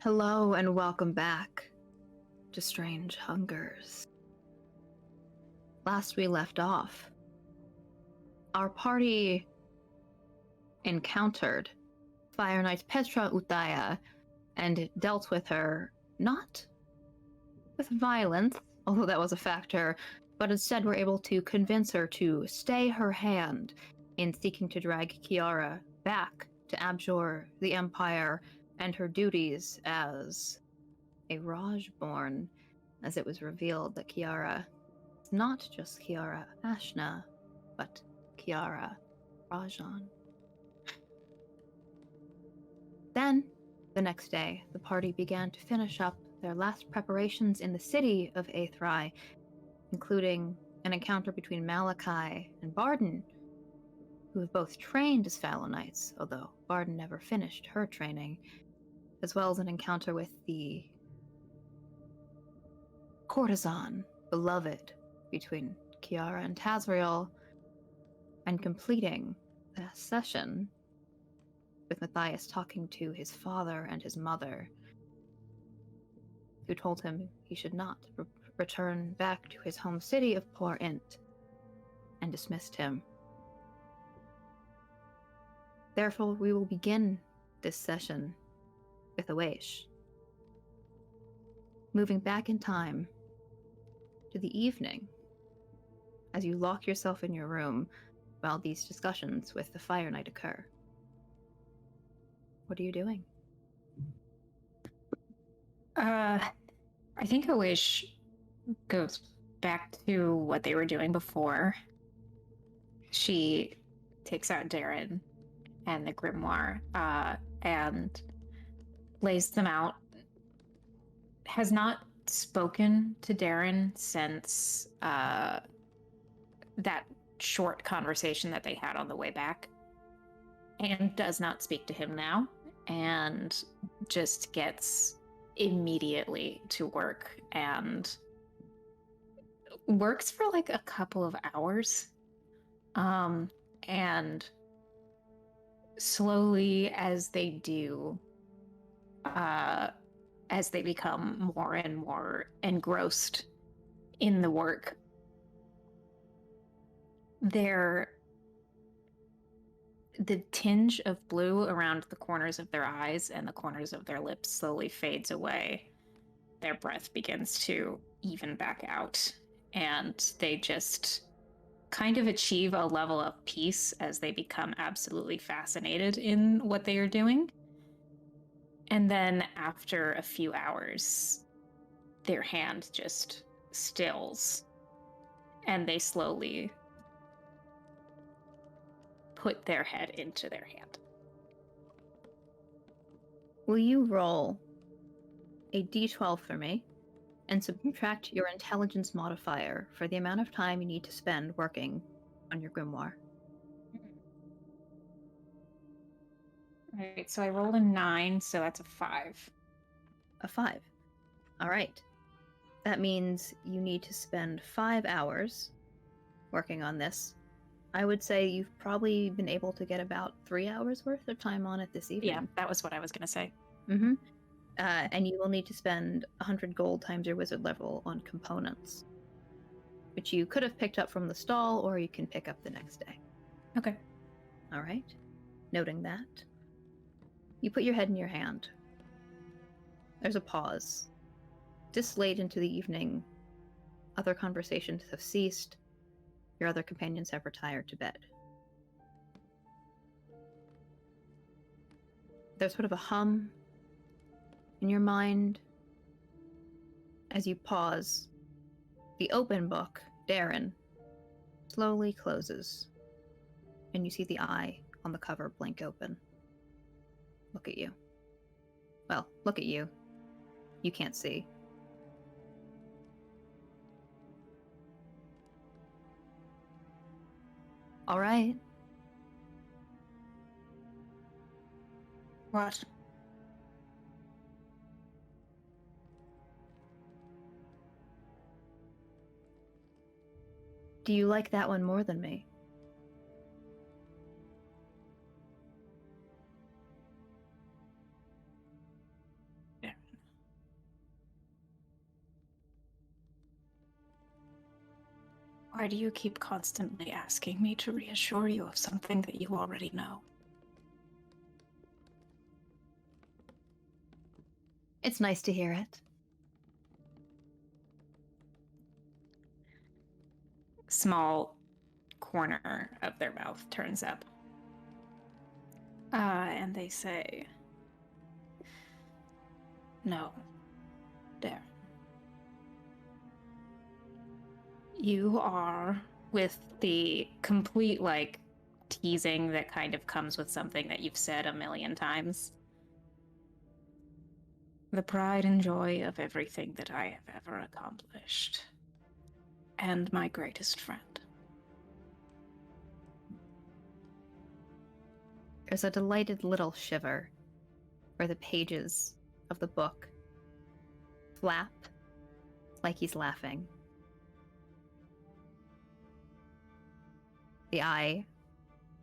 Hello and welcome back to Strange Hungers. Last we left off, our party encountered Fire Knight Petra Utaya and dealt with her not with violence, although that was a factor, but instead were able to convince her to stay her hand in seeking to drag Kiara back to abjure the Empire and her duties as a Rajborn, as it was revealed that Kiara is not just Kiara Ashna, but Kiara Rajan. Then, the next day, the party began to finish up their last preparations in the city of Aethrai, including an encounter between Malachi and Barden, who have both trained as Fallow Knights, although Barden never finished her training, as well as an encounter with the courtesan, beloved, between Kiara and Tazriel, and completing the session with Matthias talking to his father and his mother, who told him he should not return back to his home city of Port-Int, and dismissed him. Therefore, we will begin this session with Awaish, moving back in time to the evening as you lock yourself in your room while these discussions with the Fire Knight occur. What are you doing? I think Awish goes back to what they were doing before. She takes out Darren and the grimoire and lays them out. Has not spoken to Darren since that short conversation that they had on the way back, and does not speak to him now, and just gets immediately to work and works for like a couple of hours, and slowly as they do, as they become more and more engrossed in the work, the tinge of blue around the corners of their eyes and the corners of their lips slowly fades away. Their breath begins to even back out, and they just kind of achieve a level of peace as they become absolutely fascinated in what they are doing. And then after a few hours, their hand just stills, and they slowly put their head into their hand. Will you roll a d12 for me and subtract your intelligence modifier for the amount of time you need to spend working on your grimoire? All right, so I rolled a 9, so that's a 5. A 5. All right. That means you need to spend 5 hours working on this. I would say you've probably been able to get about 3 hours worth of time on it this evening. Yeah, that was what I was going to say. Mm-hmm. And you will need to spend 100 gold times your wizard level on components, which you could have picked up from the stall, or you can pick up the next day. Okay. All right. Noting that, you put your head in your hand. There's a pause. This late into the evening, other conversations have ceased. Your other companions have retired to bed. There's sort of a hum in your mind as you pause. The open book, Darren, slowly closes, and you see the eye on the cover blink open. Look at you. Well, look at you. You can't see. All right. What? Do you like that one more than me? Yeah. Why do you keep constantly asking me to reassure you of something that you already know? It's nice to hear it. Small corner of their mouth turns up. And they say, no, Darren. You are, with the complete, teasing that kind of comes with something that you've said a million times, the pride and joy of everything that I have ever accomplished, and my greatest friend. There's a delighted little shiver where the pages of the book flap like he's laughing. The eye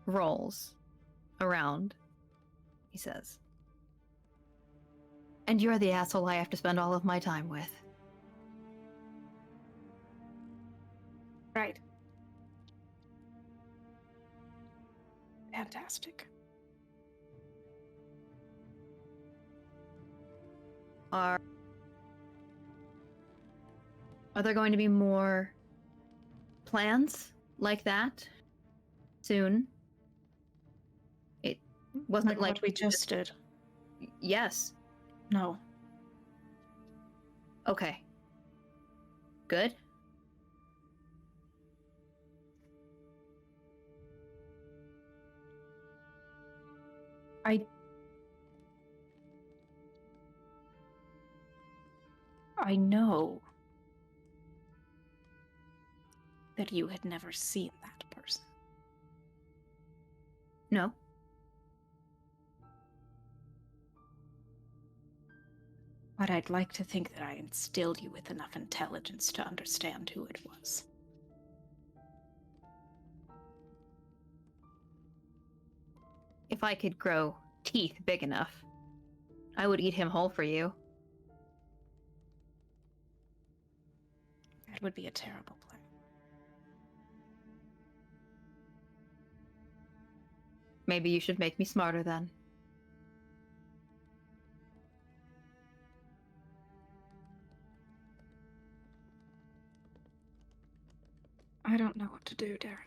rolls around, he says. And you're the asshole I have to spend all of my time with. Right. Fantastic. Are there going to be more plans like that soon? It wasn't like what we just did. Yes. No. Okay. Good. I know that you had never seen that person. No. But I'd like to think that I instilled you with enough intelligence to understand who it was. If I could grow teeth big enough, I would eat him whole for you. That would be a terrible plan. Maybe you should make me smarter then. I don't know what to do, Darren.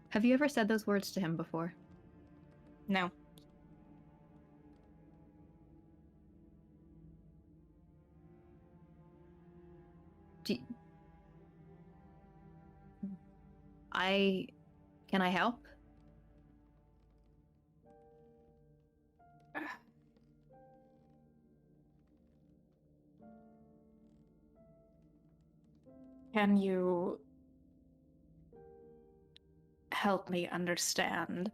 Have you ever said those words to him before? No. Can I help? Can you help me understand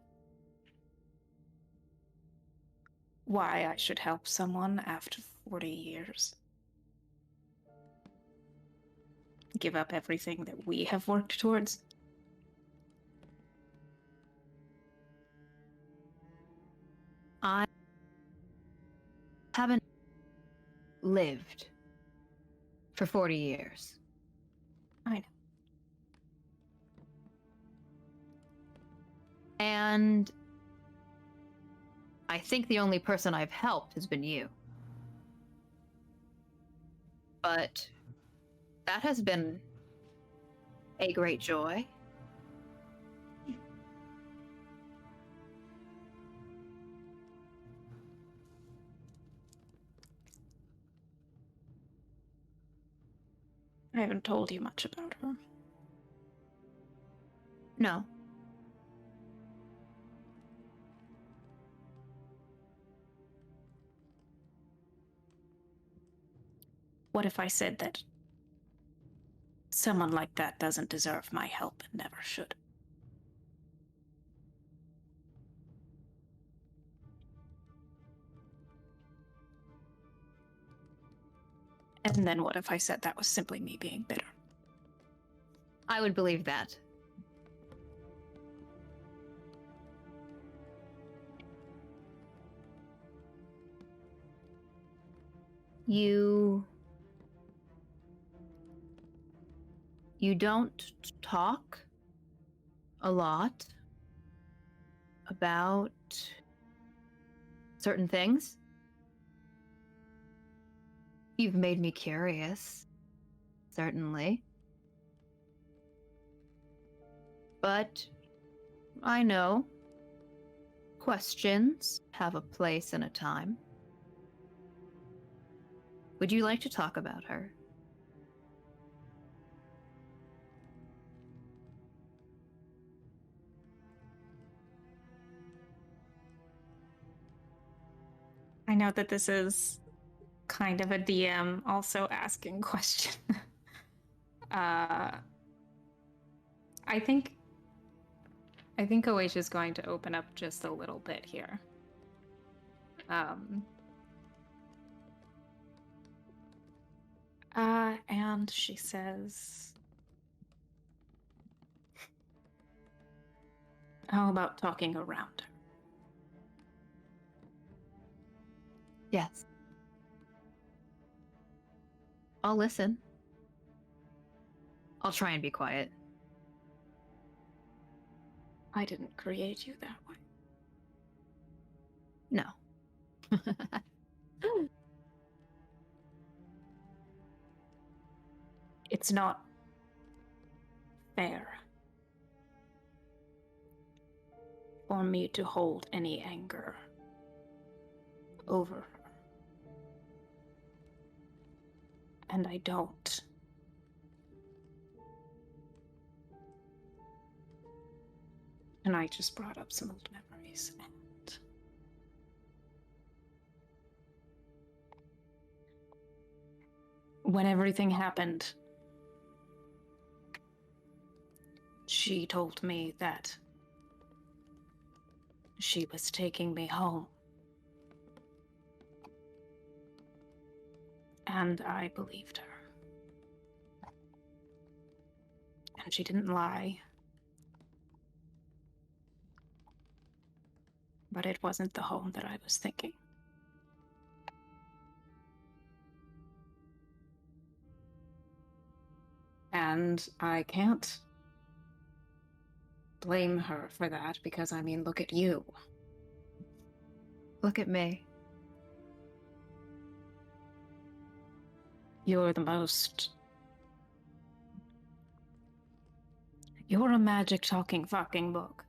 why I should help someone after 40 years? Give up everything that we have worked towards? I haven't lived for 40 years. I know. And I think the only person I've helped has been you. But that has been a great joy. I haven't told you much about her. No. What if I said that someone like that doesn't deserve my help and never should? And then what if I said that was simply me being bitter? I would believe that. You You don't talk a lot about certain things. You've made me curious, certainly. But I know questions have a place and a time. Would you like to talk about her? I know that this is kind of a DM also asking question. I think Oasia is going to open up just a little bit here. And she says, how about talking around her? Yes. I'll listen. I'll try and be quiet. I didn't create you that way. No. It's not fair for me to hold any anger over her. And I don't. And I just brought up some old memories, and when everything happened, she told me that she was taking me home. And I believed her. And she didn't lie. But it wasn't the home that I was thinking. And I can't blame her for that, because, I mean, look at you. Look at me. You're the most... You're a magic talking fucking book.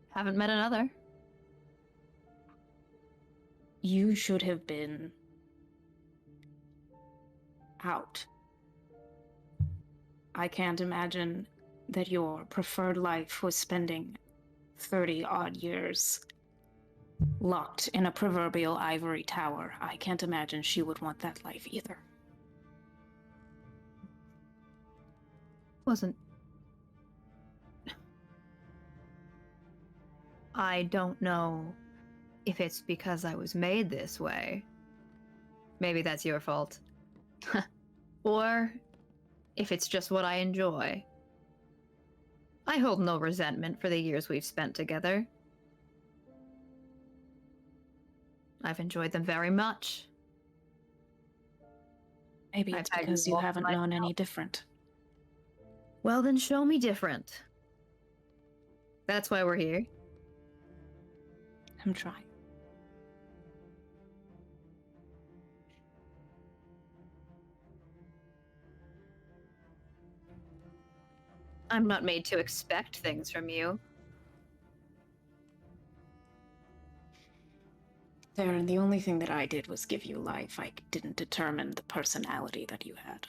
Haven't met another. You should have been out. I can't imagine that your preferred life was spending 30-odd years locked in a proverbial ivory tower. I can't imagine she would want that life either. Wasn't. I don't know if it's because I was made this way. Maybe that's your fault. Or if it's just what I enjoy. I hold no resentment for the years we've spent together. I've enjoyed them very much. Maybe it's because you haven't known any different. Well, then show me different. That's why we're here. I'm trying. I'm not made to expect things from you. Theron, the only thing that I did was give you life. I didn't determine the personality that you had.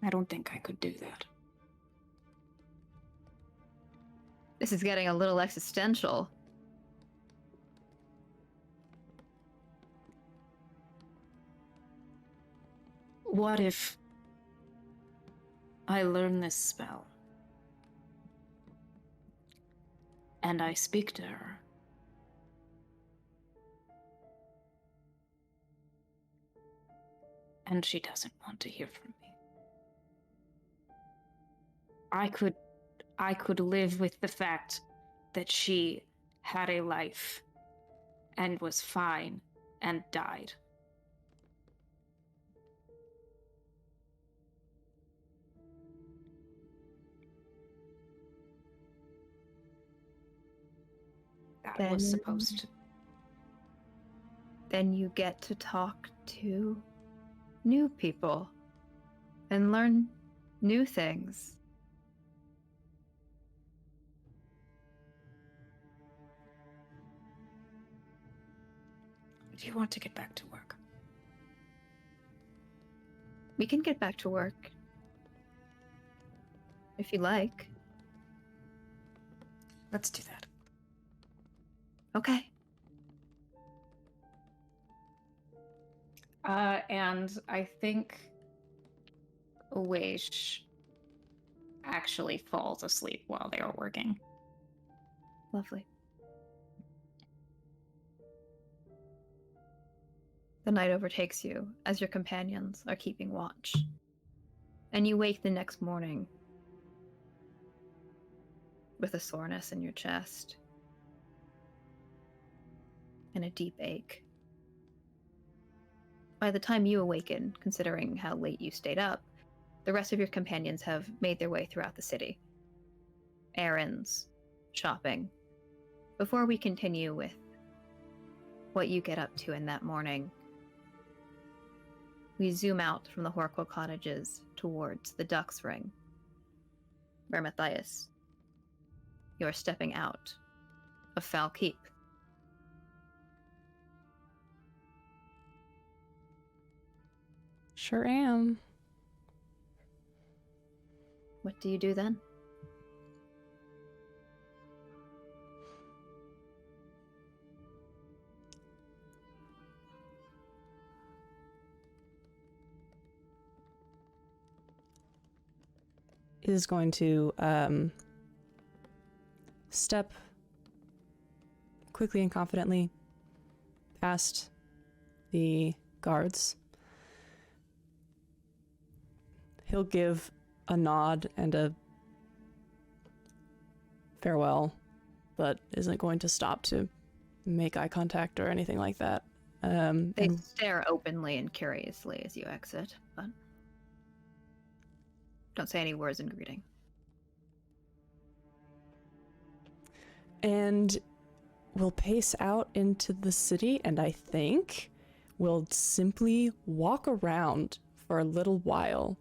I don't think I could do that. This is getting a little existential. What if I learn this spell and I speak to her? And she doesn't want to hear from me. I could live with the fact that she had a life and was fine and died that was supposed to. Then you get to talk to new people and learn new things. Do you want to get back to work? We can get back to work. If you like. Let's do that. Okay. And I think Wish actually falls asleep while they are working. Lovely. The night overtakes you as your companions are keeping watch. And you wake the next morning with a soreness in your chest and a deep ache. By the time you awaken, considering how late you stayed up, the rest of your companions have made their way throughout the city. Errands, shopping. Before we continue with what you get up to in that morning, we zoom out from the Horkle cottages towards the Duck's Ring, where Matthias, you're stepping out of Foul Keep. Sure am. What do you do then? Is going to step quickly and confidently past the guards. He'll give a nod and a farewell, but isn't going to stop to make eye contact or anything like that. They stare openly and curiously as you exit, but don't say any words in greeting. And we'll pace out into the city, and I think we'll simply walk around for a little while.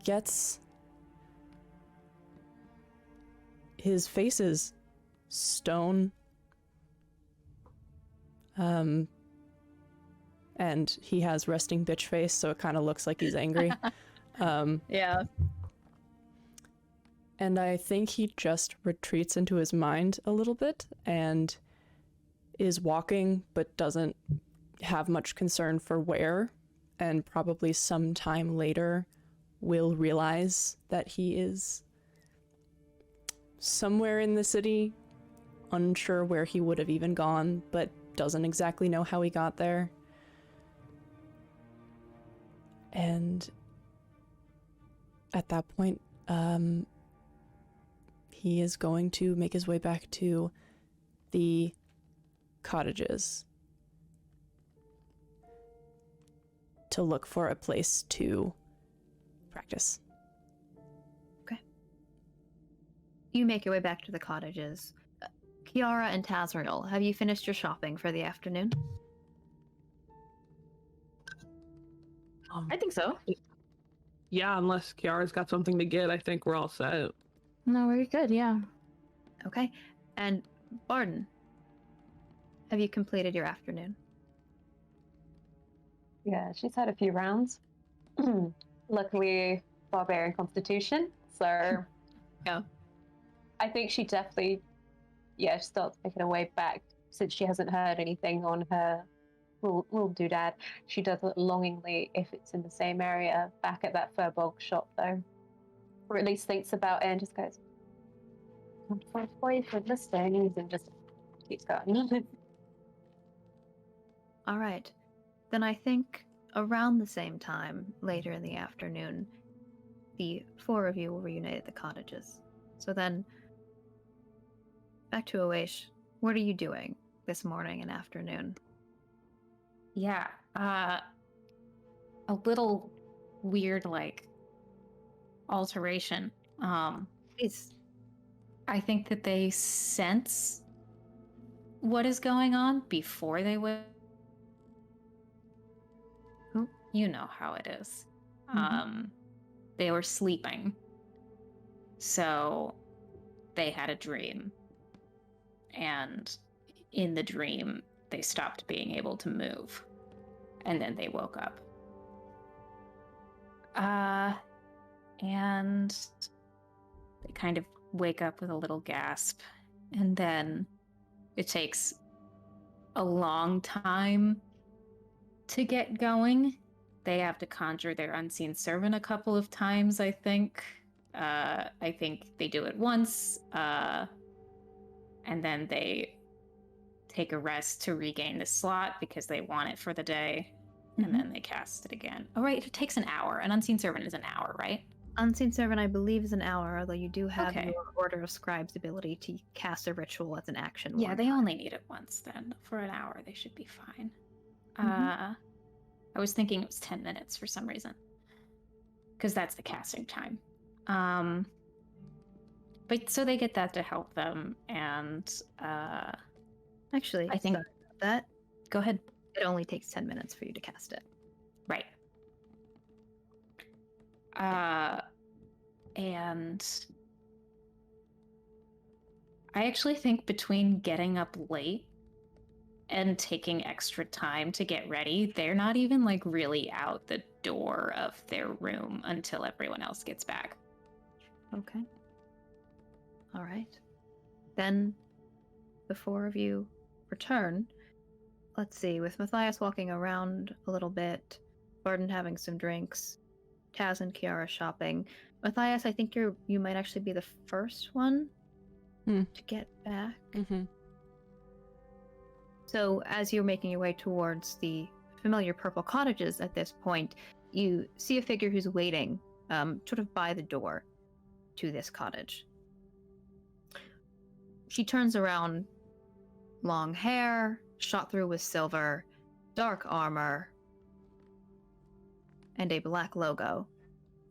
Gets his face is stone, and he has resting bitch face, so it kind of looks like he's angry. Yeah. And I think he just retreats into his mind a little bit and is walking, but doesn't have much concern for where, and probably sometime later will realize that he is somewhere in the city, unsure where he would have even gone, but doesn't exactly know how he got there. And at that point, he is going to make his way back to the cottages to look for a place to practice. Okay. You make your way back to the cottages. Kiara and Tazriel, have you finished your shopping for the afternoon? I think so. Yeah, unless Kiara's got something to get, I think we're all set. No, we're good, yeah. Okay. And Barden, have you completed your afternoon? Yeah, she's had a few rounds. Luckily, barbarian constitution, so Yeah. I think she definitely, starts making her way back since she hasn't heard anything on her little doodad. She does look longingly, if it's in the same area, back at that Furbog shop though, or at least thinks about it and just goes, "I'm for listings," and just keeps going. All right. Then I think around the same time, later in the afternoon, the four of you will reunite at the cottages. So then, back to Oesh, what are you doing this morning and afternoon? Yeah, a little weird, like, alteration. Please. I think that they sense what is going on before they will. Oh. You know how it is. Mhm. They were sleeping. So they had a dream. And in the dream, they stopped being able to move. And then they woke up. And they kind of wake up with a little gasp. And then it takes a long time to get going. They have to conjure their unseen servant a couple of times, I think. I think they do it once, and then they take a rest to regain the slot because they want it for the day, and then they cast it again. Oh, right, it takes an hour. An unseen servant is an hour, right? Unseen Servant, I believe, is an hour, although you do have Okay. your Order of Scribes ability to cast a ritual as an action. Yeah, one they time. only need it once then. For an hour, they should be fine. Mhm. I was thinking it was 10 minutes for some reason. Because that's the casting time. But so they get that to help them, and Actually, I think- sorry about that. go ahead. It only takes 10 minutes for you to cast it. Right. And I actually think between getting up late and taking extra time to get ready, they're not even like really out the door of their room until everyone else gets back. Okay. All right. Then, the four of you return. Let's see, with Matthias walking around a little bit, Barden having some drinks, Taz and Kiara shopping. Matthias, I think you might actually be the first one to get back. Mm-hmm. So as you're making your way towards the familiar purple cottages at this point, you see a figure who's waiting, sort of by the door to this cottage. She turns around, long hair, shot through with silver, dark armor, and a black logo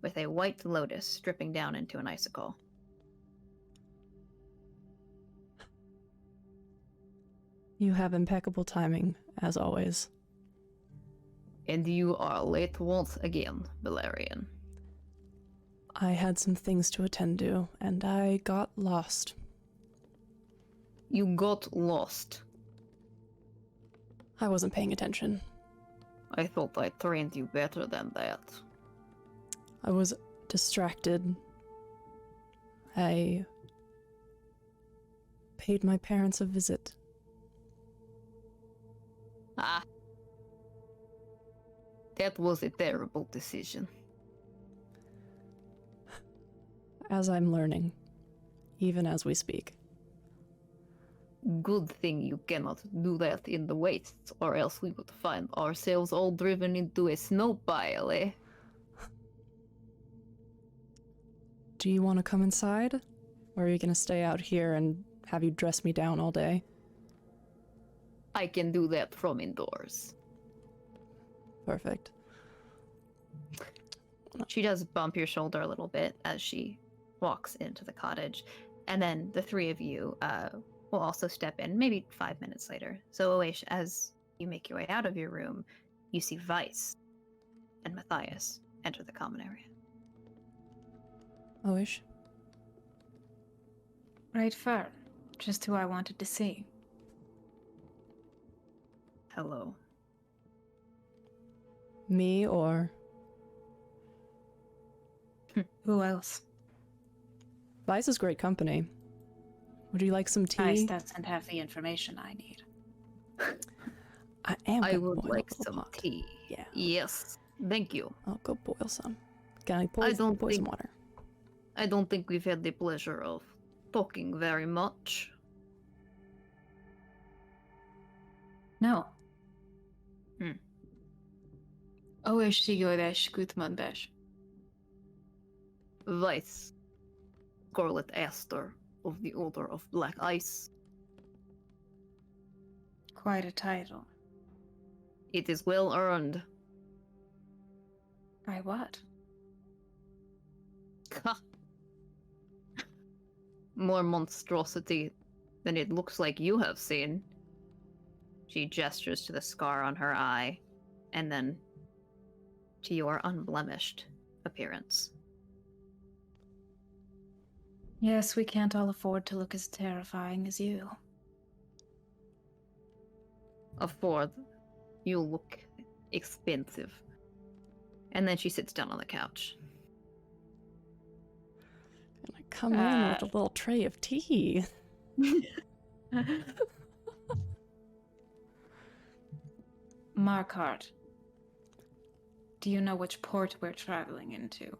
with a white lotus dripping down into an icicle. You have impeccable timing, as always. And you are late once again, Valerian. I had some things to attend to, and I got lost. You got lost. I wasn't paying attention. I thought I trained you better than that. I was distracted. I paid my parents a visit. Ah. That was a terrible decision. As I'm learning, even as we speak. Good thing you cannot do that in the wastes, or else we would find ourselves all driven into a snow pile, eh? Do you want to come inside? Or are you going to stay out here and have you dress me down all day? I can do that from indoors. Perfect. She does bump your shoulder a little bit as she walks into the cottage, and then the three of you will also step in maybe 5 minutes later. So Oesh, as you make your way out of your room, you see Vice and Matthias enter the common area. Oish? Right, Fern. Just who I wanted to see. Hello. Me or... Who else? Vice is great company. Would you like some tea? Vice doesn't have the information I need. I would like some tea. Yeah. Yes. Thank you. I'll go boil some. Can I boil don't some think- water? I don't think we've had the pleasure of talking very much. No. Oesh Sigores Gutmanbesh. Vice. Scarlet Aster of the Order of Black Ice. Quite a title. It is well earned. By what? more monstrosity than it looks like you have seen. She gestures to the scar on her eye, and then to your unblemished appearance. Yes, we can't all afford to look as terrifying as you. Afford. You look expensive. And then she sits down on the couch. And I come in with a little tray of tea. Markart, do you know which port we're traveling into?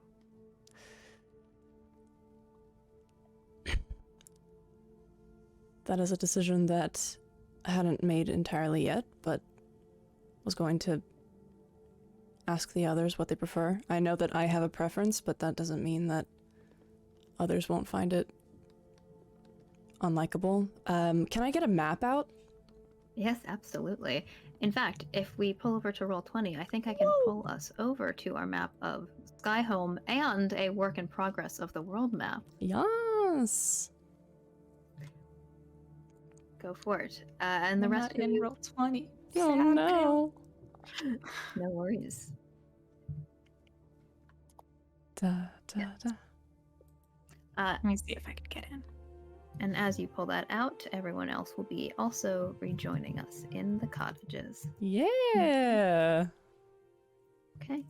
That is a decision that I hadn't made entirely yet, but was going to ask the others what they prefer. I know that I have a preference, but that doesn't mean that others won't find it unlikable. Can I get a map out? Yes, absolutely. In fact, if we pull over to Roll20, I think I can pull us over to our map of Skyhome and a work in progress of the world map. Yes. Go for it. And the rest of in you... Roll20. Oh no. No worries. Da, da, da. Let me see if I can get in. And as you pull that out, everyone else will be also rejoining us in the cottages. Yeah. Okay.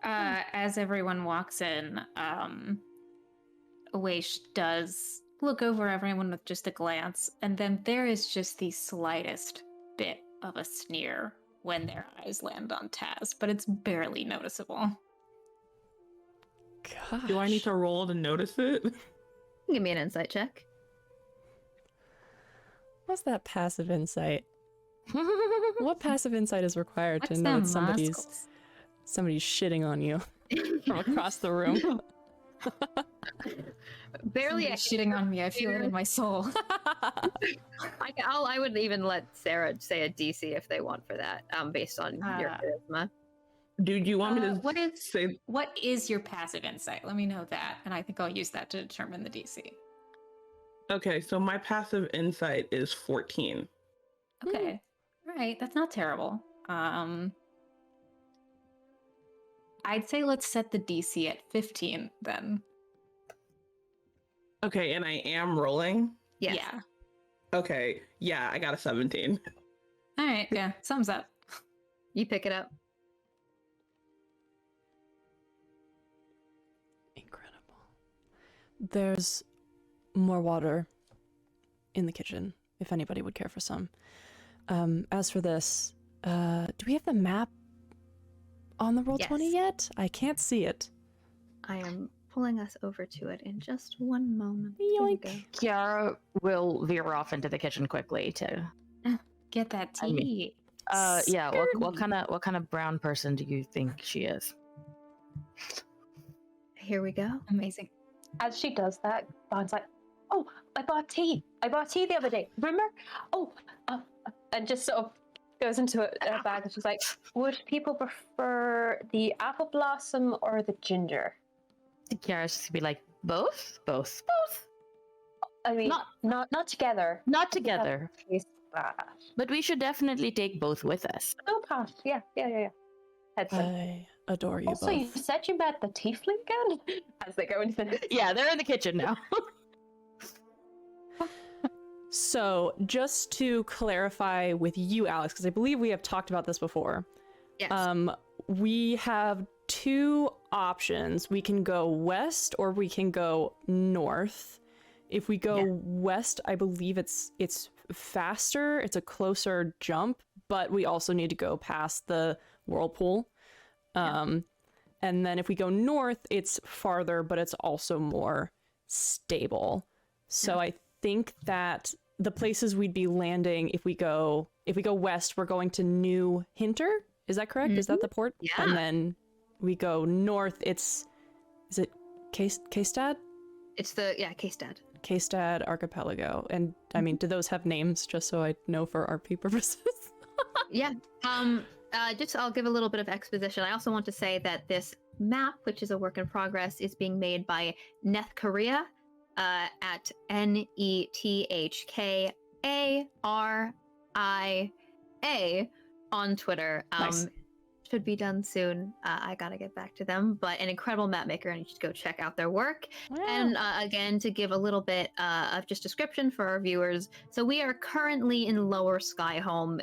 As everyone walks in, Awaish does look over everyone with just a glance, and then there is just the slightest bit of a sneer when their eyes land on Taz, but it's barely noticeable. Gosh. Do I need to roll to notice it? Give me an insight check. What's that passive insight? What passive insight is required to know that somebody's shitting on you from across the room? Barely Shitting on me, I feel it in my soul. I would even let Sarah say a DC if they want for that, based on your charisma. Dude, you want me to say... What is your passive insight? Let me know that, and I think I'll use that to determine the DC. Okay, so my passive insight is 14. Okay. All right, that's not terrible. I'd say let's set the DC at 15 then. Okay, and I am rolling? Yes. Yeah. Okay, yeah, I got a 17. All right, yeah, sums up. You pick it up. Incredible. There's more water in the kitchen, if anybody would care for some. As for this, do we have the map on the Roll20 yet? I can't see it. I am pulling us over to it in just one moment. Here we go. Kiara will veer off into the kitchen quickly to Get that tea. I mean, yeah. What kind of brown person do you think she is? Here we go. Amazing. As she does that, Barnes like, "Oh, I bought tea. I bought tea the other day. Remember? Oh," and just sort of goes into a bag and she's like, "Would people prefer the apple blossom or the ginger?" Kiara's just gonna be like, both. I mean, not together. Not together. Taste bad. But we should definitely take both with us. No pass. Yeah. Headset. I adore you Also, both. you said you met the tiefling again? As they go into the... Yeah, they're in the kitchen now. So, just to clarify with you, Alex, because I believe we have talked about this before. Yes. We have two options. We can go west or we can go north. If we go west, I believe it's faster. It's a closer jump, but we also need to go past the whirlpool. And then if we go north, it's farther, but it's also more stable. So I think that the places we'd be landing if we go west, we're going to New Hinter. Is that correct? Is that the port? Yeah. And then we go north. Is it Kstad? It's the Kstad. Kstad Archipelago. And I mean, do those have names just so I know for RP purposes? Yeah. Just I'll give a little bit of exposition. I also want to say that this map, which is a work in progress, is being made by Neth Korea at NETHKARIA on Twitter. Nice. Should be done soon. I gotta get back to them, but an incredible map maker, and you should go check out their work. And again, to give a little bit of just description for our viewers, so we are currently in Lower Skyhome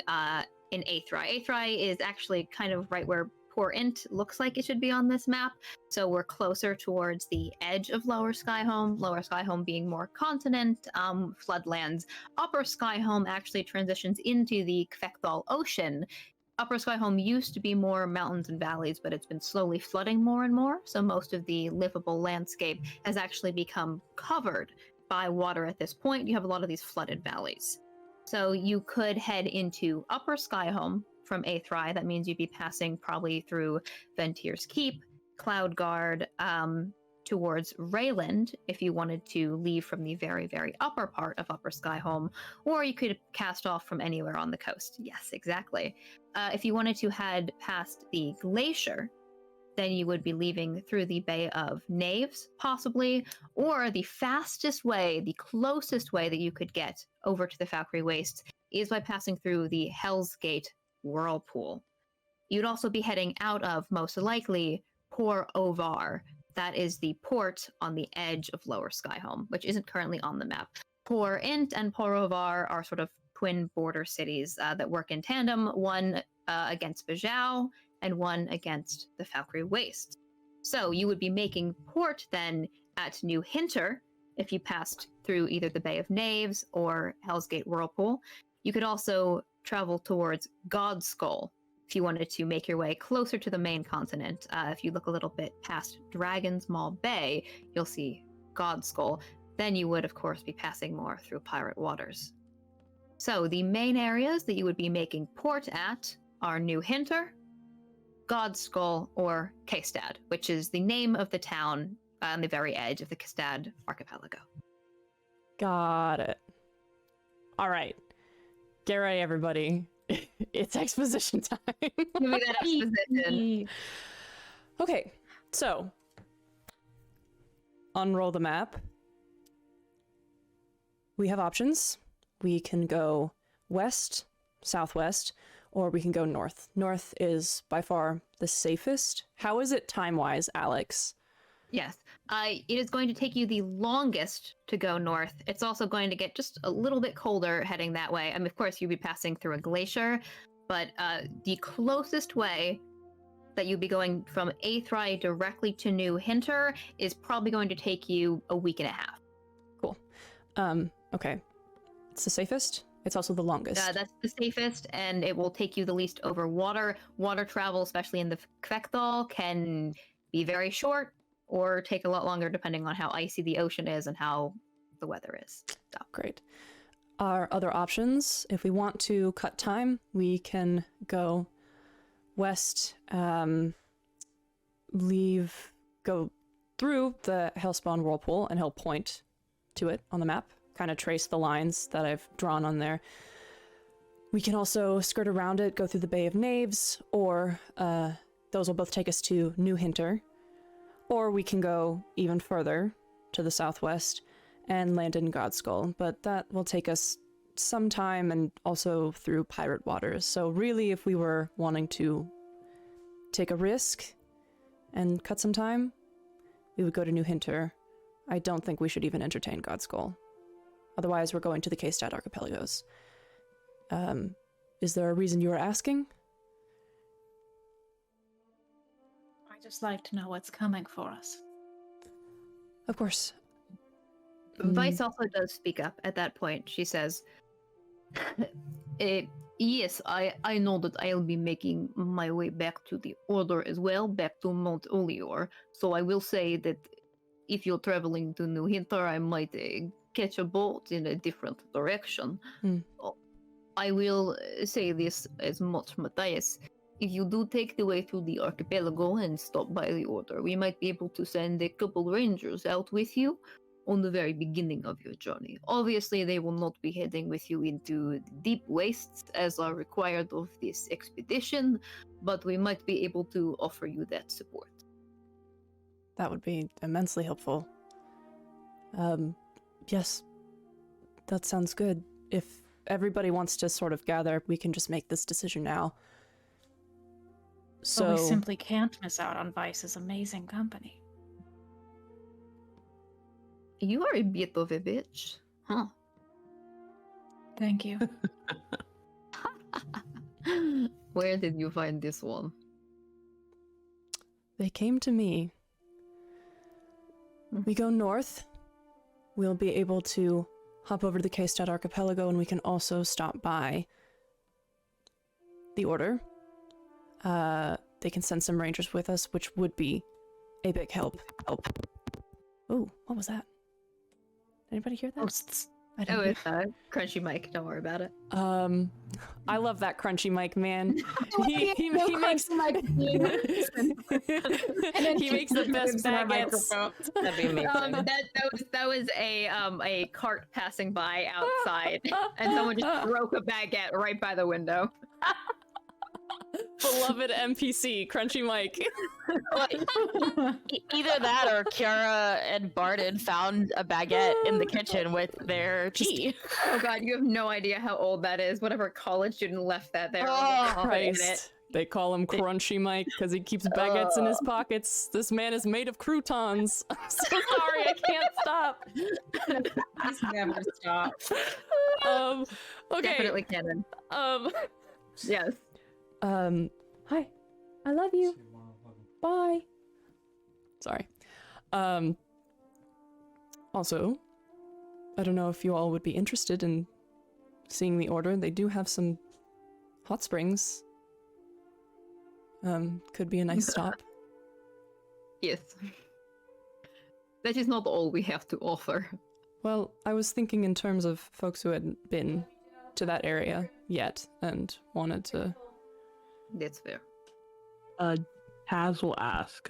in Aethri. Aethri is actually kind of right where Port Int looks like it should be on this map, so we're closer towards the edge of Lower Skyhome. Lower Skyhome being more continent, floodlands. Upper Skyhome actually transitions into the Kvekdal Ocean. Upper Skyhome used to be more mountains and valleys, but it's been slowly flooding more and more, so most of the livable landscape has actually become covered by water at this point. You have a lot of these flooded valleys. So you could head into Upper Skyhome from Aethri. That means you'd be passing probably through Ventier's Keep, Cloudguard, towards Rayland if you wanted to leave from the very, very upper part of Upper Skyhome, or you could cast off from anywhere on the coast. Yes, exactly. If you wanted to head past the glacier, then you would be leaving through the Bay of Knaves, possibly, or the fastest way, the closest way that you could get over to the Valkyrie Wastes is by passing through the Hell's Gate Whirlpool. You'd also be heading out of, most likely, Port Ovar. That is the port on the edge of Lower Skyhome, which isn't currently on the map. Port Int and Port Ovar are sort of twin border cities that work in tandem, one against Bajau and one against the Valkyrie Waste. So you would be making port then at New Hinter if you passed through either the Bay of Knaves or Hell's Gate Whirlpool. You could also travel towards Godskull if you wanted to make your way closer to the main continent. If you look a little bit past Dragon's Maw Bay, you'll see Godskull. Then you would, of course, be passing more through Pirate Waters. So the main areas that you would be making port at are New Hinter, Godskull, or Kestad, which is the name of the town on the very edge of the Kestad archipelago. Got it. All right. Get ready, everybody. It's exposition time. Give me that exposition. Okay, so unroll the map. We have options. We can go west, southwest, or we can go north. North is by far the safest. How is it time-wise, Alex? Yes. It is going to take you the longest to go north. It's also going to get just a little bit colder heading that way. I mean, of course, you'd be passing through a glacier, but the closest way that you'd be going from Aethri directly to New Hinter is probably going to take you a week and a half. Cool. Okay. It's the safest. It's also the longest. That's the safest, and it will take you the least over water. Water travel, especially in the Kvekdal, can be very short or take a lot longer depending on how icy the ocean is and how the weather is. So. Great. Our other options, if we want to cut time, we can go west, go through the Hellspawn Whirlpool, and he'll point to it on the map, kind of trace the lines that I've drawn on there. We can also skirt around it, go through the Bay of Knaves, or those will both take us to New Hinter. Or we can go even further to the southwest and land in Godskull, but that will take us some time and also through Pirate Waters. So really, if we were wanting to take a risk and cut some time, we would go to New Hinter. I don't think we should even entertain Godskull. Otherwise, we're going to the Kestad archipelagos. Is there a reason you were asking? I just like to know what's coming for us. Of course. Vice also does speak up at that point. She says, yes, I know that I'll be making my way back to the Order as well, back to Mount Olior. So I will say that if you're traveling to New Hinter, I might catch a boat in a different direction. I will say this as much, Matthias. If you do take the way through the archipelago and stop by the Order, we might be able to send a couple rangers out with you on the very beginning of your journey. Obviously, they will not be heading with you into the deep wastes as are required of this expedition, but we might be able to offer you that support. That would be immensely helpful. Yes, that sounds good. If everybody wants to sort of gather, we can just make this decision now. So we simply can't miss out on Vice's amazing company. You are a bit of a bitch, huh? Thank you. Where did you find this one? They came to me. We go north. We'll be able to hop over to the K-Stat Archipelago, and we can also stop by the Order. They can send some rangers with us, which would be a big help. Oh, what was that? Anybody hear that? Ghosts. I didn't Oh, hear. it's Crunchy Mike. Don't worry about it. I love that Crunchy Mike, man. he makes he makes the best baguettes. That'd be amazing. That was a cart passing by outside, and someone just broke a baguette right by the window. Beloved NPC, Crunchy Mike. Either that or Kiara and Barden found a baguette in the kitchen with their tea. Oh god, you have no idea how old that is. Whatever college student left that there. Oh, Christ. They call him Crunchy Mike because he keeps baguettes in his pockets. This man is made of croutons. I'm so sorry, I can't stop. He's never stopped. Okay. Definitely canon. Yes. Hi. I love you. Bye. Sorry. Also, I don't know if you all would be interested in seeing the Order. They do have some hot springs. Could be a nice stop. Yes. That is not all we have to offer. Well, I was thinking in terms of folks who hadn't been to that area yet and wanted to. That's fair. Taz will ask,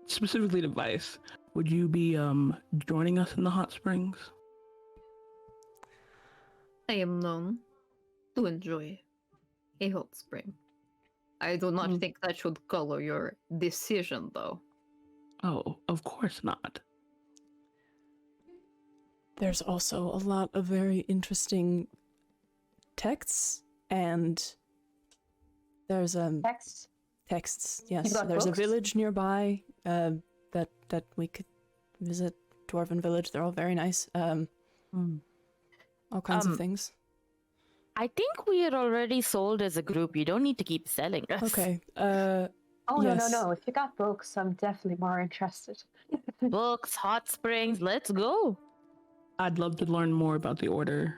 specifically to Vice, would you be joining us in the hot springs? I am known to enjoy a hot spring. I do not think that should color your decision, though. Oh, of course not. There's also a lot of very interesting texts, and there's Text. texts. You've Yes, got there's books? a village nearby that we could visit. Dwarven village. They're all very nice. All kinds of things. I think we are already sold as a group. You don't need to keep selling us. Okay. Oh, Yes. no. If you got books, I'm definitely more interested. Books, hot springs, let's go. I'd love to learn more about the Order.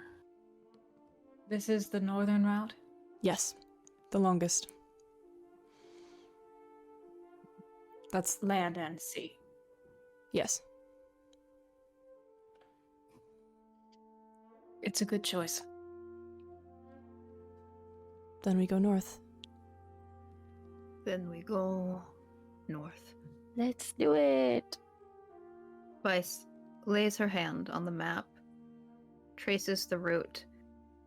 This is the northern route. Yes, the longest. That's Land and sea. yes. It's a good choice. Then we go north. Then we go north. Let's do it. Vice lays her hand on the map, traces the route.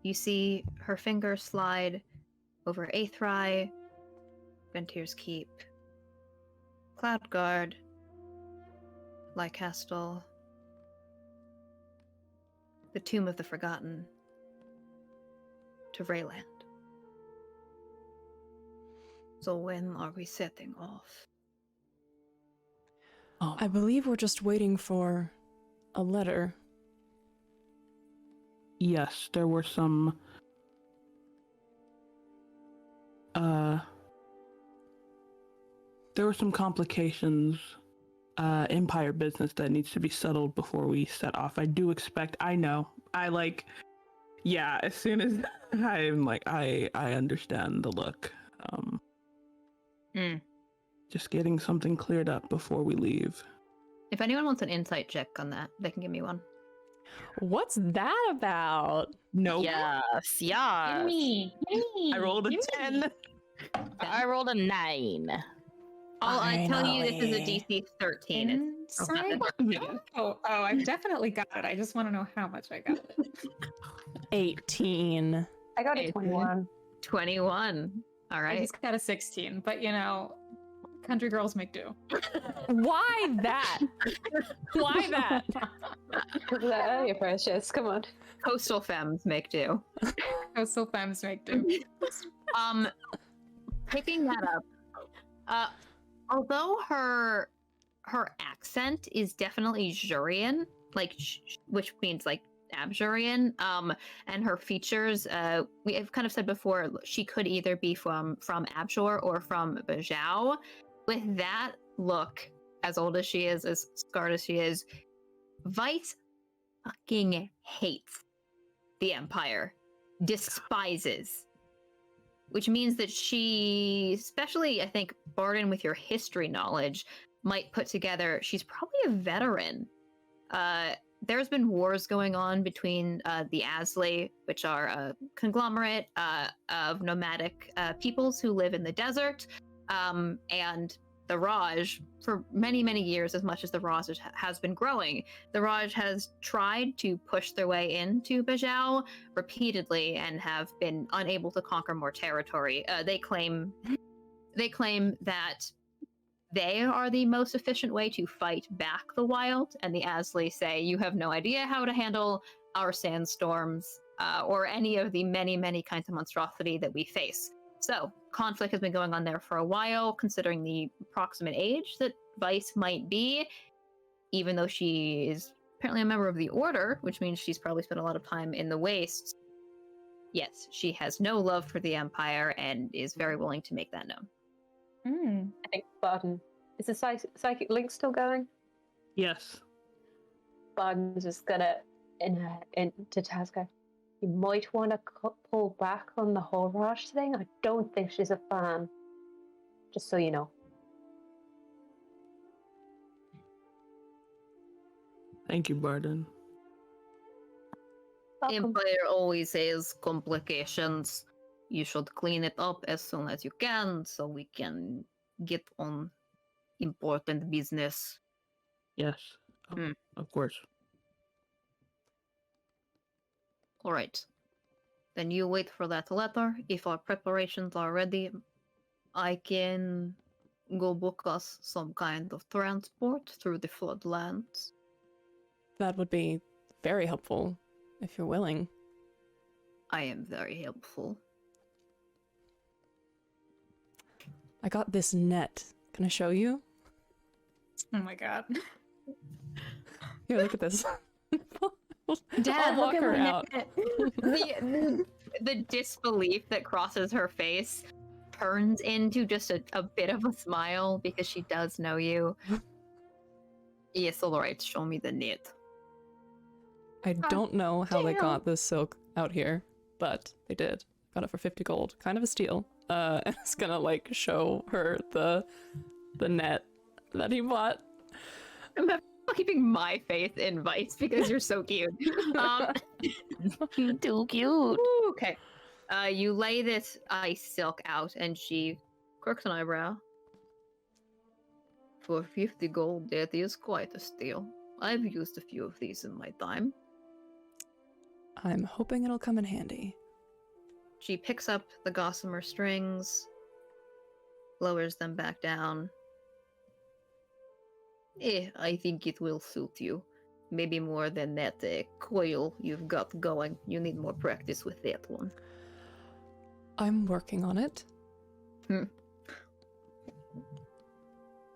You see her finger slide over Aethrai, Ventir's Keep, Cloudguard, Lycastle, the Tomb of the Forgotten, to Rayland. So when are we setting off? I believe we're just waiting for a letter. Yes, there were some complications, Empire business that needs to be settled before we set off. I do expect, as soon as I'm like, I understand the look. Just getting something cleared up before we leave. If anyone wants an insight check on that, they can give me one. What's that about? Nope. Yes, yeah. Me. I rolled a 10. I rolled a 9. I tell you, this is a DC 13. Inside? Oh, I've definitely got it. I just want to know how much I got. 18. I got a Okay. 21. 21. All I right. just got a 16, but Country girls make do. Why that? Why that? You're precious. Come on. Coastal femmes make do. Coastal femmes make do. Picking that up, although her accent is definitely Jurian, like which means like Abjurian, and her features, we have kind of said before, she could either be from Abjur or from Bajau. With that look, as old as she is, as scarred as she is, Vice fucking hates the Empire, despises. Which means that she, especially I think Barden with your history knowledge, might put together, she's probably a veteran. There's been wars going on between the Asli, which are a conglomerate of nomadic peoples who live in the desert, and the Raj, for many, many years, as much as the Raj has been growing, the Raj has tried to push their way into Bajau repeatedly and have been unable to conquer more territory. They claim that they are the most efficient way to fight back the wild, and the Asli say, you have no idea how to handle our sandstorms or any of the many, many kinds of monstrosity that we face. So, conflict has been going on there for a while, considering the approximate age that Vice might be, even though she is apparently a member of the Order, which means she's probably spent a lot of time in the Wastes. Yes, she has no love for the Empire and is very willing to make that known. I think Barden. Is the psychic link still going? Yes. Barden's just gonna into Tasco. You might want to pull back on the whole Raj thing. I don't think she's a fan. Just so you know. Thank you, Barden. The Empire always has complications. You should clean it up as soon as you can so we can get on important business. Yes. Of course. All right. Then you wait for that letter. If our preparations are ready, I can go book us some kind of transport through the floodlands. That would be very helpful, if you're willing. I am very helpful. I got this net. Can I show you? Oh my god. Here, look at this. Dad, I'll walk look at her my out. net. The disbelief that crosses her face turns into just a bit of a smile because she does know you. Yes, all right, show me the net. I don't know how they damn. got this silk out here, but they did. Got it for 50 gold. Kind of a steal. And it's gonna like show her the net that he bought. I'm keeping my faith in Vice because you're so cute. Too cute. Okay. You lay this ice silk out and she quirks an eyebrow. For 50 gold, that is quite a steal. I've used a few of these in my time. I'm hoping it'll come in handy. She picks up the gossamer strings, lowers them back down. I think it will suit you. Maybe more than that coil you've got going. You need more practice with that one. I'm working on it.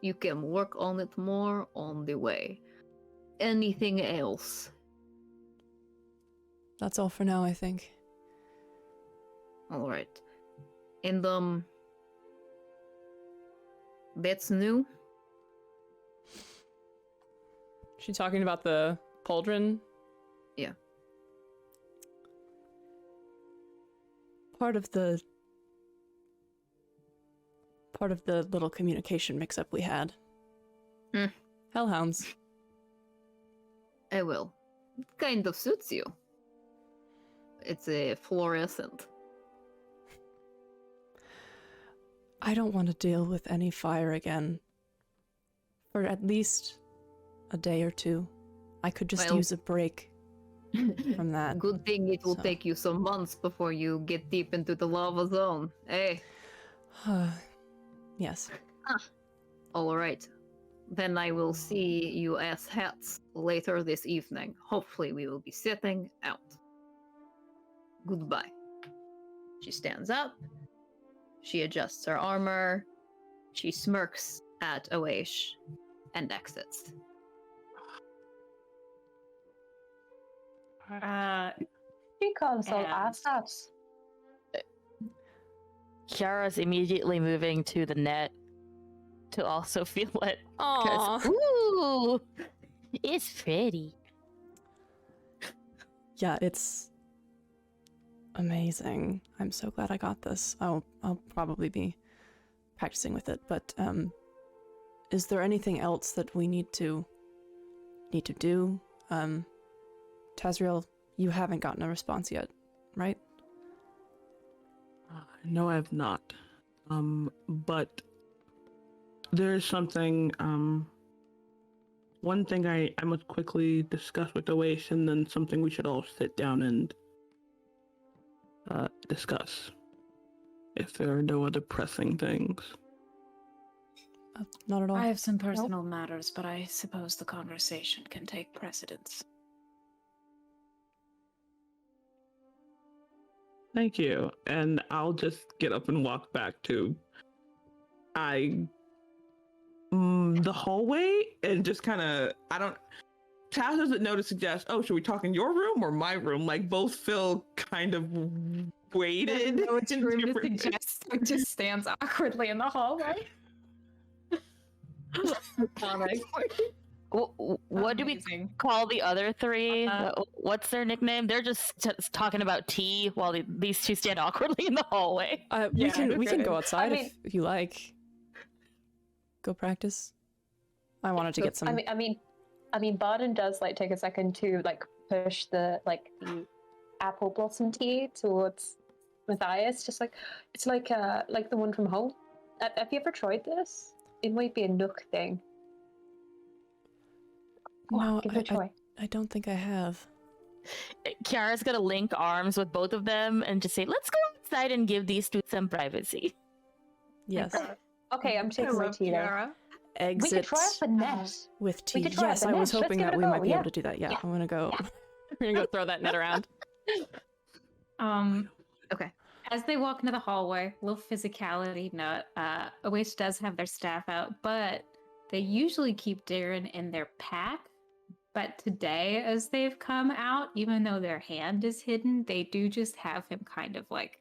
You can work on it more on the way. Anything else? That's all for now, I think. Alright. And, that's new? She talking about the pauldron? Yeah. Part of the little communication mix-up we had. Hellhounds. I will. It kind of suits you. It's a fluorescent. I don't want to deal with any fire again. For at least a day or two. I could just use a break from that. Good thing it will So. take you some months before you get deep into the lava zone. Hey. Yes. All right. Then I will see you as hats later this evening. Hopefully, we will be sitting out. Goodbye. She stands up. She adjusts her armor. She smirks at Oish and exits. She calls all And- assholes. Kiara's immediately moving to the net to also feel it. Aww. 'Cause, ooh, it's pretty. Yeah, it's amazing. I'm so glad I got this. I'll probably be practicing with it, but is there anything else that we need to do? Tazriel, you haven't gotten a response yet, right? No, I have not. But there's something, one thing I must quickly discuss with Oasis, and then something we should all sit down and discuss. If there are no other pressing things. Not at all. I have some personal matters, but I suppose the conversation can take precedence. Thank you. And I'll just get up and walk back to the hallway and just kind of, Taz doesn't know to suggest, oh, should we talk in your room or my room? Like, both feel kind of weighted. No, it's in room to different- suggest, so it just stands awkwardly in the hallway. What do we Amazing. call the other three? What's their nickname? They're just talking about tea while these two stand awkwardly in the hallway. We Yeah, can good. go outside I mean- if you like. Go practice. I wanted to get some. I mean, Barden does like take a second to like push the apple blossom tea towards Matthias. Just like it's like the one from home. Have you ever tried this? It might be a Nook thing. Go on, No, give it a try. I don't think I have. Kiara's gonna link arms with both of them and just say, "Let's go outside and give these two some privacy." Yes. Okay, I'm taking my tea there. We Exit could try out the net. with tea. could try Yes, the I was net. Let's hoping give that it a we go, might be yeah. able to do that. Yeah, Yeah. I'm gonna go. We're gonna go throw that net around. Okay. As they walk into the hallway, a little physicality note. Oasis does have their staff out, but they usually keep Darren in their pack. But today, as they've come out, even though their hand is hidden, they do just have him kind of like.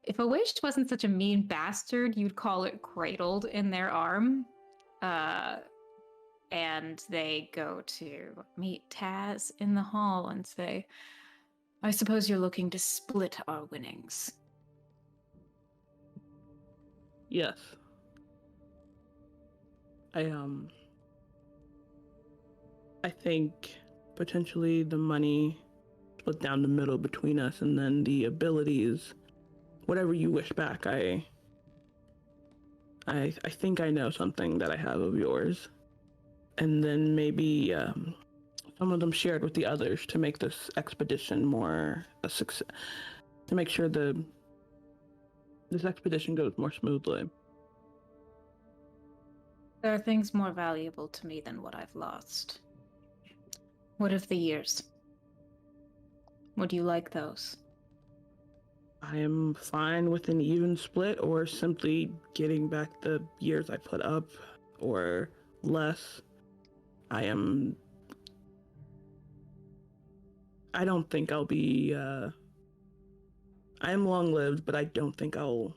If Oasis wasn't such a mean bastard, you'd call it cradled in their arm. And they go to meet Taz in the hall and say, I suppose you're looking to split our winnings. Yes. I think potentially the money split down the middle between us, and then the abilities, whatever you wish back. I think I know something that I have of yours, and then maybe some of them shared with the others to make this expedition more a success, to make sure this expedition goes more smoothly. There are things more valuable to me than what I've lost. What of the years? Would you like those? I am fine with an even split, or simply getting back the years I put up, or less. I don't think I'll be, I am long-lived, but I don't think I'll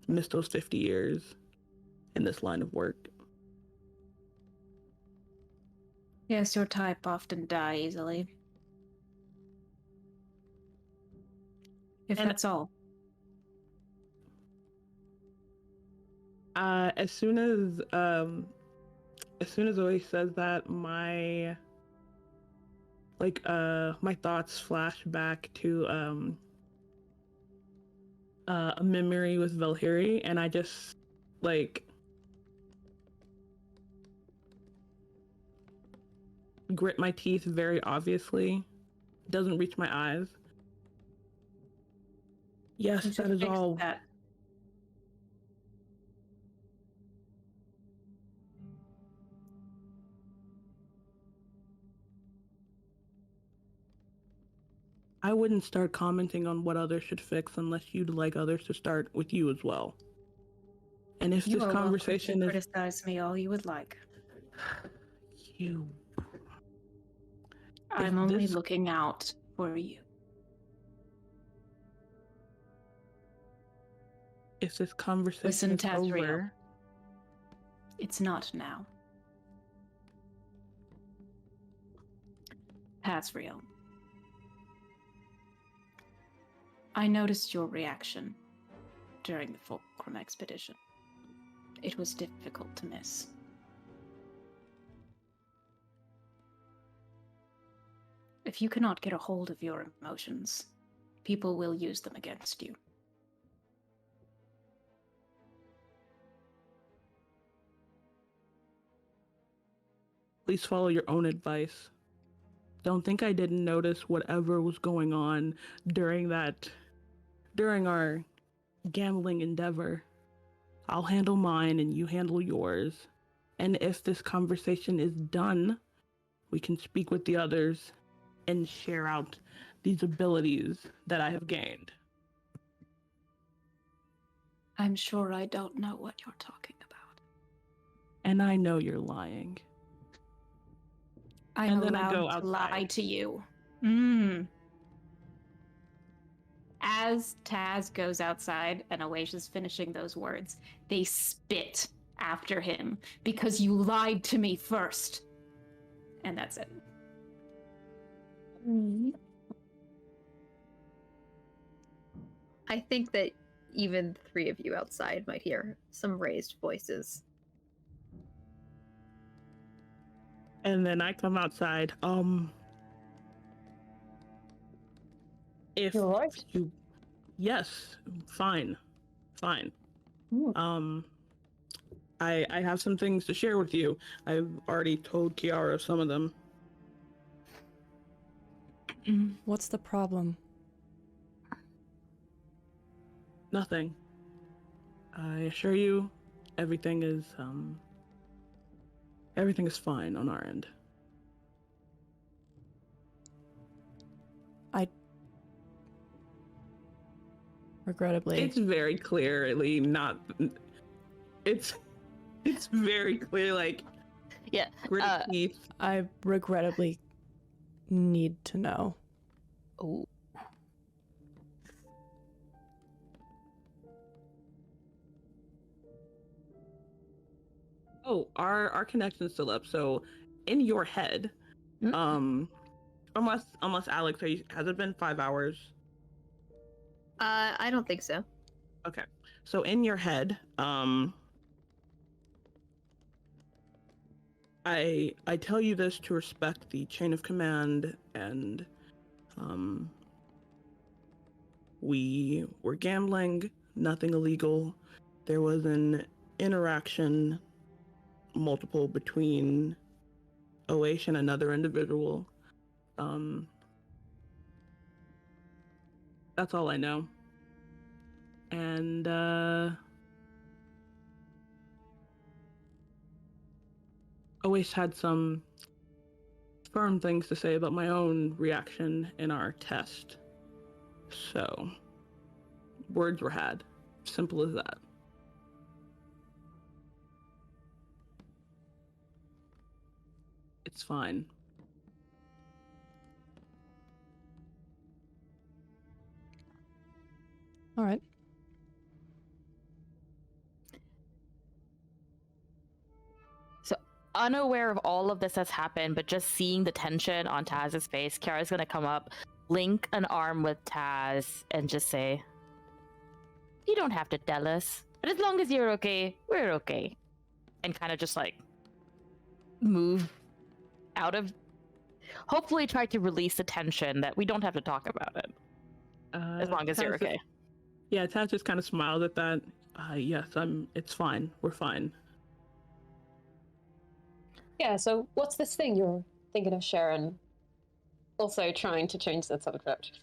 miss those 50 years in this line of work. Yes, your type often die easily. If And- that's all. As soon as Zoe says that, my thoughts flash back to a memory with Valhyrie, and I just grit my teeth very obviously. Doesn't reach my eyes. Yes, You that should is fix all. that. I wouldn't start commenting on what others should fix unless you'd like others to start with you as well. And if You this are conversation welcome to is criticize me all you would like. you, I'm only looking out for you. if this conversation Listen, is Tazriel. over, It's not now. Tazriel. I noticed your reaction during the Fulcrum Expedition. It was difficult to miss. If you cannot get a hold of your emotions, people will use them against you. please follow your own advice. Don't think I didn't notice whatever was going on during our gambling endeavor. I'll handle mine and you handle yours. And if this conversation is done, we can speak with the others and share out these abilities that I have gained. I'm sure I don't know what you're talking about. And I know you're lying. I'm And then I allowed go to lie outside. to you. As Taz goes outside and Oasia's finishing those words, they spit after him because you lied to me first. And that's it. I think that even the three of you outside might hear some raised voices. And then I come outside. If You're right. you, yes, fine. Mm. I have some things to share with you. I've already told Kiara some of them. What's the problem? Nothing. I assure you, everything is fine on our end. Regrettably, It's very clearly not. It's very clear, like Yeah. gritted teeth. I regrettably need to know. Oh. Oh, our connection's still up. So, in your head, unless Alex, has it been 5 hours? I don't think so. Okay. So in your head, I tell you this to respect the chain of command, and we were gambling, nothing illegal. There was an interaction, multiple, between Oash and another individual. That's all I know. And always had some firm things to say about my own reaction in our test. So, words were had. Simple as that. It's fine. All right. So, unaware of all of this that's happened, but just seeing the tension on Taz's face, Kiara's gonna come up, link an arm with Taz, and just say, "You don't have to tell us, but as long as you're okay, we're okay." And kind of just like move out of. Hopefully, try to release the tension that we don't have to talk about it. As long as you're Taz okay. Yeah, Taz just kind of smiled at that. Yes, it's fine. We're fine. Yeah, so what's this thing you're thinking of sharing? Also trying to change the subject.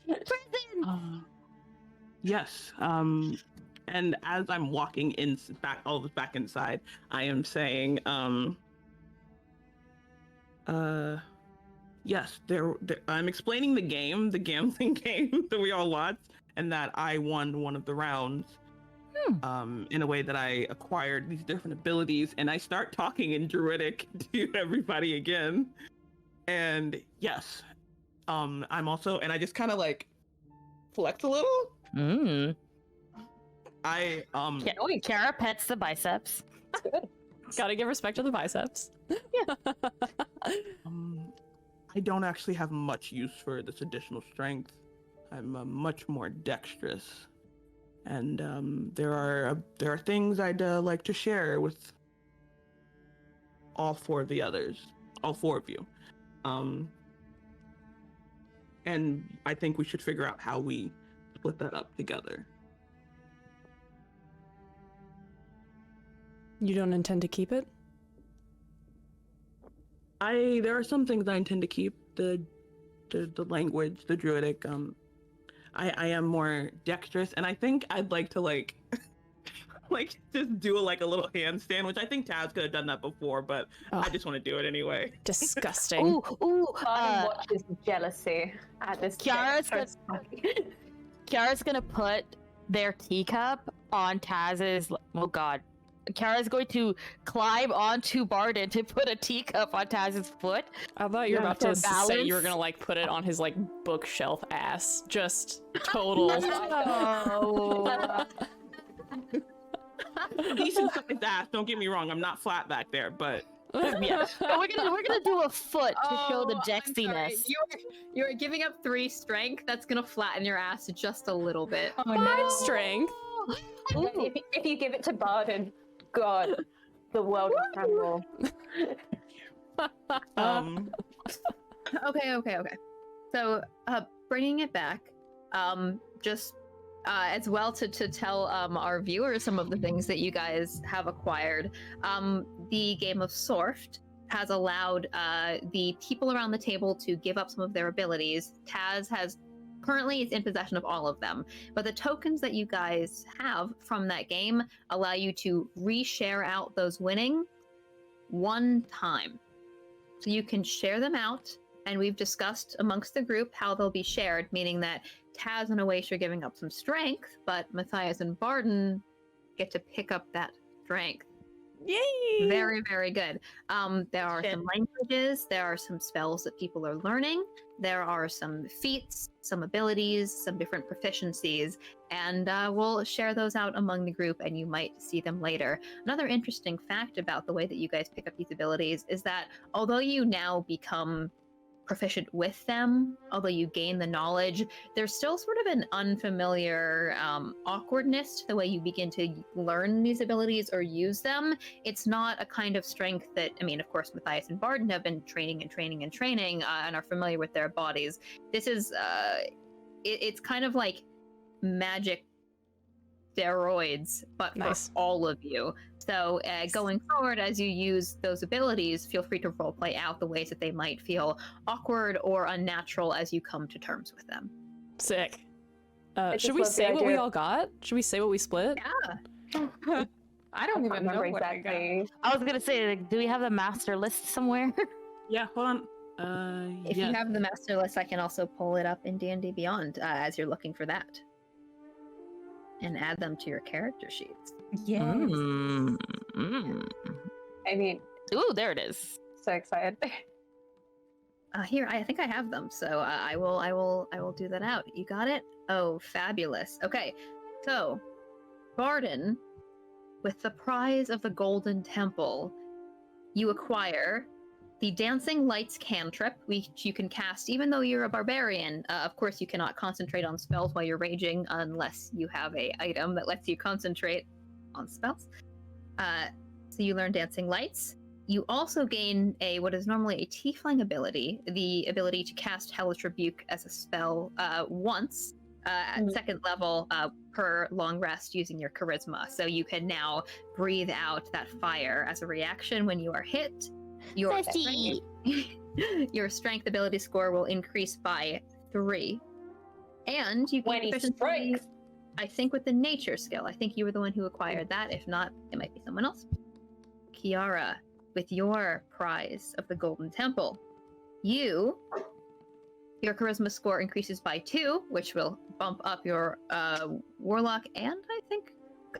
Yes. And as I'm walking back inside, I am saying, yes, I'm explaining the game, the gambling game that we all watched, and that I won one of the rounds. In a way that I acquired these different abilities, and I start talking in Druidic to everybody again. And yes, I'm also, and I just kind of like flex a little. Kara pets the biceps. Gotta give respect to the biceps. I don't actually have much use for this additional strength. I'm much more dexterous. And there are things I'd like to share with all four of you. And I think we should figure out how we split that up together. You don't intend to keep it? There are some things I intend to keep. The language, the Druidic. I am more dexterous, and I think I'd like to like just do like a little handstand, which I think Taz could have done that before, but I just want to do it anyway. Disgusting. Barden watches with jealousy at this. Kiara's gonna put their teacup on Taz's. Oh God. Kara's going to climb onto Barden to put a teacup on Taz's foot. I thought you were about to say you were gonna like put it on his like bookshelf ass. Just total. Decent sized ass. Don't get me wrong. I'm not flat back there, but Yeah, but we're gonna do a foot to show the dexiness. You're giving up 3 strength. That's gonna flatten your ass just a little bit. Oh, 5 strength. If you give it to Barden, God, the world will tremble. Okay. So, bringing it back, just as well to tell our viewers some of the things that you guys have acquired. The game of Sorft has allowed the people around the table to give up some of their abilities. Taz has currently is in possession of all of them, but the tokens that you guys have from that game allow you to reshare out those winning 1 time. So you can share them out, and we've discussed amongst the group how they'll be shared, meaning that Taz and Awaish are giving up some strength, but Matthias and Barden get to pick up that strength. Yay! Very, very good. There are some languages, there are some spells that people are learning, there are some feats, some abilities, some different proficiencies, and we'll share those out among the group, and you might see them later. Another interesting fact about the way that you guys pick up these abilities is that although you now become proficient with them, although you gain the knowledge, there's still sort of an unfamiliar awkwardness to the way you begin to learn these abilities or use them. It's not a kind of strength that, I mean, of course, Matthias and Barden have been training and are familiar with their bodies. This is, it's kind of like magic steroids, but Nice. for all of you. So going forward, as you use those abilities, feel free to roleplay out the ways that they might feel awkward or unnatural as you come to terms with them. Sick. just Should we love the say what we idea. all got? Should we say what we split? Yeah. I don't even know remember what I got. exactly. I was gonna say, like, do we have the master list somewhere? yeah, hold on. If you have the master list, I can also pull it up in D&D Beyond as you're looking for that. And add them to your character sheets. Yes. Mm. I mean, Ooh, there it is. so excited. Here, I think I have them, so I will do that out. You got it? Oh, fabulous. Okay, so Barden, with the prize of the Golden Temple, you acquire the Dancing Lights cantrip, which you can cast even though you're a barbarian. Of course, you cannot concentrate on spells while you're raging unless you have a item that lets you concentrate on spells. So you learn Dancing Lights. You also gain what is normally a tiefling ability, the ability to cast Hellish Rebuke as a spell once at 2nd level per long rest using your charisma. So you can now breathe out that fire as a reaction when you are hit. Your strength ability score will increase by 3. And you When gain he proficiency, strikes. I think, with the nature skill. I think you were the one who acquired that. If not, it might be someone else. Kiara, with your prize of the Golden Temple, your charisma score increases by 2, which will bump up your warlock and I think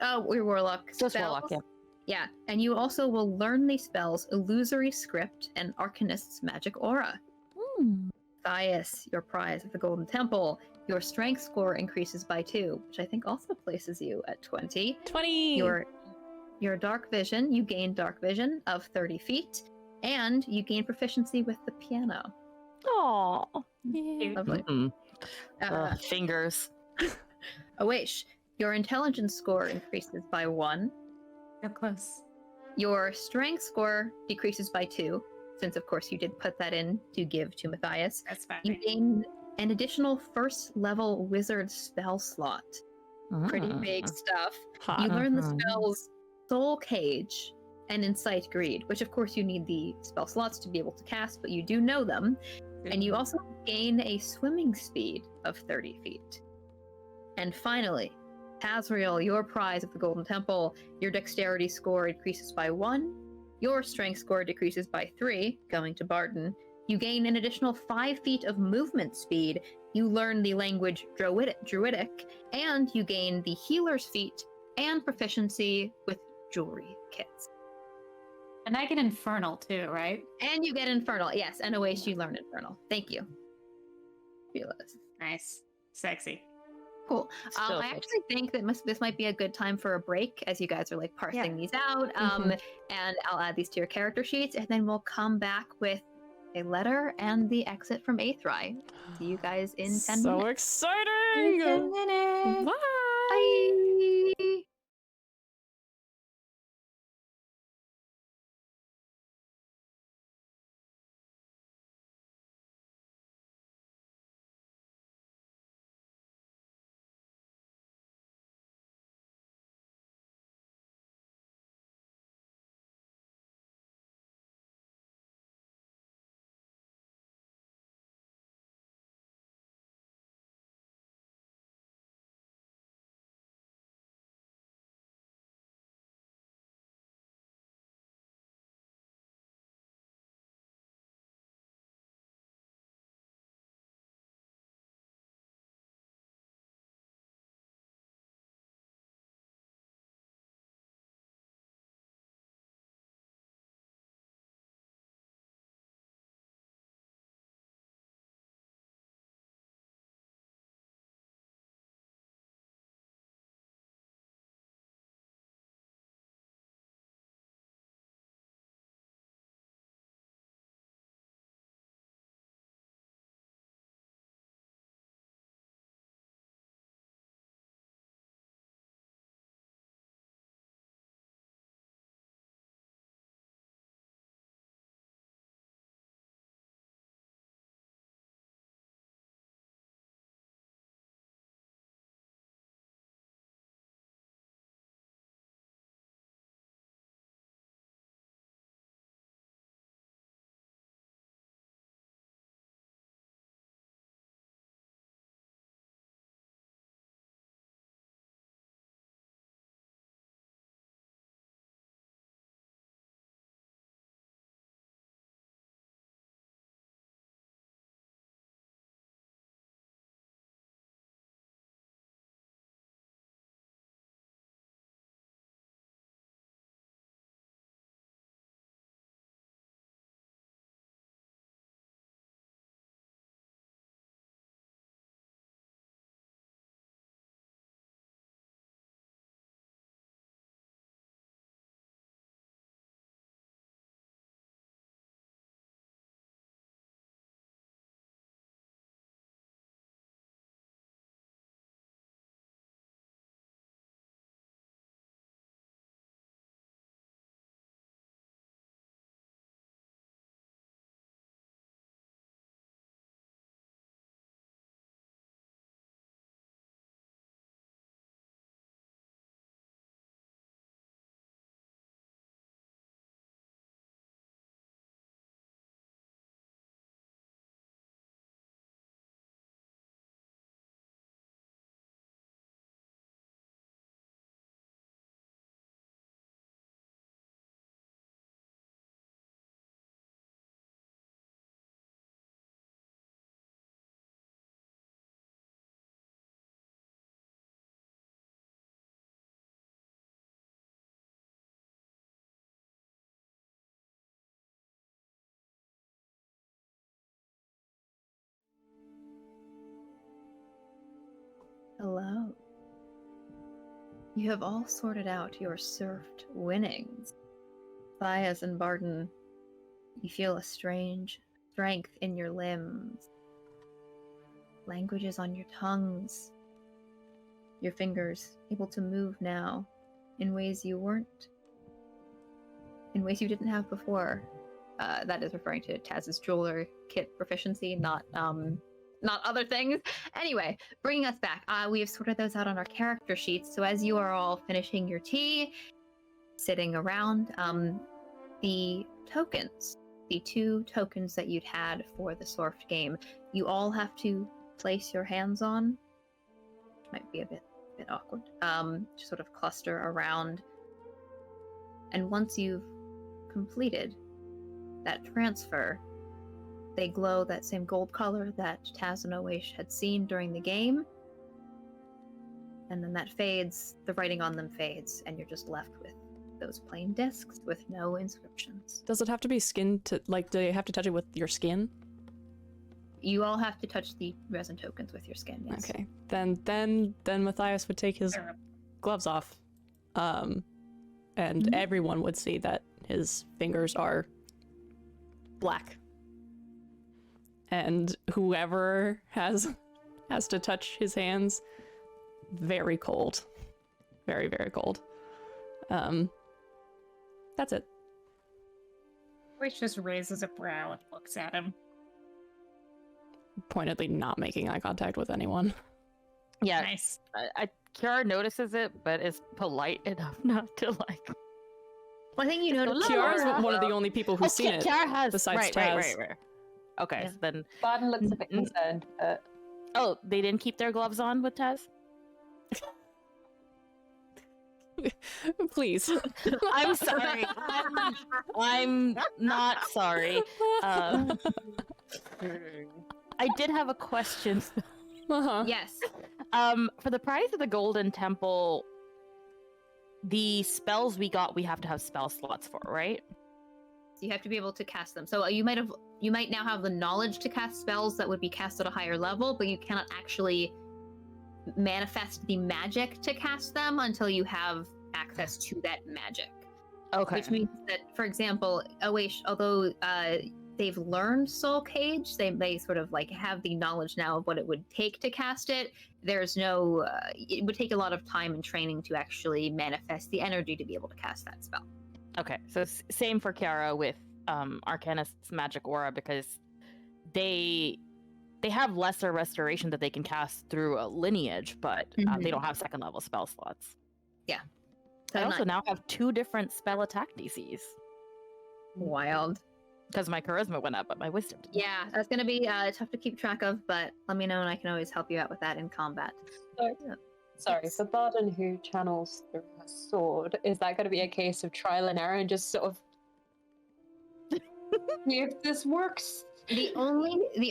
your warlock Just spells. warlock, yeah. Yeah, and you also will learn these spells Illusory Script and Arcanist's Magic Aura. Thias, your prize of the Golden Temple, your strength score increases by 2, which I think also places you at 20. 20! Your dark vision, you gain dark vision of 30 feet, and you gain proficiency with the piano. Aww. Lovely. Fingers. Awaish, your intelligence score increases by 1. So close. Your strength score decreases by 2, since of course you did put that in to give to Matthias. That's fine. You gain an additional first level wizard spell slot. Pretty big stuff. Hot. You learn the spells Soul Cage and Incite Greed, which of course you need the spell slots to be able to cast, but you do know them. And you also gain a swimming speed of 30 feet. And finally, Tazriel, your prize of the Golden Temple, your dexterity score increases by 1, your strength score decreases by 3, going to Barton. You gain an additional 5 feet of movement speed, you learn the language Druidic, and you gain the healer's feat and proficiency with jewelry kits. And I get Infernal too, right? And you get Infernal, yes, and Oasis, you learn Infernal. Thank you. Fabulous. Nice. Sexy. Cool. So I good. actually think that this might be a good time for a break as you guys are like parsing these out. And I'll add these to your character sheets, and then we'll come back with a letter and the exit from Aethri. See you guys in 10 So minutes. exciting! 10 minutes. Bye! Bye! You have all sorted out your serfed winnings. Thias and Barton, you feel a strange strength in your limbs. Languages on your tongues. Your fingers able to move now in ways you weren't. In ways you didn't have before. That is referring to Taz's jeweler kit proficiency, not other things. Anyway, bringing us back, we have sorted those out on our character sheets. So as you are all finishing your tea, sitting around, the tokens, the 2 tokens that you'd had for the Sorft game, you all have to place your hands on. Might be a bit awkward. Just sort of cluster around. And once you've completed that transfer, they glow that same gold color that Taz and Oish had seen during the game. And then that fades, the writing on them fades, and you're just left with those plain discs with no inscriptions. Does it have to be skin to, like, do you have to touch it with your skin? You all have to touch the resin tokens with your skin, yes. Okay. Then Matthias would take his gloves off. And everyone would see that his fingers are black. And whoever has to touch his hands, very cold. Very, very cold. That's it. Which just raises a brow and looks at him. Pointedly not making eye contact with anyone. Yeah, Nice. Kiara notices it, but is polite enough not to like. Well, I think you noticed Kiara's one of the only people who's seen it. Kiara has besides right. Taz. Okay, Yeah. so then. Barton looks a bit concerned, but Oh, they didn't keep their gloves on with Taz? Please. I'm sorry. I'm not sorry. I did have a question. Uh-huh. Yes. For the Prize of the Golden Temple, the spells we got, we have to have spell slots for, right? You have to be able to cast them. So you might now have the knowledge to cast spells that would be cast at a higher level, but you cannot actually manifest the magic to cast them until you have access to that magic. Okay. Which means that, for example, Oish, although they've learned Soul Cage, they sort of like have the knowledge now of what it would take to cast it. There's no, it would take a lot of time and training to actually manifest the energy to be able to cast that spell. Okay, so same for Kiara with Arcanist's Magic Aura, because they have lesser restoration that they can cast through a lineage, but they don't have second level spell slots. Yeah. I So also now have 2 different spell attack DCs. wild. Because my charisma went up, but my wisdom didn't. Yeah, that's going to be tough to keep track of, but let me know and I can always help you out with that in combat. sorry, Yes. for Barton who channels through her sword, is that going to be a case of trial and error and just sort of if this works? The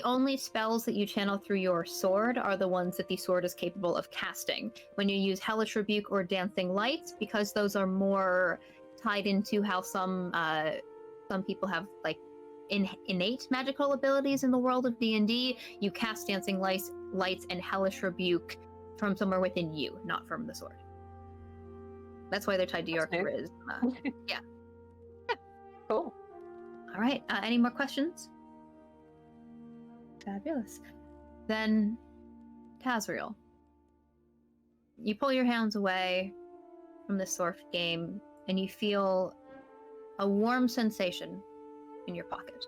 only spells that you channel through your sword are the ones that the sword is capable of casting. When you use Hellish Rebuke or Dancing Lights, because those are more tied into how some people have like innate magical abilities in the world of D&D, you cast Dancing Lights and Hellish Rebuke from somewhere within you, not from the sword. That's why they're tied to your That's charisma. Yeah. Cool. All right. Any more questions? Fabulous. Then, Tazriel, you pull your hands away from the Sorft game, and you feel a warm sensation in your pocket.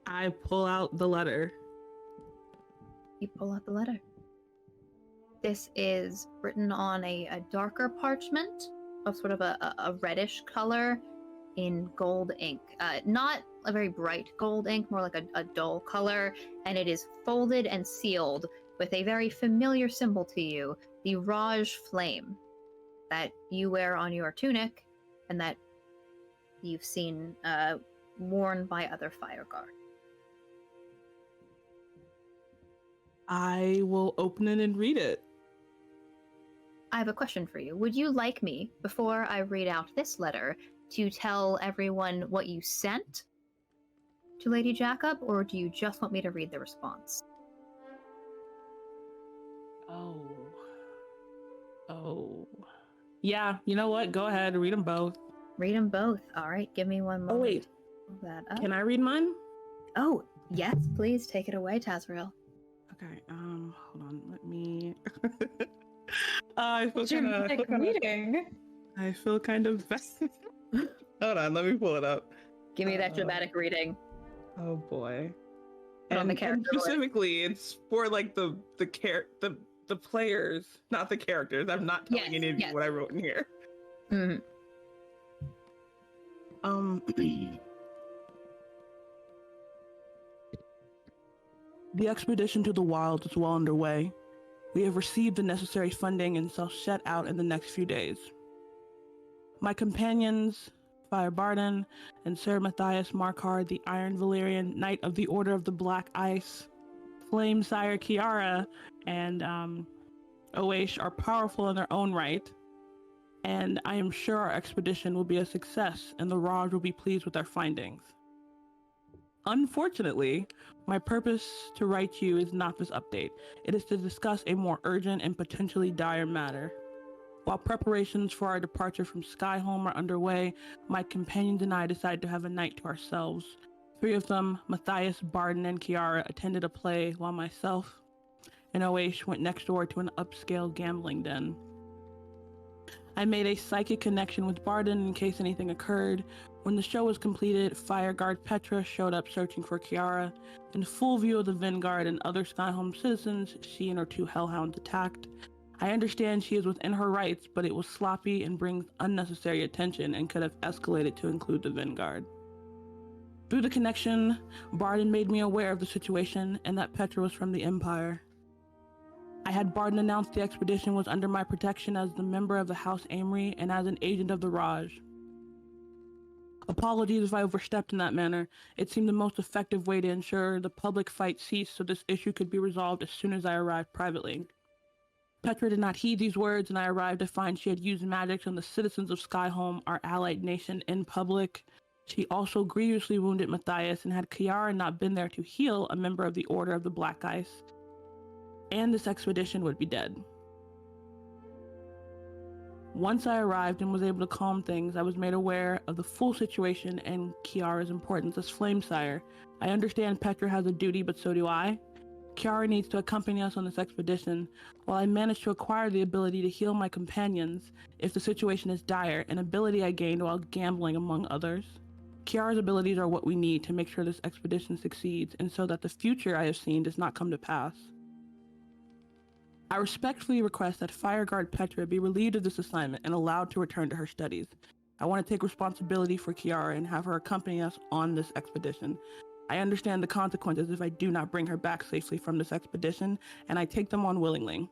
I pull out the letter. You pull out the letter. This is written on a darker parchment of sort of a reddish color in gold ink. Not a very bright gold ink, more like a dull color, and it is folded and sealed with a very familiar symbol to you, the Raj flame that you wear on your tunic and that you've seen worn by other fire guards. I will open it and read it. I have a question for you. Would you like me, before I read out this letter, to tell everyone what you sent to Lady Jacob, or do you just want me to read the response? Oh. Yeah, you know what? Go ahead, read them both. Read them both. All right, give me one moment. Oh, wait. to pull that up. Can I read mine? Oh, yes, please take it away, Tazriel. Okay, hold on, let me... I feel Dramatic reading. I feel kind of bad. Hold on, let me pull it up. Give me that dramatic reading. Oh boy. Put on the And character voice. specifically, it's for like the players, not the characters. I'm not telling any of you what I wrote in here. Mm-hmm. The expedition to the wilds is well underway. We have received the necessary funding and shall set out in the next few days. My companions, Fire Barden and Sir Matthias Markard, the Iron Valyrian Knight of the Order of the Black Ice, Flame Sire Kiara, and Oash are powerful in their own right, and I am sure our expedition will be a success and the Raj will be pleased with our findings. Unfortunately, my purpose to write you is not this update. It is to discuss a more urgent and potentially dire matter. While preparations for our departure from Skyholm are underway, my companions and I decided to have a night to ourselves. 3 of them, Matthias, Barden, and Kiara, attended a play, while myself and Oash went next door to an upscale gambling den. I made a psychic connection with Barden in case anything occurred. When the show was completed, Fireguard Petra showed up searching for Kiara. In full view of the Vanguard and other Skyholm citizens, she and her 2 hellhounds attacked. I understand she is within her rights, but it was sloppy and brings unnecessary attention and could have escalated to include the Vanguard. Through the connection, Barden made me aware of the situation and that Petra was from the Empire. I had Barden announce the expedition was under my protection as the member of the House Amory and as an agent of the Raj. Apologies if I overstepped in that manner. It seemed the most effective way to ensure the public fight ceased so this issue could be resolved as soon as I arrived privately. Petra did not heed these words, and I arrived to find she had used magic on the citizens of Skyholm, our allied nation, in public. She also grievously wounded Matthias, and had Kiara not been there to heal a member of the Order of the Black Ice, and this expedition would be dead. Once I arrived and was able to calm things, I was made aware of the full situation and Kiara's importance as Flamesire. I understand Petra has a duty, but so do I. Kiara needs to accompany us on this expedition. While I managed to acquire the ability to heal my companions if the situation is dire, an ability I gained while gambling among others, Kiara's abilities are what we need to make sure this expedition succeeds and so that the future I have seen does not come to pass. I respectfully request that Fireguard Petra be relieved of this assignment and allowed to return to her studies. I want to take responsibility for Kiara and have her accompany us on this expedition. I understand the consequences if I do not bring her back safely from this expedition, and I take them on willingly.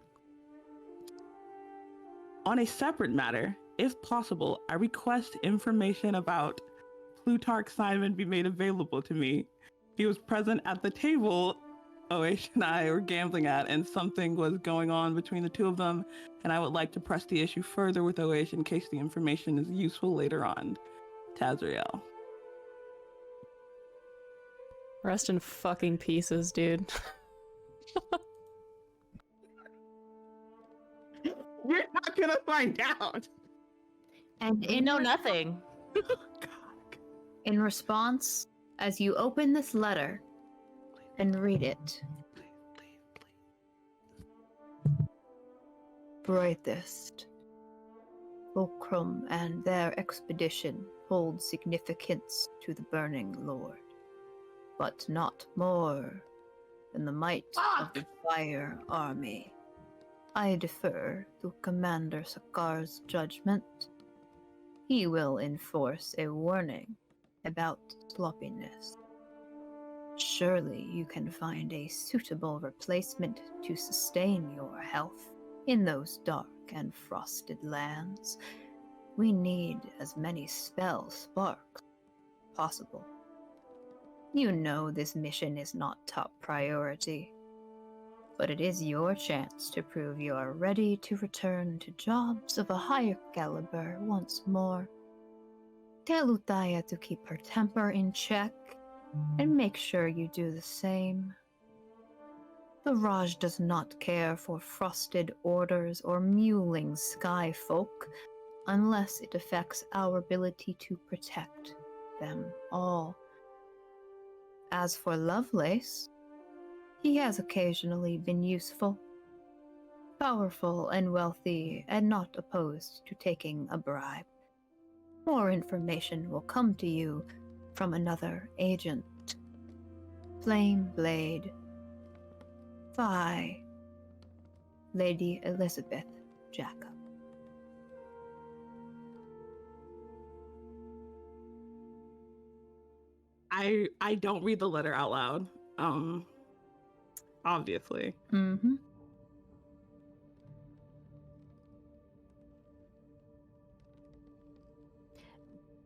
On a separate matter, if possible, I request information about Plutarch Simon be made available to me. He was present at the table Oash and I were gambling at, and something was going on between the 2 of them, and I would like to press the issue further with Oash in case the information is useful later on. Tazriel. Rest in fucking pieces, dude. You're not gonna find out! And You know nothing. in response, as you open this letter and read it, brightest, Fulcrum and their expedition hold significance to the Burning Lord, but not more than the might of the Fire Army. I defer to Commander Sakar's judgment. He will enforce a warning about sloppiness. Surely you can find a suitable replacement to sustain your health in those dark and frosted lands. We need as many spell sparks as possible. You know this mission is not top priority, but it is your chance to prove you are ready to return to jobs of a higher caliber once more. Tell Utaya to keep her temper in check, and make sure you do the same. The Raj does not care for frosted orders or mewling sky folk unless it affects our ability to protect them all. As for Lovelace, he has occasionally been useful, powerful and wealthy, and not opposed to taking a bribe. More information will come to you from another agent. Flame Blade. Phi. Lady Elizabeth Jacob. I don't read the letter out loud. Obviously. Mm-hmm.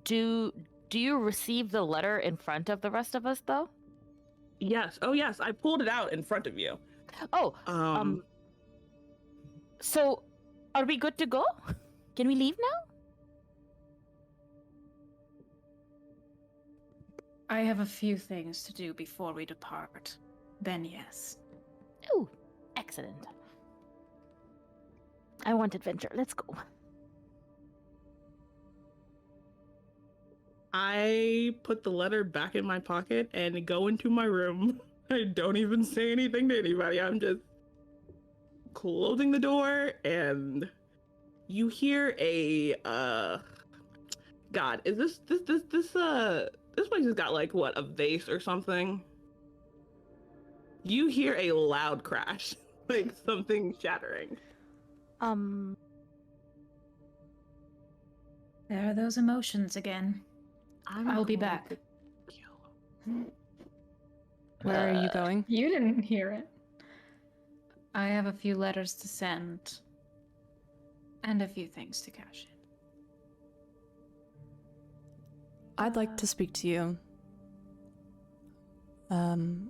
Do you receive the letter in front of the rest of us, though? Yes. Oh, yes. I pulled it out in front of you. Oh, so are we good to go? Can we leave now? I have a few things to do before we depart. Then yes. Oh, excellent. I want adventure. Let's go. I put the letter back in my pocket and go into my room. I don't even say anything to anybody. I'm just closing the door, and you hear a God, is this place has got like what, a vase or something? You hear a loud crash, like something shattering. There are those emotions again. I'll be back. Where are you going? You didn't hear it. I have a few letters to send. And a few things to cash in. I'd like to speak to you. Can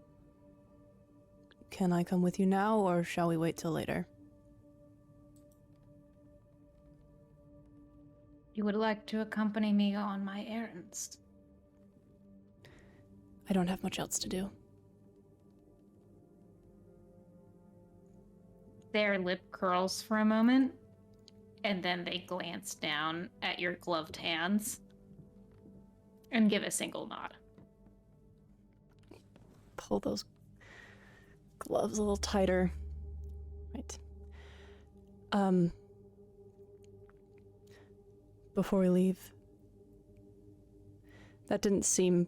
I come with you now, or shall we wait till later? You would like to accompany me on my errands? I don't have much else to do. Their lip curls for a moment, and then they glance down at your gloved hands and give a single nod. Pull those gloves a little tighter. Right. Before we leave, that didn't seem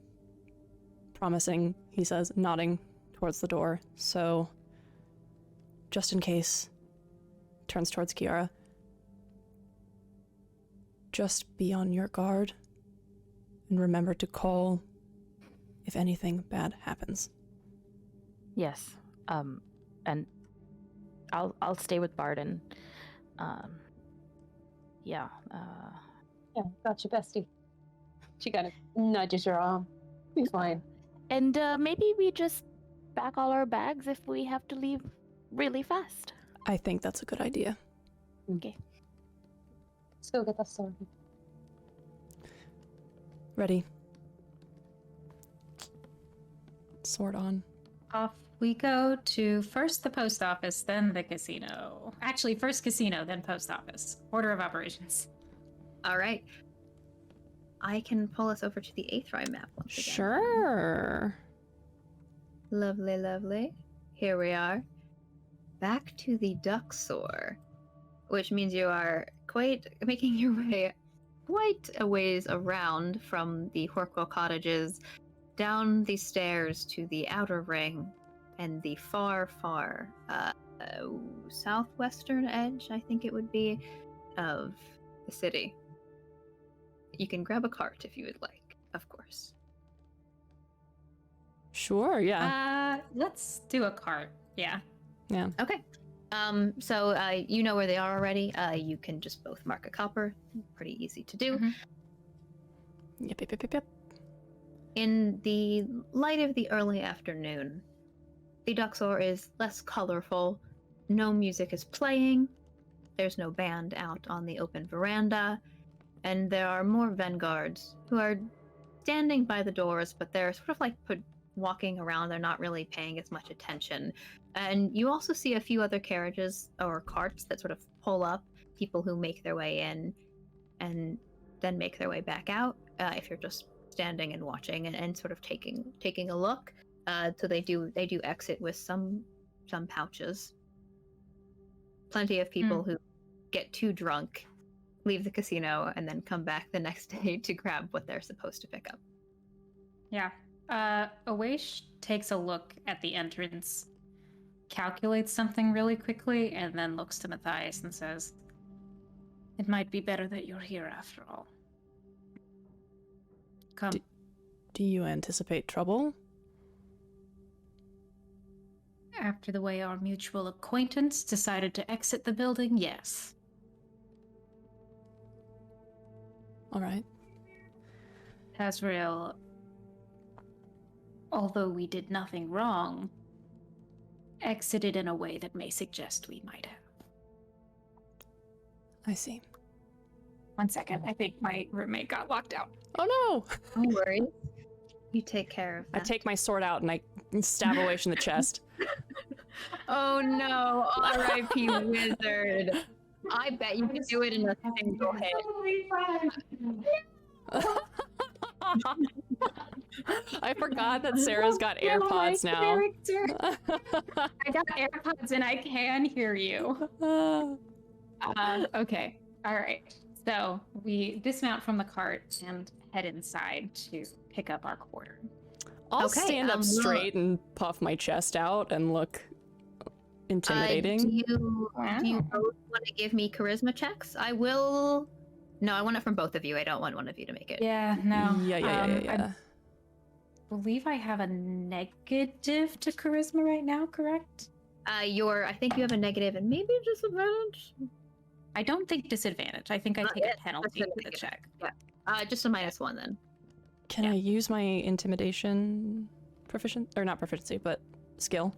promising, he says, nodding towards the door. So, just in case, turns towards Kiara. Just be on your guard, and remember to call if anything bad happens. Yes. And I'll stay with Barden. Yeah. Yeah, gotcha, bestie. She kind of nudges your arm. Be fine. And maybe we just pack all our bags if we have to leave really fast. I think that's a good idea. Okay. Let's go get that sorted. Ready. Sword on. Off we go to first the post office, then the casino. Actually, first casino, then post office. Order of operations. All right. I can pull us over to the Aethri map once again. Sure. Lovely, lovely. Here we are. Back to the Duxor, which means you are making your way quite a ways around from the Horkwell cottages, down the stairs to the outer ring, and the far, far southwestern edge, I think it would be, of the city. You can grab a cart if you would like, of course. Sure, yeah. Let's do a cart. Yeah. Yeah. Okay. So you know where they are already. You can just both mark a copper. Pretty easy to do. Mhm. Yep. In the light of the early afternoon, the Duxor is less colorful. No music is playing. There's no band out on the open veranda. And there are more vanguards who are standing by the doors, but they're sort of like walking around. They're not really paying as much attention. And you also see a few other carriages or carts that sort of pull up, people who make their way in and then make their way back out. If you're just standing and watching and sort of taking a look, so they do exit with some pouches. Plenty of people who get too drunk, leave the casino, and then come back the next day to grab what they're supposed to pick up. Yeah. Awaish takes a look at the entrance, calculates something really quickly, and then looks to Matthias and says, "It might be better that you're here after all. Come." Do you anticipate trouble? After the way our mutual acquaintance decided to exit the building, yes. All right. Tazrael, although we did nothing wrong, exited in a way that may suggest we might have. I see. 1 second, I think my roommate got locked out. Oh no! No worries. You take care of that. I take my sword out and I stab Awaish in the chest. Oh no, R.I.P. Wizard. I bet you could do it in a single hit. I forgot that Sarah's got AirPods now. I got AirPods and I can hear you. Okay, all right. So we dismount from the cart and head inside to pick up our quarter. I'll Okay, stand up straight and puff my chest out and look intimidating. Do you both want to give me charisma checks? I will. No, I want it from both of you. I don't want one of you to make it. Yeah, no. Yeah. I believe I have a negative to charisma right now, correct? I think you have a negative and maybe disadvantage. I don't think disadvantage. I think I take a penalty for the check. Yeah. Just a -1 then. Can I use my intimidation not proficiency, but skill?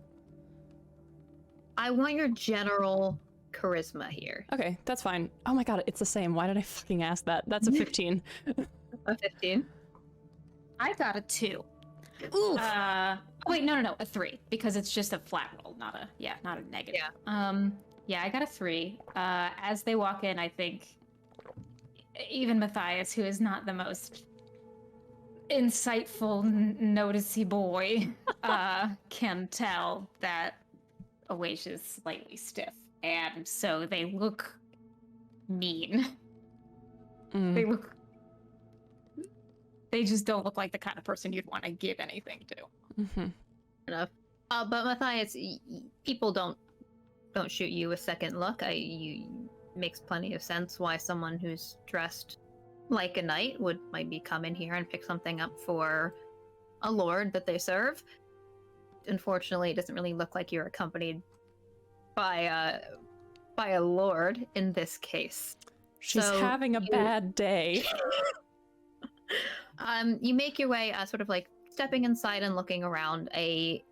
I want your general charisma here. Okay, that's fine. Oh my god, it's the same. Why did I fucking ask that? That's a 15. A 15. I got a 2. Ooh. Wait, no, a 3 because it's just a flat roll, not a negative. Yeah, I got a 3. As they walk in, I think even Matthias, who is not the most insightful, noticey boy, can tell that Awaish is slightly stiff, and so they look mean. They just don't look like the kind of person you'd want to give anything to. Mm-hmm. Enough. But Matthias, people don't shoot you a second look. Makes plenty of sense why someone who's dressed like a knight would maybe come in here and pick something up for a lord that they serve. Unfortunately, it doesn't really look like you're accompanied by a lord in this case. She's having a bad day. You make your way, sort of like stepping inside and looking around. A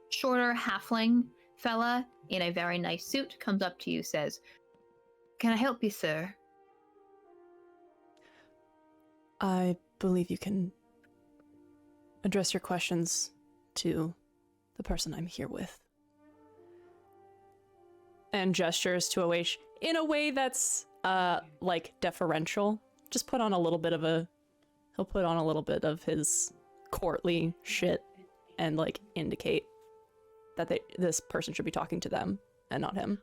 shorter halfling fella in a very nice suit comes up to you, says, "Can I help you, sir?" I believe you can address your questions to the person I'm here with. And gestures to Awaish in a way that's like deferential. Just put on a little bit of he'll put on a little bit of his courtly shit and like indicate that this person should be talking to them and not him.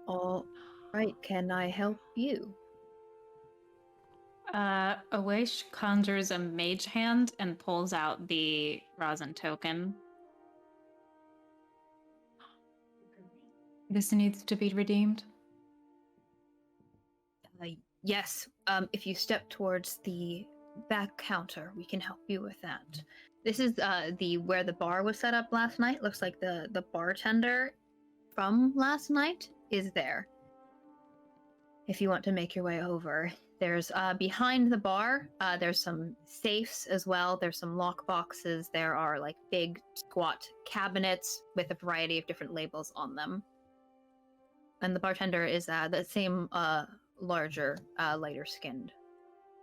All right, can I help you? Awaish conjures a mage hand and pulls out the rosin token. This needs to be redeemed? Yes, if you step towards the back counter, we can help you with that. This is where the bar was set up last night. Looks like the bartender from last night is there. If you want to make your way over. There's behind the bar, there's some safes as well. There's some lock boxes. There are like big squat cabinets with a variety of different labels on them. And the bartender is the same larger, lighter skinned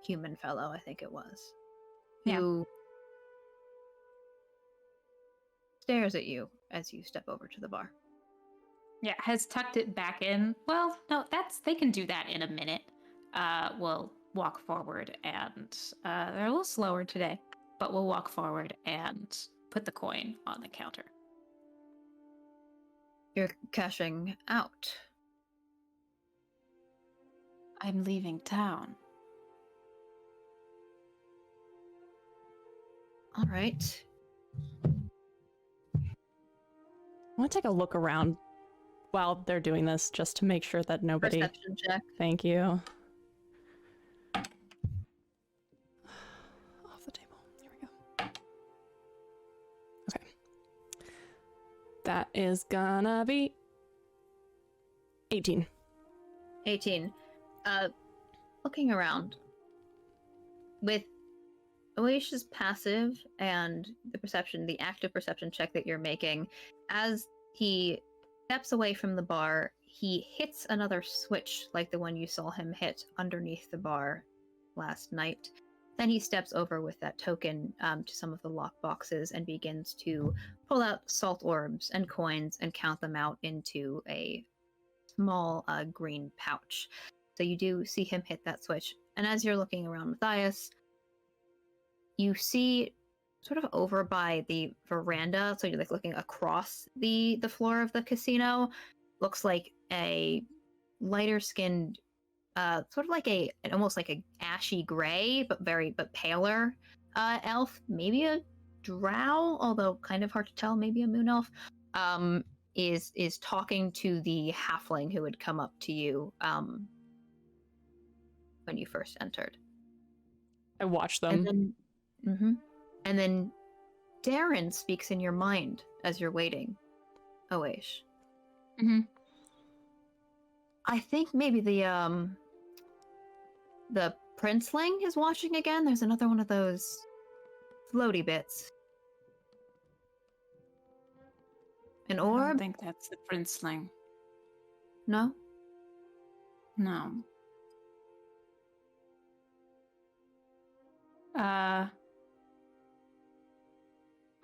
human fellow, I think it was. Yeah. who stares at you as you step over to the bar. Yeah, has tucked it back in. Well, no, they can do that in a minute. We'll walk forward and they're a little slower today, but we'll walk forward and put the coin on the counter. You're cashing out. I'm leaving town. All right. I want to take a look around while they're doing this, just to make sure that nobody. Perception check. Thank you. Off the table. Here we go. Okay. That is gonna be 18. 18. Looking around, with Oaish's passive and the active perception check that you're making, as he steps away from the bar, he hits another switch like the one you saw him hit underneath the bar last night. Then he steps over with that token to some of the lock boxes and begins to pull out salt orbs and coins and count them out into a small green pouch. So you do see him hit that switch. And as you're looking around Matthias, you see sort of over by the veranda, so you're like looking across the floor of the casino, looks like a lighter skinned, sort of like almost like a ashy gray, but paler elf, maybe a drow, although kind of hard to tell, maybe a moon elf, is talking to the halfling who had come up to you when you first entered. I watch them. And then Darren speaks in your mind as you're waiting. Oaish. I think maybe the princeling is watching again. There's another one of those floaty bits. An I orb? don't think that's the princeling. No? No.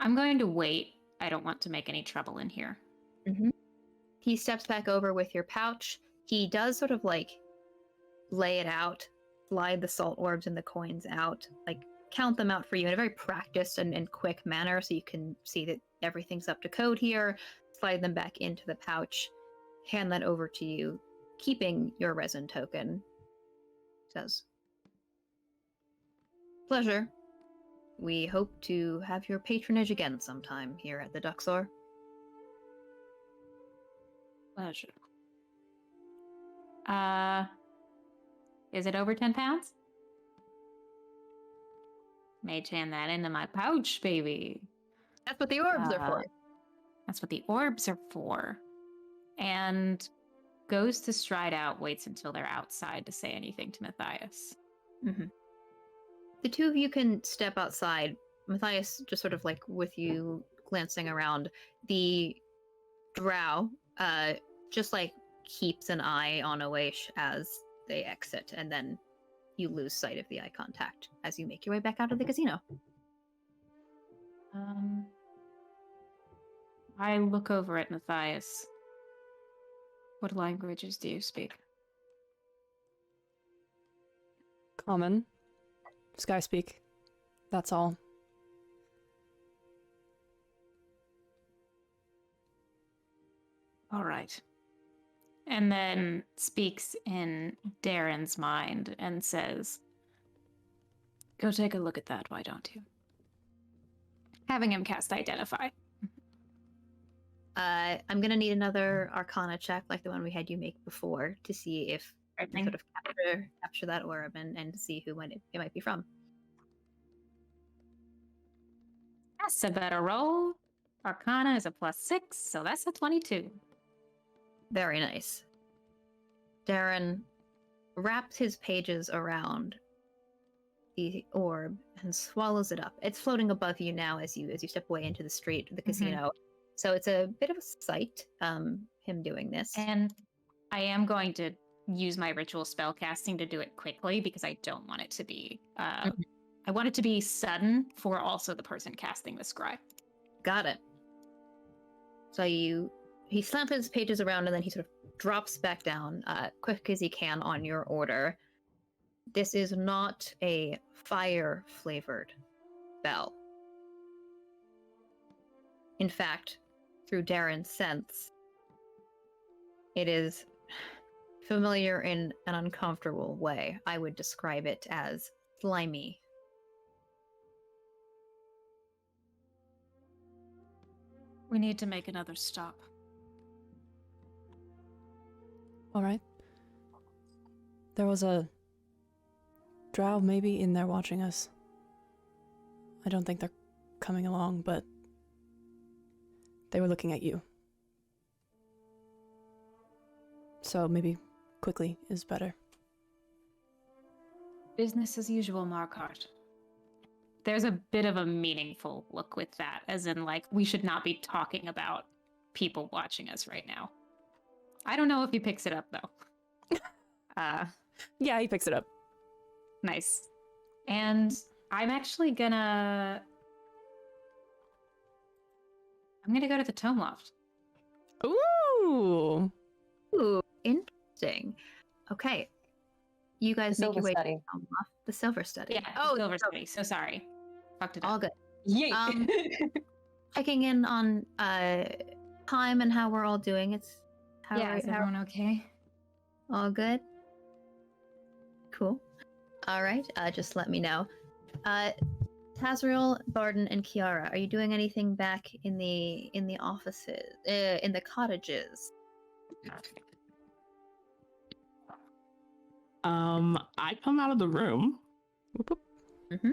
I'm going to wait. I don't want to make any trouble in here. He steps back over with your pouch. He does sort of like lay it out, slide the salt orbs and the coins out, like count them out for you in a very practiced and quick manner so you can see that everything's up to code here, slide them back into the pouch, hand that over to you, keeping your resin token. Says, pleasure. We hope to have your patronage again sometime here at the Duxor. Pleasure. Is it over 10 pounds? Mage hand that into my pouch, baby. That's what the orbs are for. That's what the orbs are for. And goes to stride out, waits until they're outside to say anything to Matthias. The two of you can step outside. Matthias just sort of like with you glancing around. The drow just like keeps an eye on Oaish as they exit, and then you lose sight of the eye contact as you make your way back out of the casino. I look over at Matthias. What languages do you speak? Common. Sky speak. That's all. All right. And then speaks in Darren's mind and says, Go take a look at that, why don't you? having him cast Identify. I'm gonna need another Arcana check, like the one we had you make before, to see if you sort of capture that orb and see who it might be from. That's a better roll. Arcana is a +6, so that's a 22. Very nice. Darren wraps his pages around the orb and swallows it up. It's floating above you now as you step away into the street of the casino. So it's a bit of a sight, him doing this. And I am going to use my ritual spell casting to do it quickly because I don't want it to be I I want it to be sudden for also the person casting the scry. Got it. So he slams his pages around and then he sort of drops back down, quick as he can on your order. This is not a fire-flavored spell. In fact, through Darren's sense, it is familiar in an uncomfortable way. I would describe it as slimy. We need to make another stop. All right. There was a drow maybe in there watching us. I don't think they're coming along, but they were looking at you. So maybe quickly is better. Business as usual, Markart. There's a bit of a meaningful look with that, as in, like, we should not be talking about people watching us right now. I don't know if he picks it up, though. Yeah, he picks it up. Nice. And I'm actually gonna... I'm gonna go to the Tome Loft. Ooh! Ooh, interesting. Okay. You guys The make your Silver way Study. to the Silver Study. Yeah, Oh, Silver Study. So sorry. Fucked it up. all good. Yeah. Checking in on time and how we're all doing. It's how Yeah, is everyone okay? all good. Cool. All right. Just let me know. Tazriel, Barden, and Kiara, are you doing anything back in the offices, in the cottages? I come out of the room. Whoop, whoop. Mm-hmm.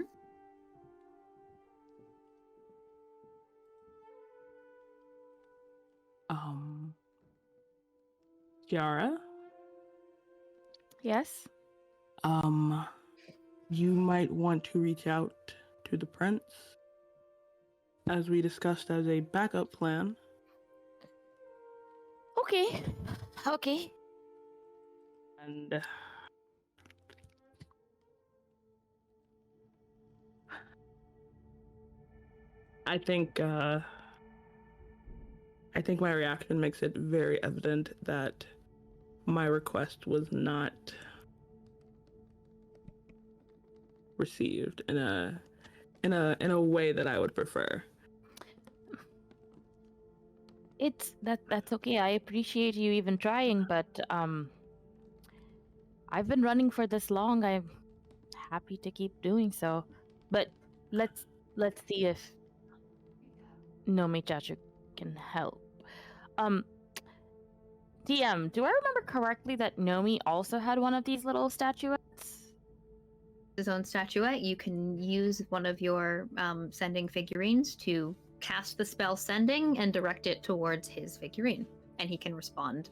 Kiara, Yes? you might want to reach out to the prince, as we discussed as a backup plan. Okay. Okay. And I think my reaction makes it very evident that my request was not received in a way that I would prefer. That's okay. I appreciate you even trying, but I've been running for this long. I'm happy to keep doing so. But let's see if Nomi Chachu can help. DM, do I remember correctly that Nomi also had one of these little statuettes? His own statuette. You can use one of your sending figurines to cast the spell sending and direct it towards his figurine, and he can respond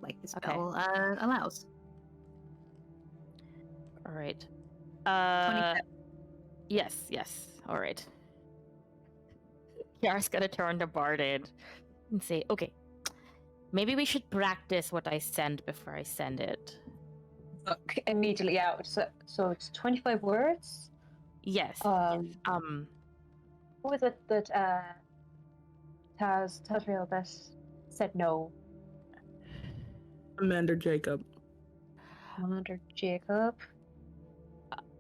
like the spell allows. All right. 27. Yes. All right. Kiara's gonna turn to Barden and say, "Okay, maybe we should practice what I send before I send it." Look immediately out. So it's 25 words. Yes. What was it that Tazriel that said no? Commander Jacob. Commander Jacob.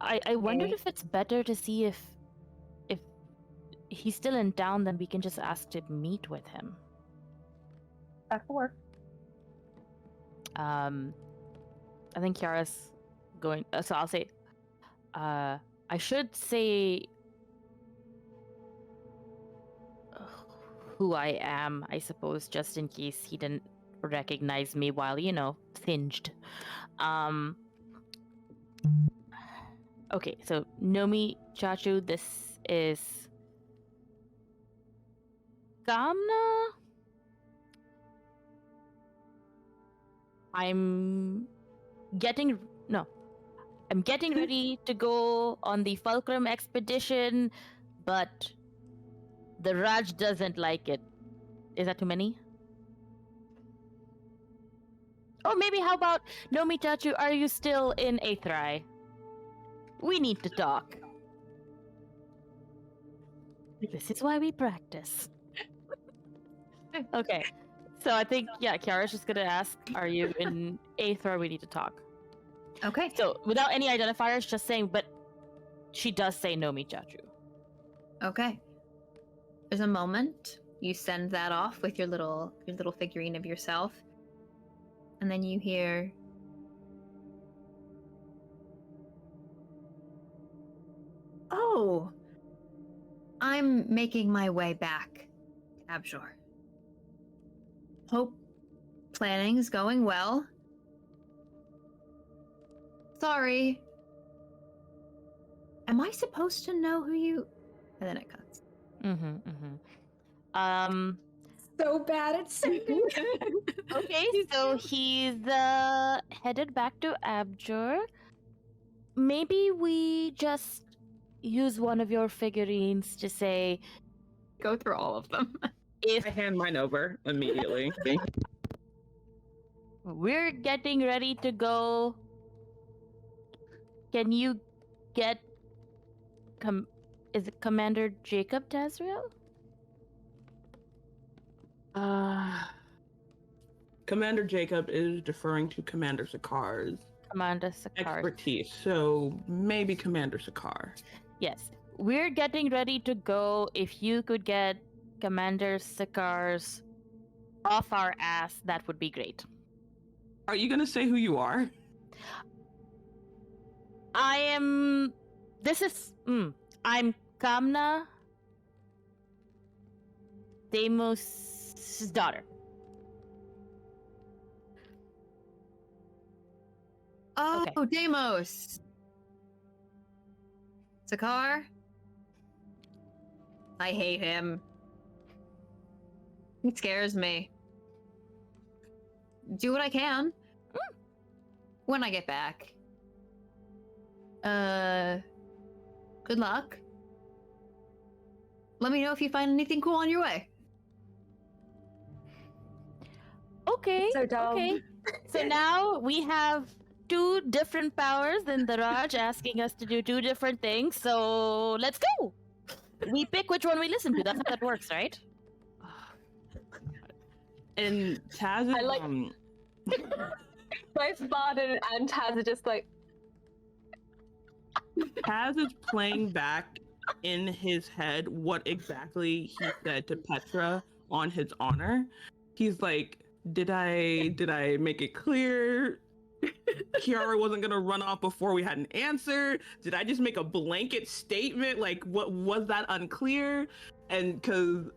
I wondered Okay. if it's better to see if he's still in town, then we can just ask to meet with him. That could work. I think Kiara's going. So I'll say, I should say who I am, I suppose, just in case he didn't recognize me while, singed. Okay, so Nomi Chachu, this is Gamna. I'm getting ready to go on the Fulcrum Expedition, but the Raj doesn't like it. Is that too many? Or maybe how about Nomi Chachu, are you still in Aethrai? We need to talk. This is why we practice. Okay. So I think, yeah, Kiara's just gonna ask, are you in Aether or we need to talk? Okay. So without any identifiers, just saying, but she does say no Michachu. Okay. There's a moment. You send that off with your little figurine of yourself. And then you hear, "Oh, I'm making my way back to Abjor. Hope planning's going well. Sorry. Am I supposed to know who you..." And then it cuts. So bad at singing. Okay, so he's headed back to Abjur. Maybe we just use one of your figurines to say, Go through all of them. if I hand mine over immediately. we're getting ready to go, can you get is it Commander Jacob Tazriel? Commander Jacob is deferring to Commander Sakar's Commander Sakar. expertise, so maybe Commander Sakar. Yes. We're getting ready to go. If you could get Commander Sakar's off our ass, that would be great. Are you gonna say who you are? I'm Kamna Deimos' daughter. Oh, Okay. Deimos. Sakar? I hate him. He scares me. Do what I can. When I get back. Good luck. Let me know if you find anything cool on your way. Okay. So dumb. Okay. So now we have two different powers in the Raj asking us to do two different things. So let's go. We pick which one we listen to. That's how that works, right? And Taz is, I like- Both Barden and Taz are just like, Taz is playing back in his head what exactly he said to Petra on his honor. He's like, did I make it clear Kiara wasn't gonna run off before we had an answer? Did I just make a blanket statement? Like, what was that unclear? And because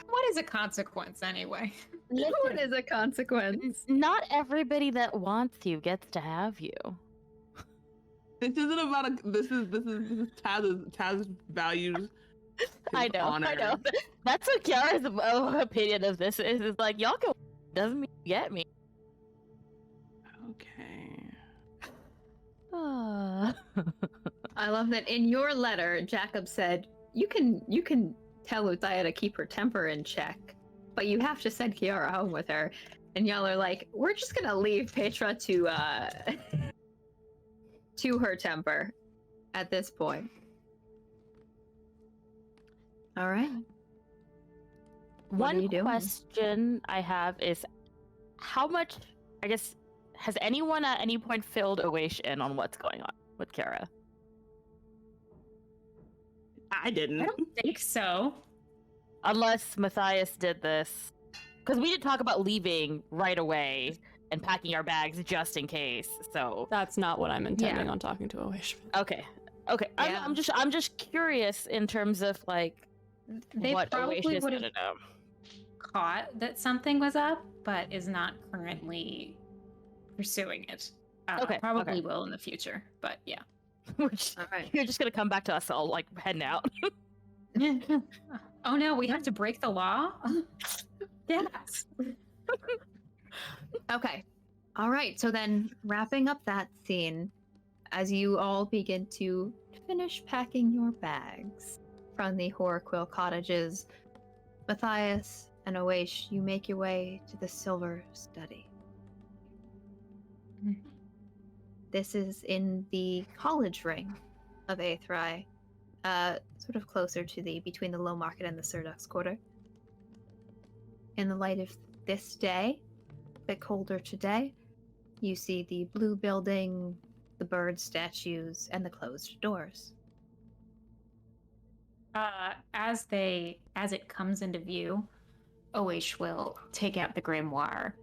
What is a consequence anyway? What is a consequence? Not everybody that wants you gets to have you. this isn't about this is Taz's values. I his know. honor. That's what Kiara's opinion of this is. It's like, y'all can doesn't mean you get me. Okay. Ah. I love that in your letter, Jacob said, you can tell Uthaya to keep her temper in check, but you have to send Kiara home with her. And y'all are like, we're just gonna leave Petra to to her temper at this point. All right. What are you One doing? question I have is, how much, I guess, has anyone at any point filled Awaish in on what's going on with Kiara? I didn't. I don't think so. Unless Matthias did this. Because we did talk about leaving right away and packing our bags just in case, so... That's not what I'm intending Yeah. on talking to Oish. Okay. Okay. Yeah. I'm just curious in terms of, like, They what probably Oish is would have gonna know. caught that something was up, but is not currently pursuing it. Okay, Probably okay. will in the future, but yeah. Which, All right. you're just gonna come back to us all, like, heading out. Oh no, we have to break the law? Yes. Okay. All right. So then, wrapping up that scene, as you all begin to finish packing your bags from the Horrorquill cottages, Matthias and Oish, you make your way to the Silver Study. This is in the college ring of Aethri, sort of closer to between the Low Market and the Surdux Quarter. In the light of this day, a bit colder today, you see the blue building, the bird statues, and the closed doors. As it comes into view, Oish will take out the grimoire,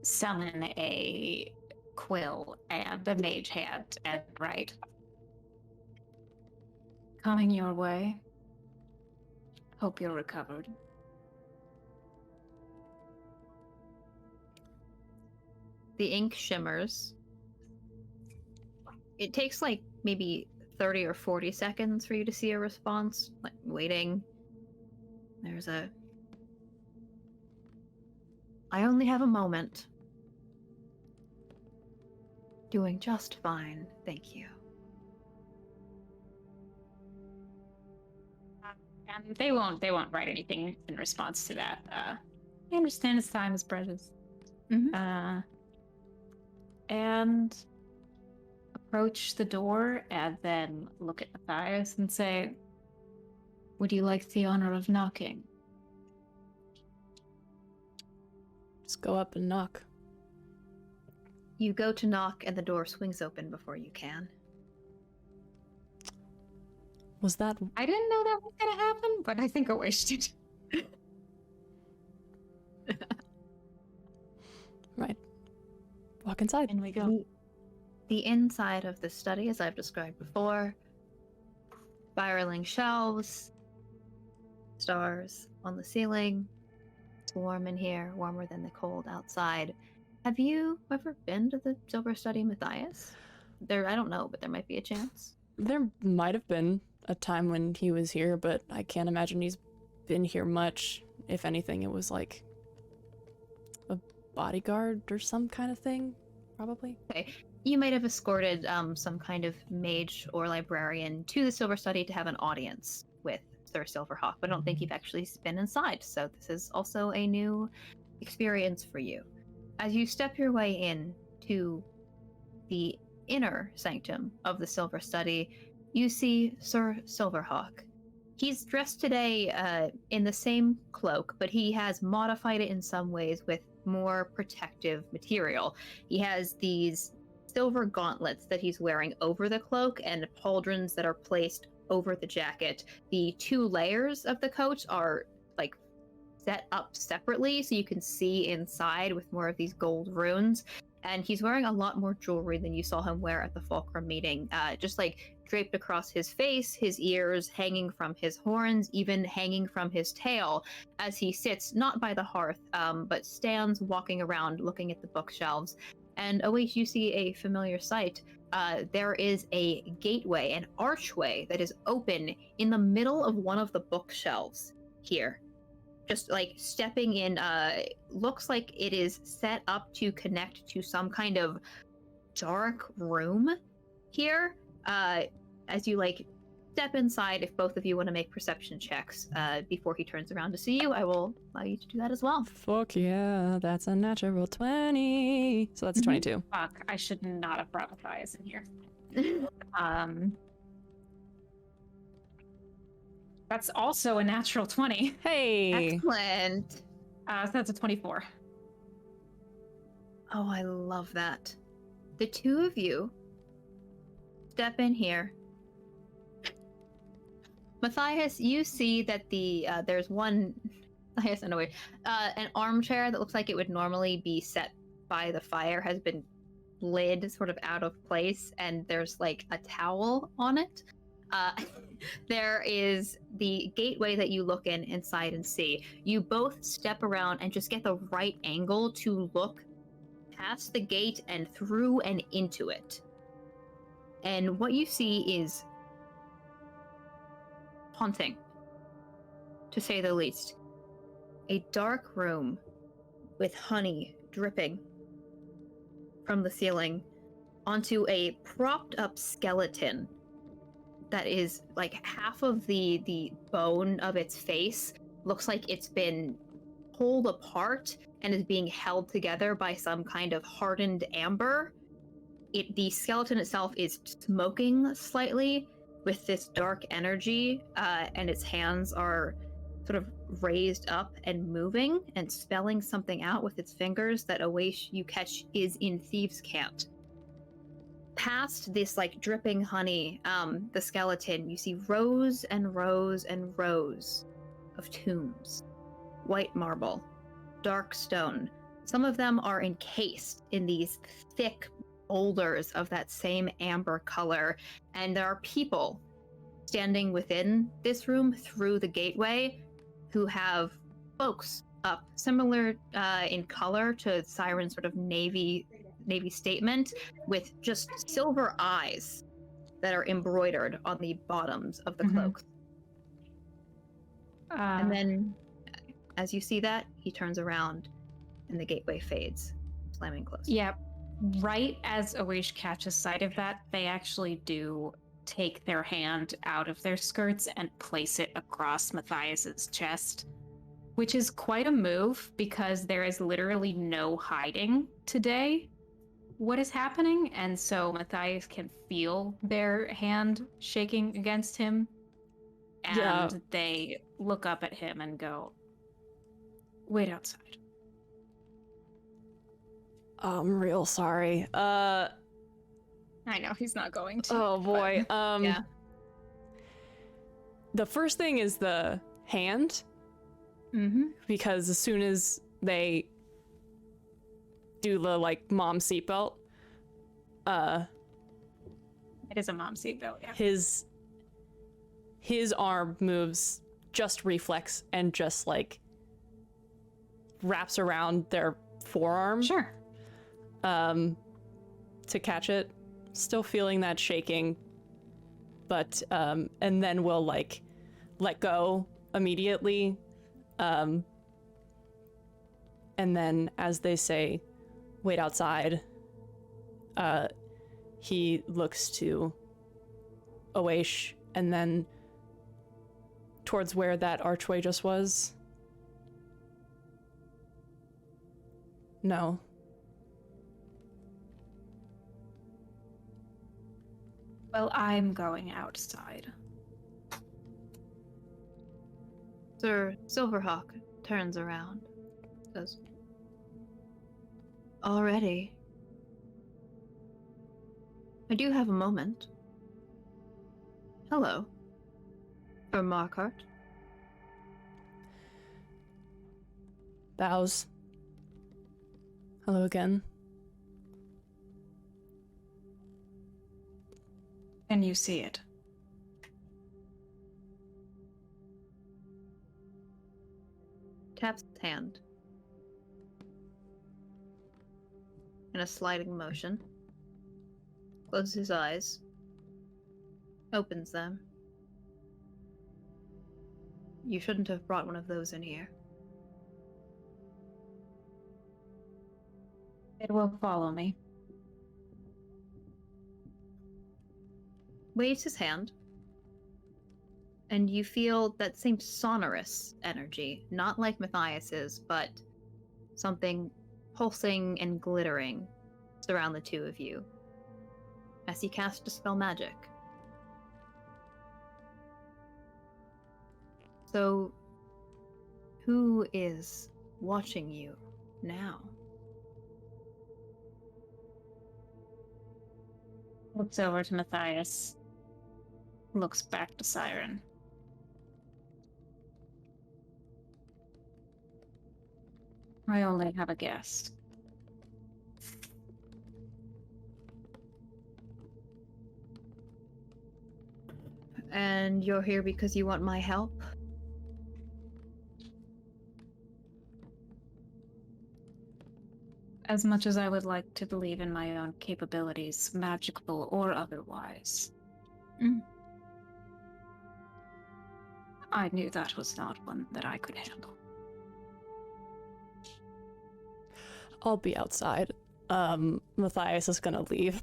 summon a quill and a mage hand, and write, "Coming your way. Hope you're recovered." The ink shimmers. It takes like maybe 30 or 40 seconds for you to see a response, like waiting. There's a... I only have a moment. Doing just fine, thank you. And they won't write anything in response to that. I understand his time is precious. Mhm. And approach the door and then look at Matthias and say, "Would you like the honor of knocking?" Just go up and knock. You go to knock and the door swings open before you can. Was that... I didn't know that was gonna happen, but I think Oish did. Right. Walk inside. In we go. The inside of the study, as I've described before, spiraling shelves, stars on the ceiling. It's warm in here, warmer than the cold outside. Have you ever been to the Silver Study, Matthias? I don't know, but there might be a chance. There might have been a time when he was here, but I can't imagine he's been here much. If anything, it was like a bodyguard or some kind of thing, probably. Okay. You might have escorted some kind of mage or librarian to the Silver Study to have an audience with Sir Silverhawk, but I don't think you've actually been inside, so this is also a new experience for you. As you step your way in to the inner sanctum of the Silver Study, you see Sir Silverhawk. He's dressed today in the same cloak, but he has modified it in some ways with more protective material. He has these silver gauntlets that he's wearing over the cloak and pauldrons that are placed over the jacket. The two layers of the coat are like set up separately so you can see inside with more of these gold runes. And he's wearing a lot more jewelry than you saw him wear at the Fulcrum meeting. Just like draped across his face, his ears, hanging from his horns, even hanging from his tail as he sits not by the hearth, but stands walking around looking at the bookshelves. And Oish, you see a familiar sight. There is a gateway, an archway that is open in the middle of one of the bookshelves here. Just like stepping in, looks like it is set up to connect to some kind of dark room here. As you like step inside, if both of you want to make perception checks before he turns around to see you, I will allow you to do that as well. Fuck yeah, that's a natural 20. So that's 22. Fuck, I should not have brought Matthias in here. That's also a natural 20. Hey! Excellent. So that's a 24. Oh, I love that. The two of you step in here. Matthias, you see that there's one... Matthias, no, wait. An armchair that looks like it would normally be set by the fire has been slid sort of out of place, and there's like a towel on it. There is the gateway that you look inside and see. You both step around and just get the right angle to look past the gate and through and into it. And what you see is haunting, to say the least. A dark room with honey dripping from the ceiling onto a propped up skeleton that is like half of the bone of its face looks like it's been pulled apart and is being held together by some kind of hardened amber. The skeleton itself is smoking slightly, with this dark energy, and its hands are sort of raised up and moving and spelling something out with its fingers that Awaish you catch is in Thieves' Cant. Past this like dripping honey, the skeleton, you see rows and rows and rows of tombs. White marble, dark stone. Some of them are encased in these thick boulders of that same amber color, and there are people standing within this room through the gateway who have cloaks up, similar in color to Siren's sort of navy statement, with just silver eyes that are embroidered on the bottoms of the cloaks. And then, as you see that, he turns around and the gateway fades, slamming close. Yeah, right as Awish catches sight of that, they actually do take their hand out of their skirts and place it across Matthias's chest, which is quite a move because there is literally no hiding today what is happening, and so Matthias can feel their hand shaking against him, and they look up at him and go, "Wait outside." I'm real sorry. I know he's not going to. Oh boy. yeah. The first thing is the hand, because as soon as they do the like mom seatbelt, It is a mom seatbelt, yeah. his arm moves just reflex and just like wraps around their forearm. Sure. To catch it, still feeling that shaking, but and then we'll like let go immediately, and then as they say, "Wait outside," he looks to Awaish and then towards where that archway just was. No. Well, I'm going outside. Sir Silverhawk turns around, says, "Already? I do have a moment. Hello. From Markart." Bows. Hello again. Can you see it? Taps his hand in a sliding motion. Closes his eyes. Opens them. You shouldn't have brought one of those in here. It will follow me. Waves his hand, and you feel that same sonorous energy, not like Matthias's, but something pulsing and glittering surround the two of you as he casts Dispel Magic. So, who is watching you now? Looks over to Matthias. Looks back to Siren. I only have a guess. And you're here because you want my help? As much as I would like to believe in my own capabilities, magical or otherwise, I knew that was not one that I could handle. I'll be outside. Matthias is gonna leave.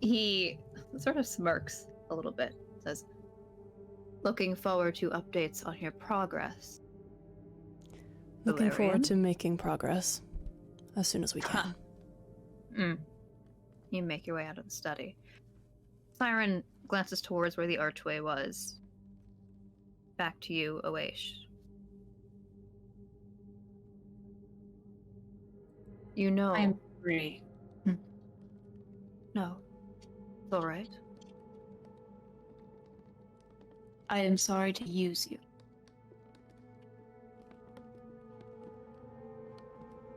He sort of smirks a little bit, says, "Looking forward to updates on your progress." Looking Valerian? forward to making progress as soon as we can. You make your way out of the study. Siren glances towards where the archway was. Back to you, Awaish. You know. I'm free. No. It's alright. I am sorry to use you.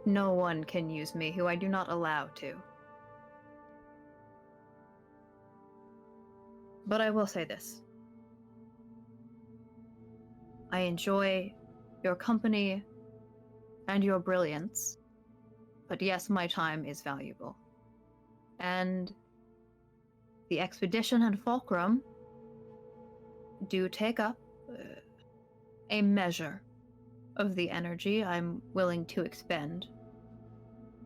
No one can use me who I do not allow to. But I will say this. I enjoy your company and your brilliance, but yes, my time is valuable. And the expedition and Fulcrum do take up a measure of the energy I'm willing to expend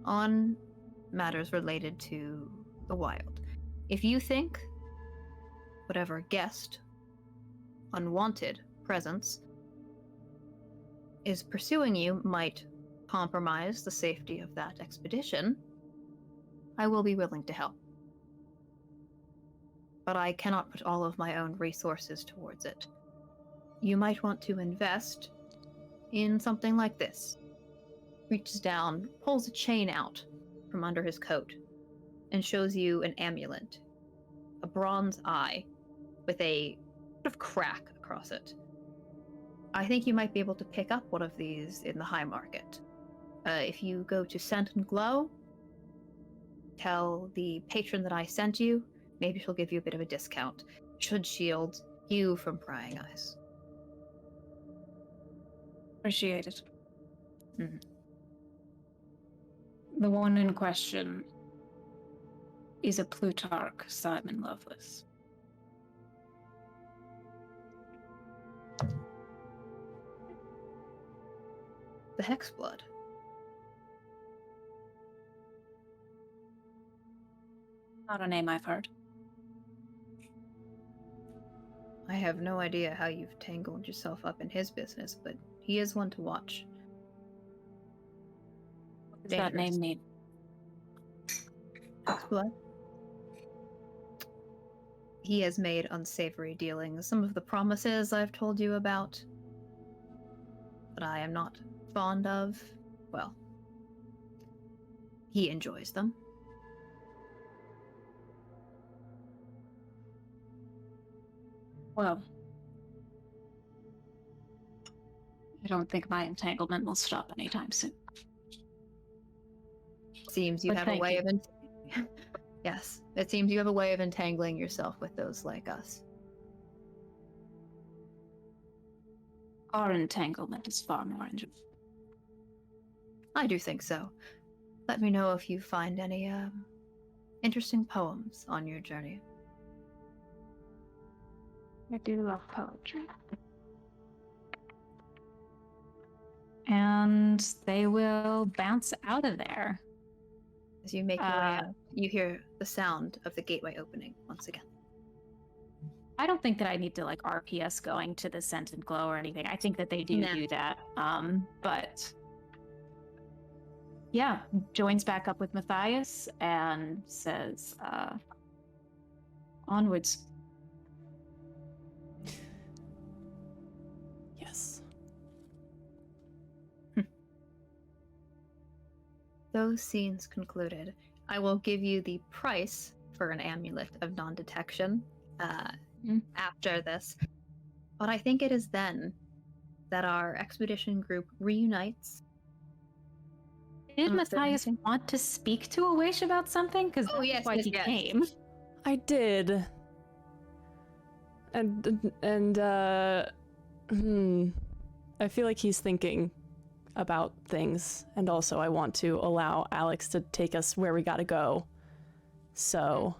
on matters related to the wild. If you think whatever guest, unwanted presence is pursuing you might compromise the safety of that expedition, I will be willing to help. But I cannot put all of my own resources towards it. You might want to invest in something like this. Reaches down, pulls a chain out from under his coat, and shows you an amulet. A bronze eye with a sort of crack across it. I think you might be able to pick up one of these in the high market. If you go to Scent and Glow, tell the patron that I sent you, maybe she'll give you a bit of a discount. Should shield you from prying eyes. Appreciate it. Mhm. The one in question is a Plutarch Simon Lovelace. The Hexblood. Not a name I've heard. I have no idea how you've tangled yourself up in his business, but he is one to watch. What does that name mean? Hexblood. He has made unsavory dealings. Some of the promises I've told you about that I am not fond of, well, he enjoys them. Well, I don't think my entanglement will stop anytime soon. Seems you But have a thank way you. of yes, it seems you have a way of entangling yourself with those like us. Our entanglement is far more enjoyable. I do think so. Let me know if you find any interesting poems on your journey. I do love poetry. And they will bounce out of there. As you make your way out, you hear the sound of the gateway opening once again. I don't think that I need to like RPS going to the Scent and Glow or anything. I think that they do Nah. do that. But yeah, joins back up with Matthias and says, onwards. Yes. Those scenes concluded. I will give you the price for an amulet of non-detection after this. But I think it is then that our expedition group reunites. Did Unless there's Matthias anything- want to speak to Awaish about something? Because Oh, that's yes, why yes, he yes. came. I did. And I feel like he's thinking about things, and also I want to allow Alex to take us where we gotta go. So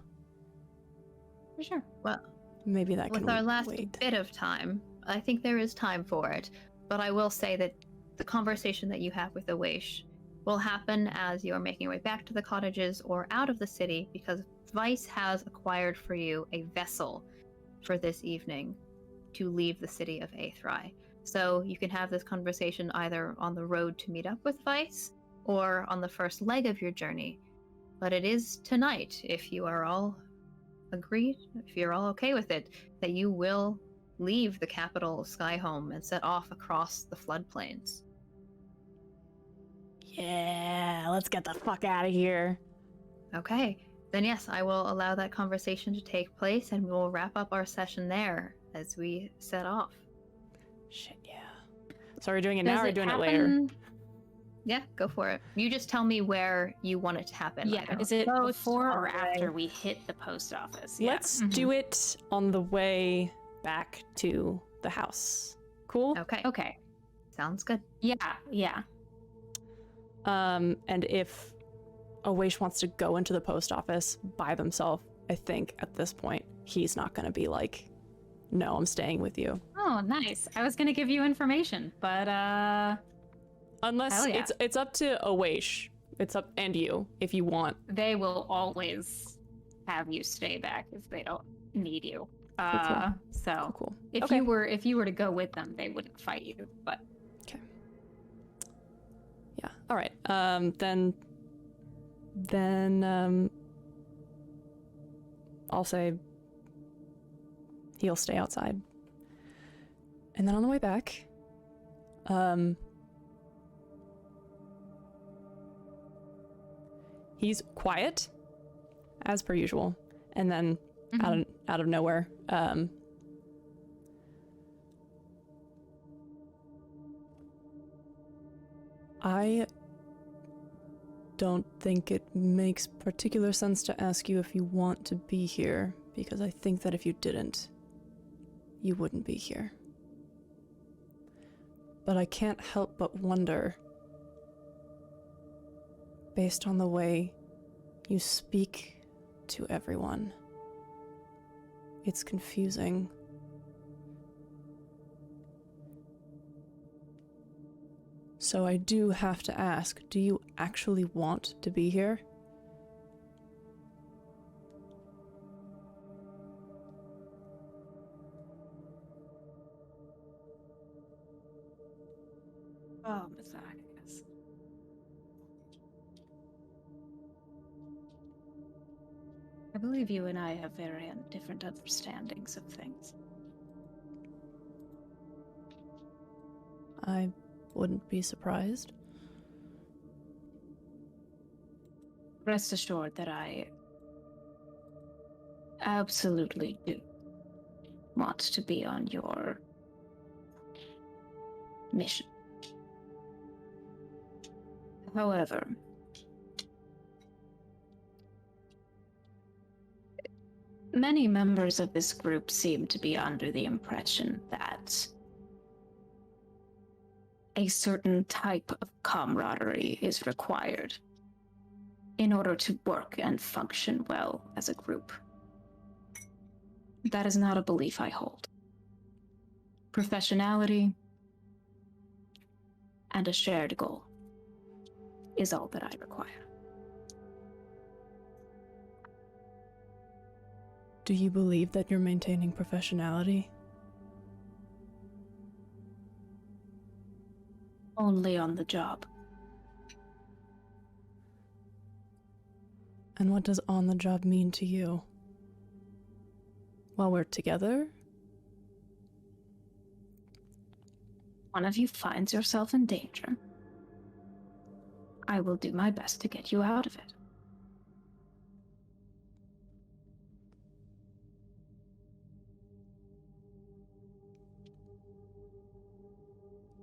For sure. Well, maybe that can with our last wait. bit of time, I think there is time for it. But I will say that the conversation that you have with Awaish will happen as you are making your way back to the cottages or out of the city, because Vice has acquired for you a vessel for this evening to leave the city of Aethrai. So you can have this conversation either on the road to meet up with Vice or on the first leg of your journey. But it is tonight, if you are all agree, if you're all okay with it, that you will leave the capital Skyhome and set off across the floodplains. Yeah, let's get the fuck out of here. Okay, then yes, I will allow that conversation to take place, and we will wrap up our session there as we set off. Shit, yeah. So are we doing it Does now or are we it doing happen- it later? Yeah, go for it. You just tell me where you want it to happen. Yeah, either. is it Post before on or the after way. we hit the post office? Yeah. Let's Mhm. do it on the way back to the house. Cool? Okay, Okay. sounds good. Yeah. And if Awaish wants to go into the post office by themselves, I think at this point he's not going to be like, no, I'm staying with you. Oh, nice. I was gonna give you information, but Unless Hell yeah. it's up to Awaish. It's up and you if you want. they will always have you stay back if they don't need you. Cool. So Cool. if Okay. you were to go with them, they wouldn't fight you. But Yeah. All right. Then I'll say he'll stay outside. And then on the way back, he's quiet as per usual. And then out of nowhere, I don't think it makes particular sense to ask you if you want to be here, because I think that if you didn't, you wouldn't be here. But I can't help but wonder, based on the way you speak to everyone, it's confusing. So I do have to ask, do you actually want to be here? oh, Matthias. I believe you and I have very different understandings of things. I wouldn't be surprised. Rest assured that I absolutely do want to be on your mission. However, many members of this group seem to be under the impression that a certain type of camaraderie is required in order to work and function well as a group. That is not a belief I hold. Professionality and a shared goal is all that I require. Do you believe that you're maintaining professionality? Only on the job. And what does on the job mean to you? While we're together? One of you finds yourself in danger, I will do my best to get you out of it.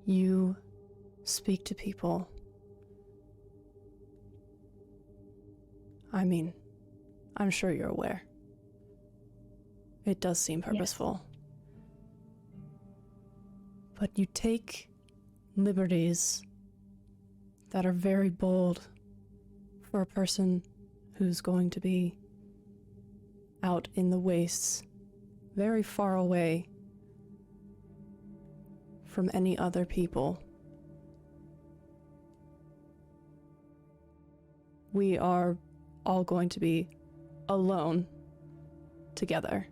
You speak to people. I mean, I'm sure you're aware. It does seem purposeful. But you take liberties that are very bold for a person who's going to be out in the wastes, very far away from any other people. We are all going to be alone together.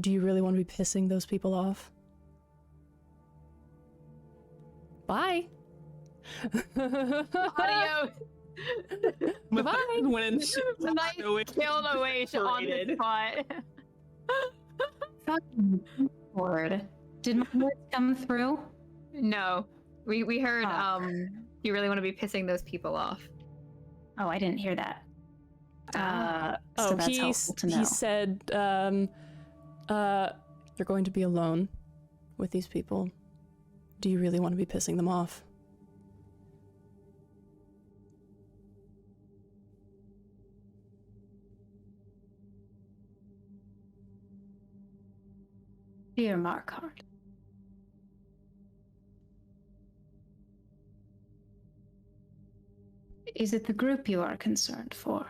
Do you really want to be pissing those people off? Bye. Adios. Goodbye. When in Nice killed away on the spot. Fucking Lord. Did my words come through? No. We heard Oh. you really want to be pissing those people off. Oh, I didn't hear that. So Oh, that's helpful to know. he said, you're going to be alone with these people. Do you really want to be pissing them off? Dear Markard. Is it the group you are concerned for?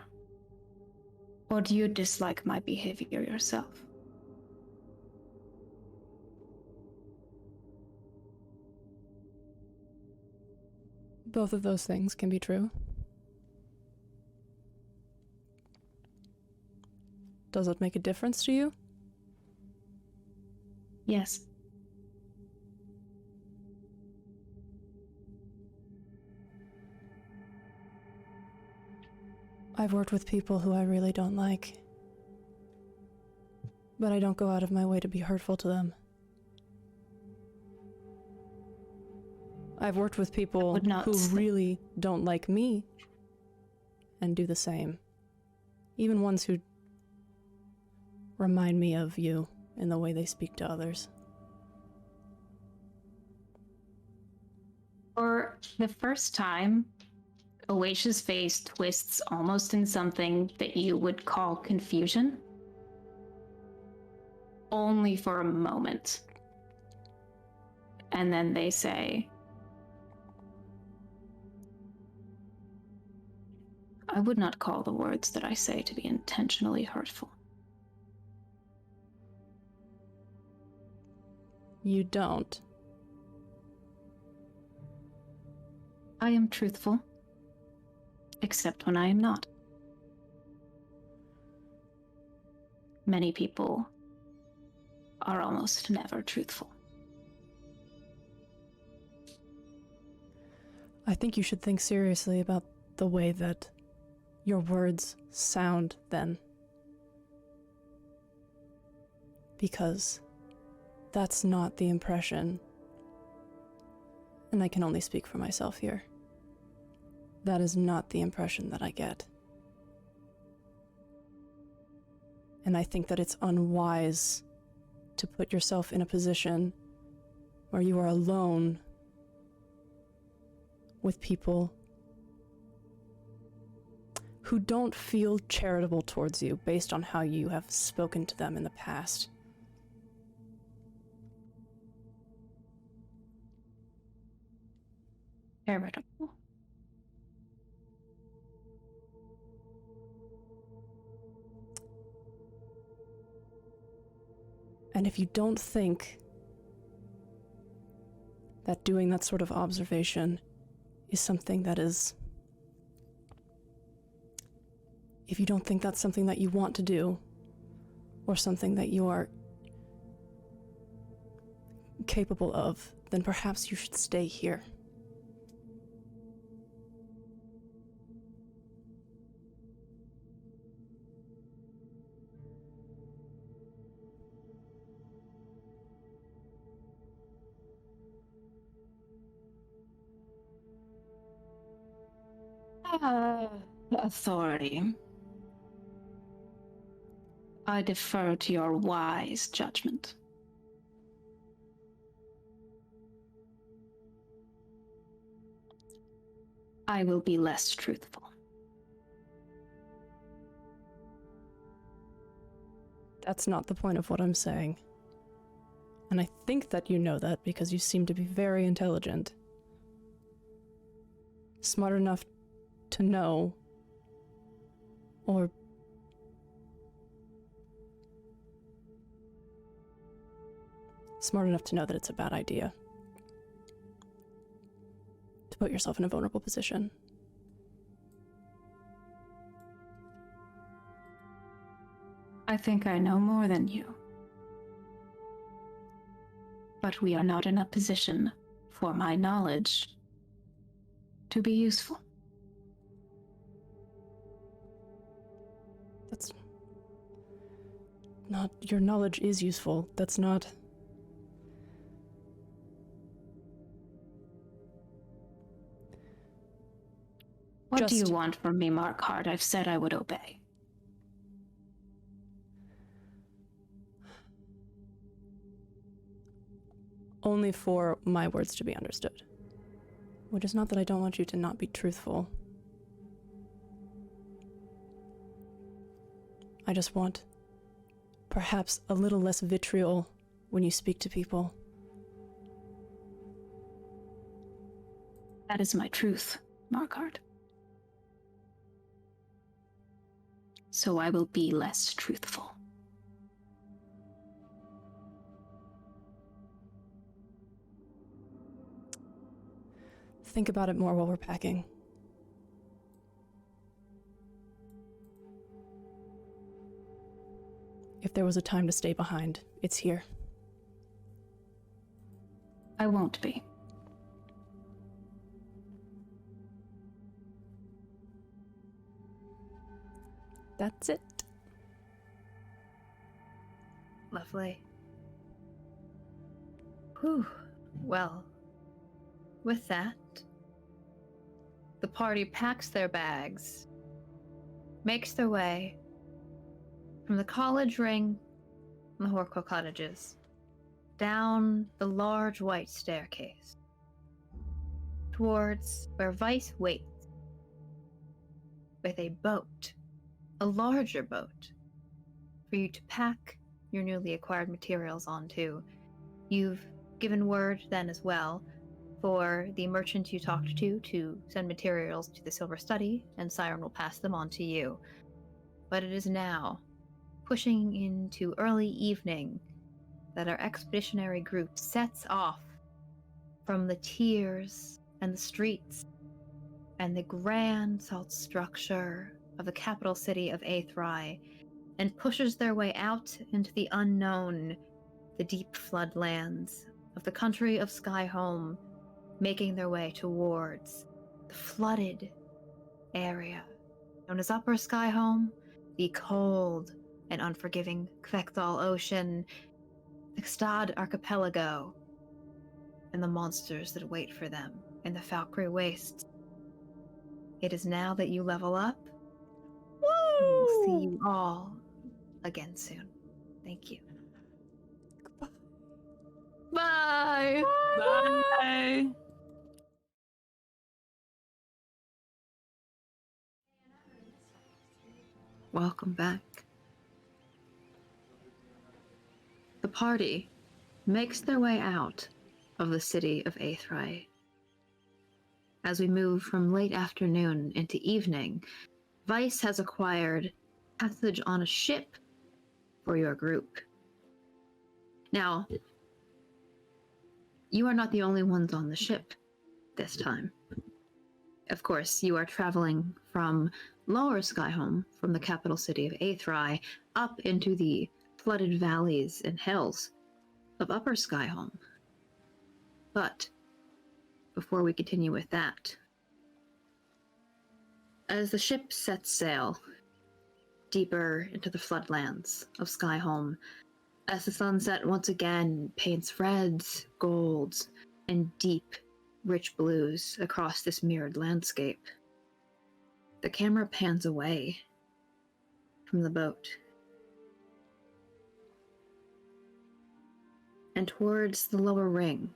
Or do you dislike my behavior yourself? Both of those things can be true. Does it make a difference to you? Yes. I've worked with people who I really don't like. But I don't go out of my way to be hurtful to them. I've worked with people who really don't like me and do the same. Even ones who remind me of you in the way they speak to others. For the first time, Oasia's face twists almost in something that you would call confusion. Only for a moment. And then they say, I would not call the words that I say to be intentionally hurtful. You don't. I am truthful. Except when I am not. Many people are almost never truthful. I think you should think seriously about the way that your words sound then. Because that's not the impression, and I can only speak for myself here. That is not the impression that I get. And I think that it's unwise to put yourself in a position where you are alone with people who don't feel charitable towards you based on how you have spoken to them in the past. Charitable. And if you don't think that doing that sort of observation is something that is... If you don't think that's something that you want to do, or something that you are capable of, then perhaps you should stay here. Authority. I defer to your wise judgment. I will be less truthful. That's not the point of what I'm saying. And I think that you know that because you seem to be very intelligent. Smart enough to know, or smart enough to know that it's a bad idea to put yourself in a vulnerable position. I think I know more than you. But we are not in a position for my knowledge to be useful. That's not... Your knowledge is useful. That's not... What do you Just- want from me, Markhard? I've said I would obey. Only for my words to be understood. Which is not that I don't want you to not be truthful. I just want perhaps a little less vitriol when you speak to people. That is my truth, Markhard. So I will be less truthful. Think about it more while we're packing. If there was a time to stay behind, it's here. I won't be. That's it. Lovely. Whew. Well, with that, the party packs their bags, makes their way from the college ring and the Horco cottages down the large white staircase towards where Vice waits with a boat, a larger boat, for you to pack your newly acquired materials onto. You've given word then as well for the merchant you talked to send materials to the Silver Study, and Siren will pass them on to you. But it is now, pushing into early evening, that our expeditionary group sets off from the tiers and the streets and the grand salt structure of the capital city of Aethrai, and pushes their way out into the unknown, the deep floodlands of the country of Skyhome, making their way towards the flooded area known as Upper Skyhome, the cold and unforgiving Kvekdal Ocean, the Gstad Archipelago, and the monsters that wait for them in the Valkyrie Wastes. It is now that you level up. We will see you all again soon. Thank you. Bye! Bye. Welcome back. The party makes their way out of the city of Aethrai. As we move from late afternoon into evening, Vice has acquired passage on a ship for your group. Now, you are not the only ones on the ship this time. Of course, you are traveling from Lower Skyhome, from the capital city of Aethrai, up into the flooded valleys and hills of Upper Skyhome. But before we continue with that, as the ship sets sail deeper into the floodlands of Skyhome, as the sunset once again paints reds, golds, and deep, rich blues across this mirrored landscape, the camera pans away from the boat and towards the lower ring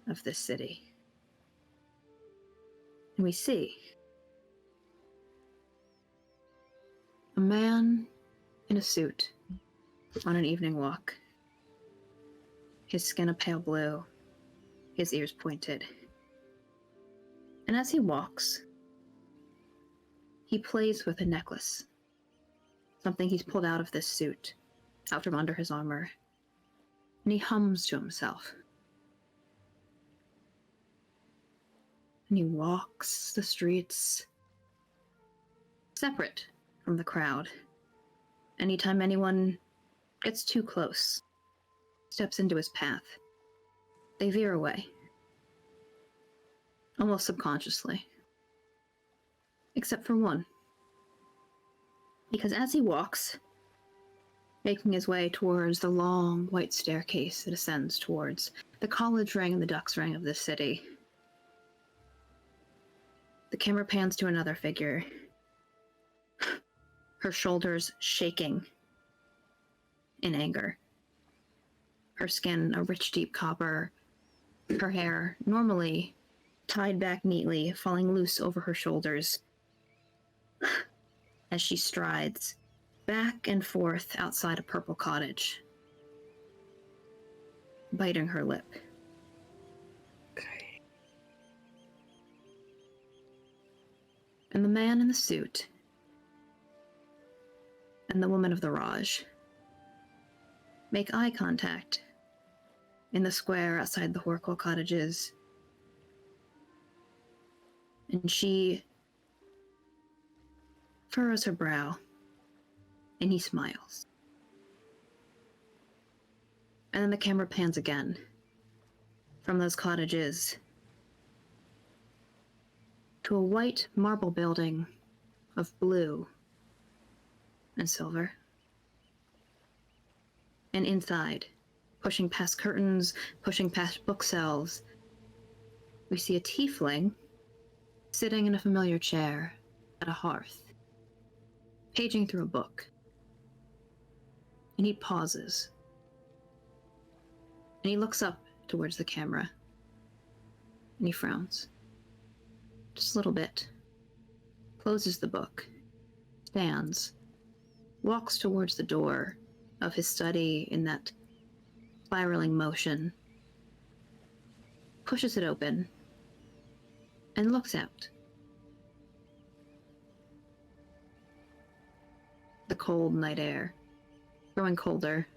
of this city. And we see a man in a suit on an evening walk, his skin a pale blue, his ears pointed. And as he walks, he plays with a necklace, something he's pulled out of this suit, out from under his armor, and he hums to himself. And he walks the streets, separate from the crowd. Anytime anyone gets too close, steps into his path, they veer away, almost subconsciously. Except for one. Because as he walks, making his way towards the long white staircase that ascends towards the college ring and the duck's ring of this city, the camera pans to another figure, her shoulders shaking in anger, her skin a rich deep copper, her hair normally tied back neatly, falling loose over her shoulders as she strides back and forth outside a purple cottage, biting her lip. Okay. And the man in the suit and the woman of the Raj make eye contact in the square outside the Horkle cottages. And she furrows her brow, and he smiles. And then the camera pans again from those cottages to a white marble building of blue and silver. And inside, pushing past curtains, pushing past bookshelves, we see a tiefling sitting in a familiar chair at a hearth, paging through a book. And he pauses. And he looks up towards the camera. And he frowns. Just a little bit. Closes the book. Stands. Walks towards the door of his study in that spiraling motion. Pushes it open. And looks out. The cold night air, growing colder.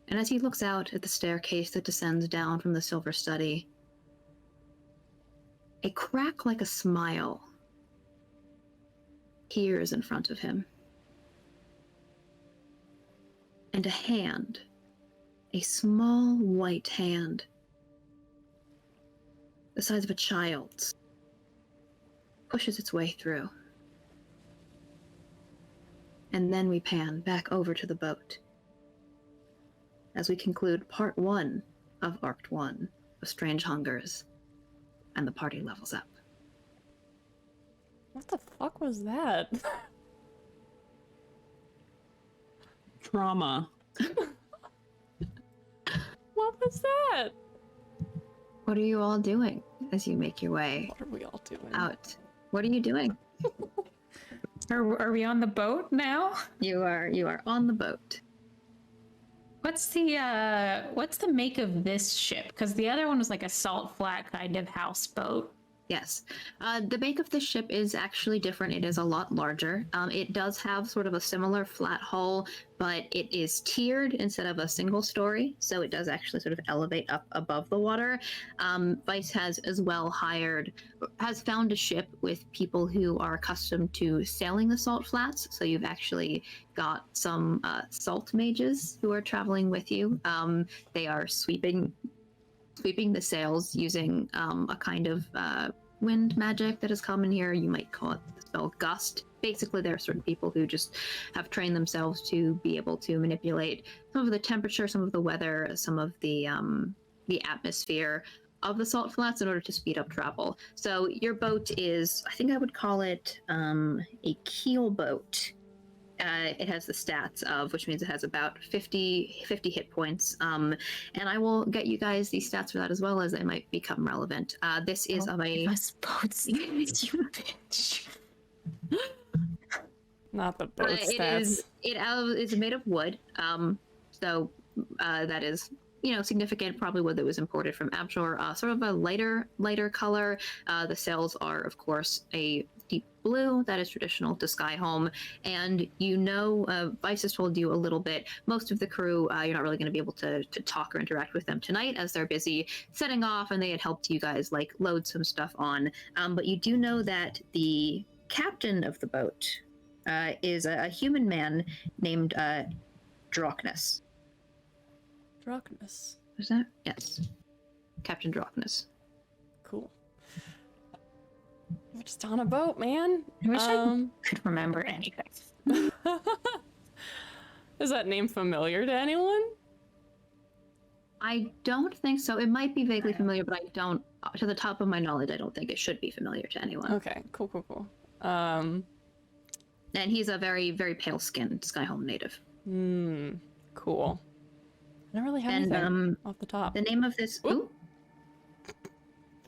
And as he looks out at the staircase that descends down from the silver study, a crack like a smile appears in front of him. And a hand, a small white hand, the size of a child's, pushes its way through. And then we pan back over to the boat as we conclude part 1 of Arc 1 of Strange Hungers, and the party levels up. What the fuck was that? Trauma. What was that? What are you all doing as you make your way What are we all doing? out? What are you doing? Are we on the boat now? You are on the boat. What's the make of this ship? Because the other one was like a salt flat kind of houseboat. Yes. The make of the ship is actually different. It is a lot larger. It does have sort of a similar flat hull, but it is tiered instead of a single story. So it does actually sort of elevate up above the water. Vice has as well has found a ship with people who are accustomed to sailing the salt flats. So you've actually got some salt mages who are traveling with you. They are sweeping the sails using a kind of wind magic that is common here. You might call it the spell Gust. Basically, they're certain people who just have trained themselves to be able to manipulate some of the temperature, some of the weather, some of the atmosphere of the salt flats in order to speed up travel. So your boat is, I think I would call it a keel boat. It has the stats of, which means it has about 50 hit points. And I will get you guys these stats for that as well, as they might become relevant. This is of a... boats, you bitch. Not the boat stats. It is made of wood. So that is, significant. Probably wood that was imported from Abshore. Sort of a lighter color. The sails are, of course, a deep blue that is traditional to Skyholm, and Vice has told you a little bit. Most of the crew, you're not really going to be able to talk or interact with them tonight, as they're busy setting off, and they had helped you guys load some stuff on. But you do know that the captain of the boat is a human man named Drachnas. Drachnas. Is that? Yes, Captain Drachnas. Cool. just on a boat, man. I wish I could remember anything. Is that name familiar to anyone? I don't think so. It might be vaguely familiar, but I don't, to the top of my knowledge, I don't think it should be familiar to anyone. Okay, cool. And he's a very, very pale-skinned Skyhome native. Cool. I don't really have And anything off the top. the name of this... Ooh.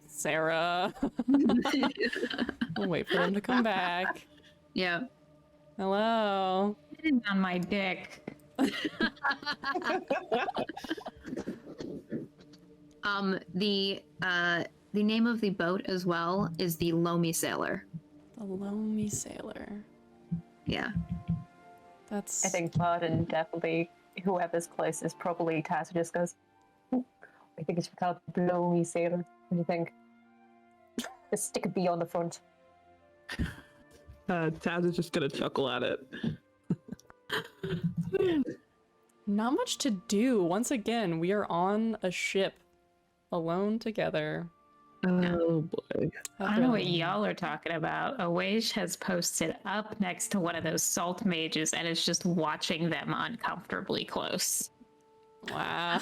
Sarah. I'll wait for them to come back. Yeah. Hello. Sitting on my dick. The name of the boat as well is the Loamy Sailor. The Loamy Sailor. Yeah. That's... I think Pardon definitely, whoever's closest, probably Taz just goes, "Ooh, I think it's called Blow Me Sailor. What do you think? Just stick a B on the front." Taz is just gonna chuckle at it. Not much to do. Once again, we are on a ship, alone together. Oh boy. I don't know what y'all are talking about. Awaish has posted up next to one of those salt mages and is just watching them uncomfortably close. Wow.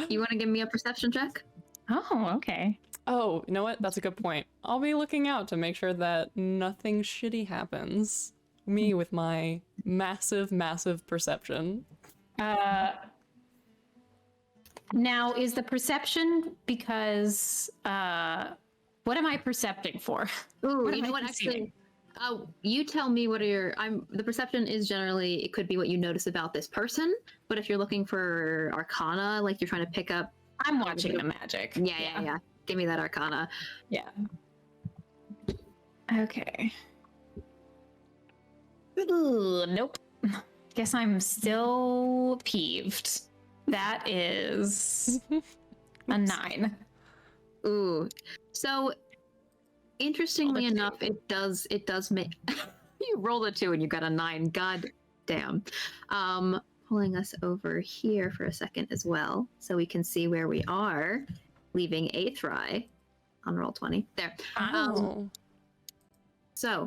You want to give me a perception check? Oh, okay. Oh, you know what? That's a good point. I'll be looking out to make sure that nothing shitty happens. Me with my massive perception. Now, is the perception because, what am I percepting for? Ooh, What you am know I what? perceiving? Actually, you tell me what are your. The perception is generally, it could be what you notice about this person, but if you're looking for Arcana, like you're trying to pick up. I'm watching the magic. Yeah. Give me that Arcana. Yeah. Okay. Ooh, nope. Guess I'm still peeved. That is a 9. Ooh. So, interestingly enough, it does make. You rolled a 2 and you got a 9. God damn. Pulling us over here for a second as well, so we can see where we are, leaving Aethrai on roll 20. There. Oh. So,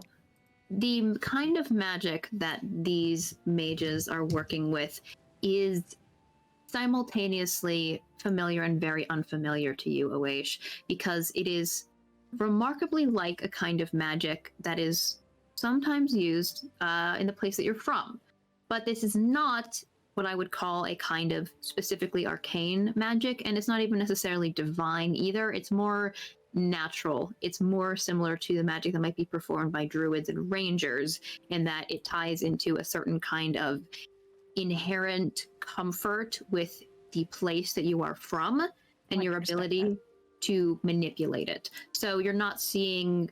the kind of magic that these mages are working with is simultaneously familiar and very unfamiliar to you, Awaish, because it is remarkably like a kind of magic that is sometimes used in the place that you're from. But this is not what I would call a kind of specifically arcane magic, and it's not even necessarily divine either. It's more natural. It's more similar to the magic that might be performed by druids and rangers, in that it ties into a certain kind of inherent comfort with the place that you are from and your ability to manipulate it. So you're not seeing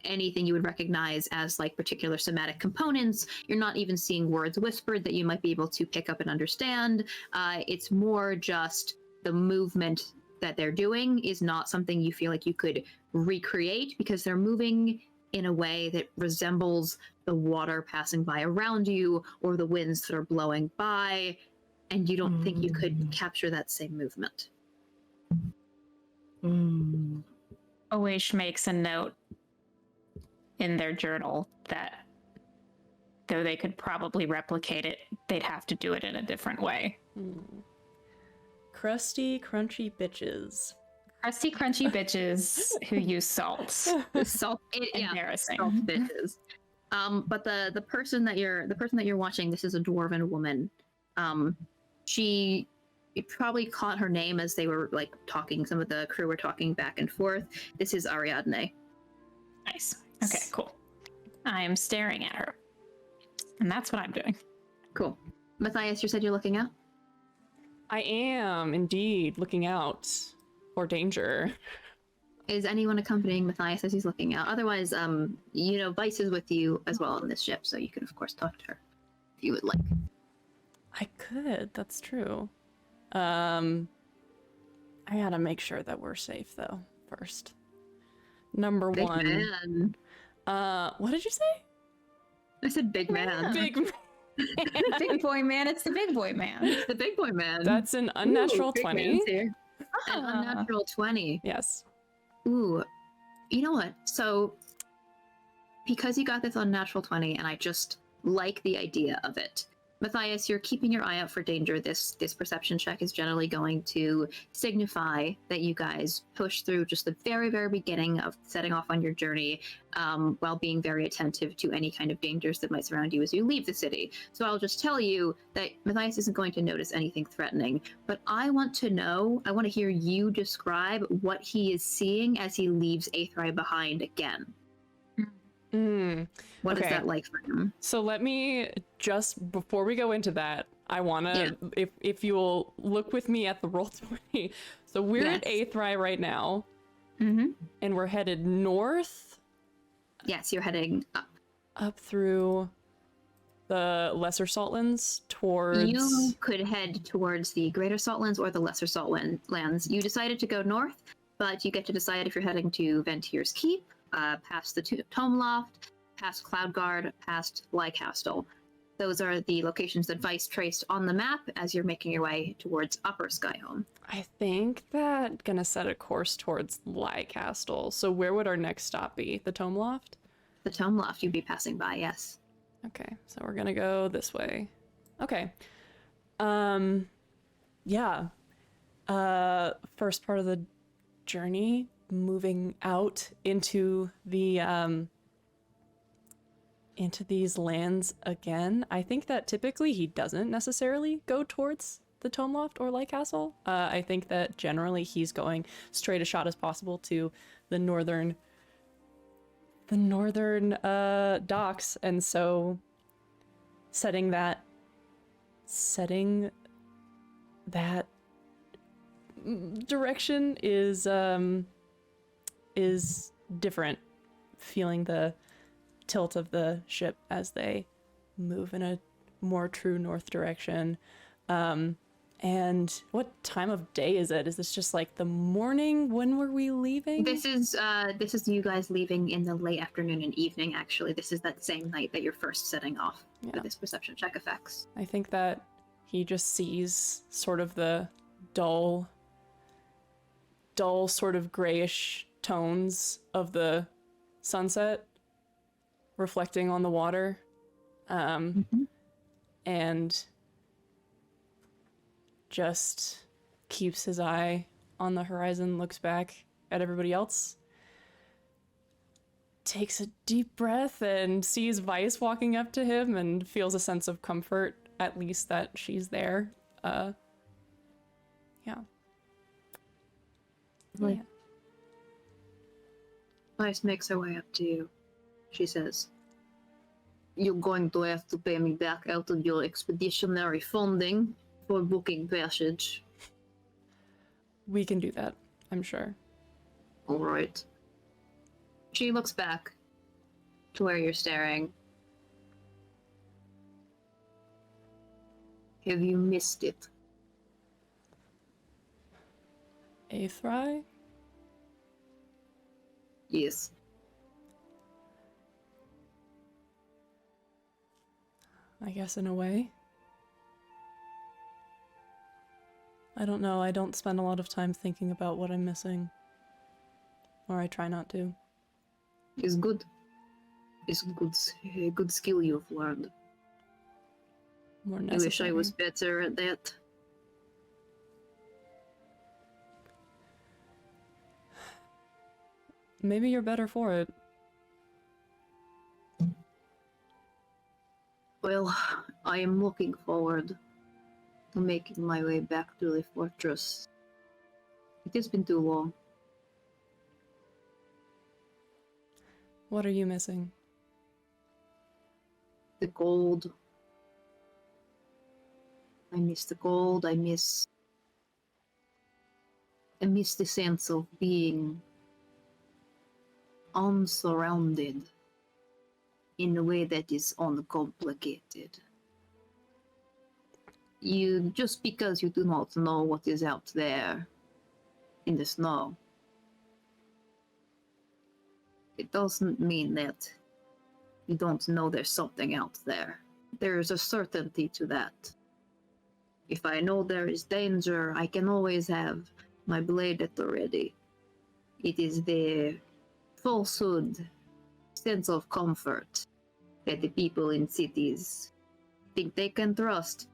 anything you would recognize as like particular somatic components. You're not even seeing words whispered that you might be able to pick up and understand. It's more just the movement that they're doing is not something you feel like you could recreate, because they're moving in a way that resembles the water passing by around you or the winds that are blowing by, and you don't think you could capture that same movement. Awaish makes a note in their journal that though they could probably replicate it, they'd have to do it in a different way. Crusty, crunchy bitches. Crusty, crunchy bitches who use salt. Salt, Embarrassing. salt bitches. But the person that you're watching, this is a dwarven woman. You probably caught her name as they were like talking. Some of the crew were talking back and forth. This is Ariadne. Nice. Okay, cool. I'm staring at her. And that's what I'm doing. Cool. Matthias, you said you're looking out? I am indeed looking out for danger. Is anyone accompanying Matthias as he's looking out? Otherwise, Vice is with you as well on this ship, so you can of course talk to her if you would like. I could, that's true. I gotta make sure that we're safe though, first. Number Big one. man. What did you say? I said big man. Big man. Big boy man, it's the big boy man. It's the big boy man. That's an unnatural Ooh, big 20. man's here. An unnatural 20. Yes. Ooh. You know what? So, because you got this on natural 20, and I just like the idea of it, Matthias, you're keeping your eye out for danger. This perception check is generally going to signify that you guys push through just the very, very beginning of setting off on your journey, while being very attentive to any kind of dangers that might surround you as you leave the city. So I'll just tell you that Matthias isn't going to notice anything threatening, but I want to hear you describe what he is seeing as he leaves Aethrai behind again. What is Okay. that like for him? So let me just, before we go into that, I want to, if you'll look with me at the Roll20. So we're at Aethrai right now, Mm-hmm. and we're headed north. Yes, you're heading up. Up through the Lesser Saltlands towards... You could head towards the Greater Saltlands or the Lesser Saltlands. You decided to go north, but you get to decide if you're heading to Ventier's Keep, past the Tome Loft, past Cloudguard, past Lycastle. Those are the locations that Vice traced on the map as you're making your way towards Upper Skyhome. I think that gonna set a course towards Lycastle. So where would our next stop be? The Tome Loft? The Tome Loft you'd be passing by, yes. Okay, so we're gonna go this way. Okay. Yeah. First part of the journey, moving out into the into these lands again. I think that typically he doesn't necessarily go towards the Tome Loft or Lycastle. I think that generally he's going straight a shot as possible to the northern docks, and so setting that direction is different, feeling the tilt of the ship as they move in a more true north direction. And what time of day is it? Is this just like the morning? When were we leaving? This is you guys leaving in the late afternoon and evening, actually. This is that same night that you're first setting off for this perception check effects. I think that he just sees sort of the dull sort of grayish tones of the sunset reflecting on the water. And just keeps his eye on the horizon, looks back at everybody else, takes a deep breath and sees Vice walking up to him and feels a sense of comfort, at least that she's there. Vice makes her way up to you. She says, "You're going to have to pay me back out of your expeditionary funding for booking passage." We can do that, I'm sure. All right. She looks back to where you're staring. Have you missed it? Aethrai? Yes. I guess in a way. I don't know, I don't spend a lot of time thinking about what I'm missing. Or I try not to. It's good. It's a good skill you've learned. More I necessary. wish I was better at that. Maybe you're better for it. Well, I am looking forward to making my way back to the fortress. It has been too long. What are you missing? The gold. I miss the gold. I miss the sense of being unsurrounded in a way that is uncomplicated. Just because you do not know what is out there in the snow, it doesn't mean that you don't know there's something out there. There is a certainty to that. If I know there is danger, I can always have my blade at the ready. It is the falsehood sense of comfort that the people in cities think they can trust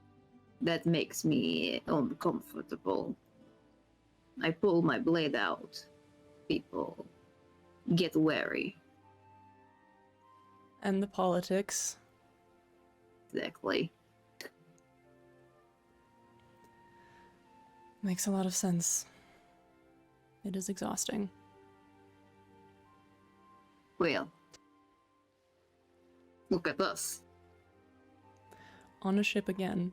that makes me uncomfortable. I pull my blade out. People get wary. And the politics. Exactly. Makes a lot of sense. It is exhausting. Well, look at us. On a ship again.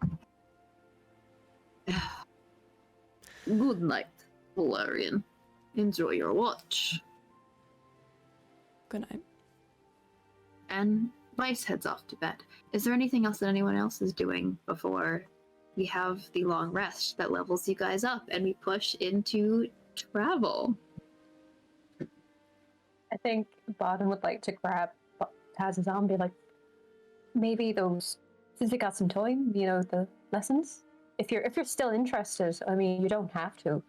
Good night, Valerian. Enjoy your watch. Good night. And Vice heads off to bed. Is there anything else that anyone else is doing before we have the long rest that levels you guys up and we push into travel? I think Barden would like to grab Taz's arm and be like, maybe those, since we got some time, you know, the lessons. If you're still interested, I mean, you don't have to.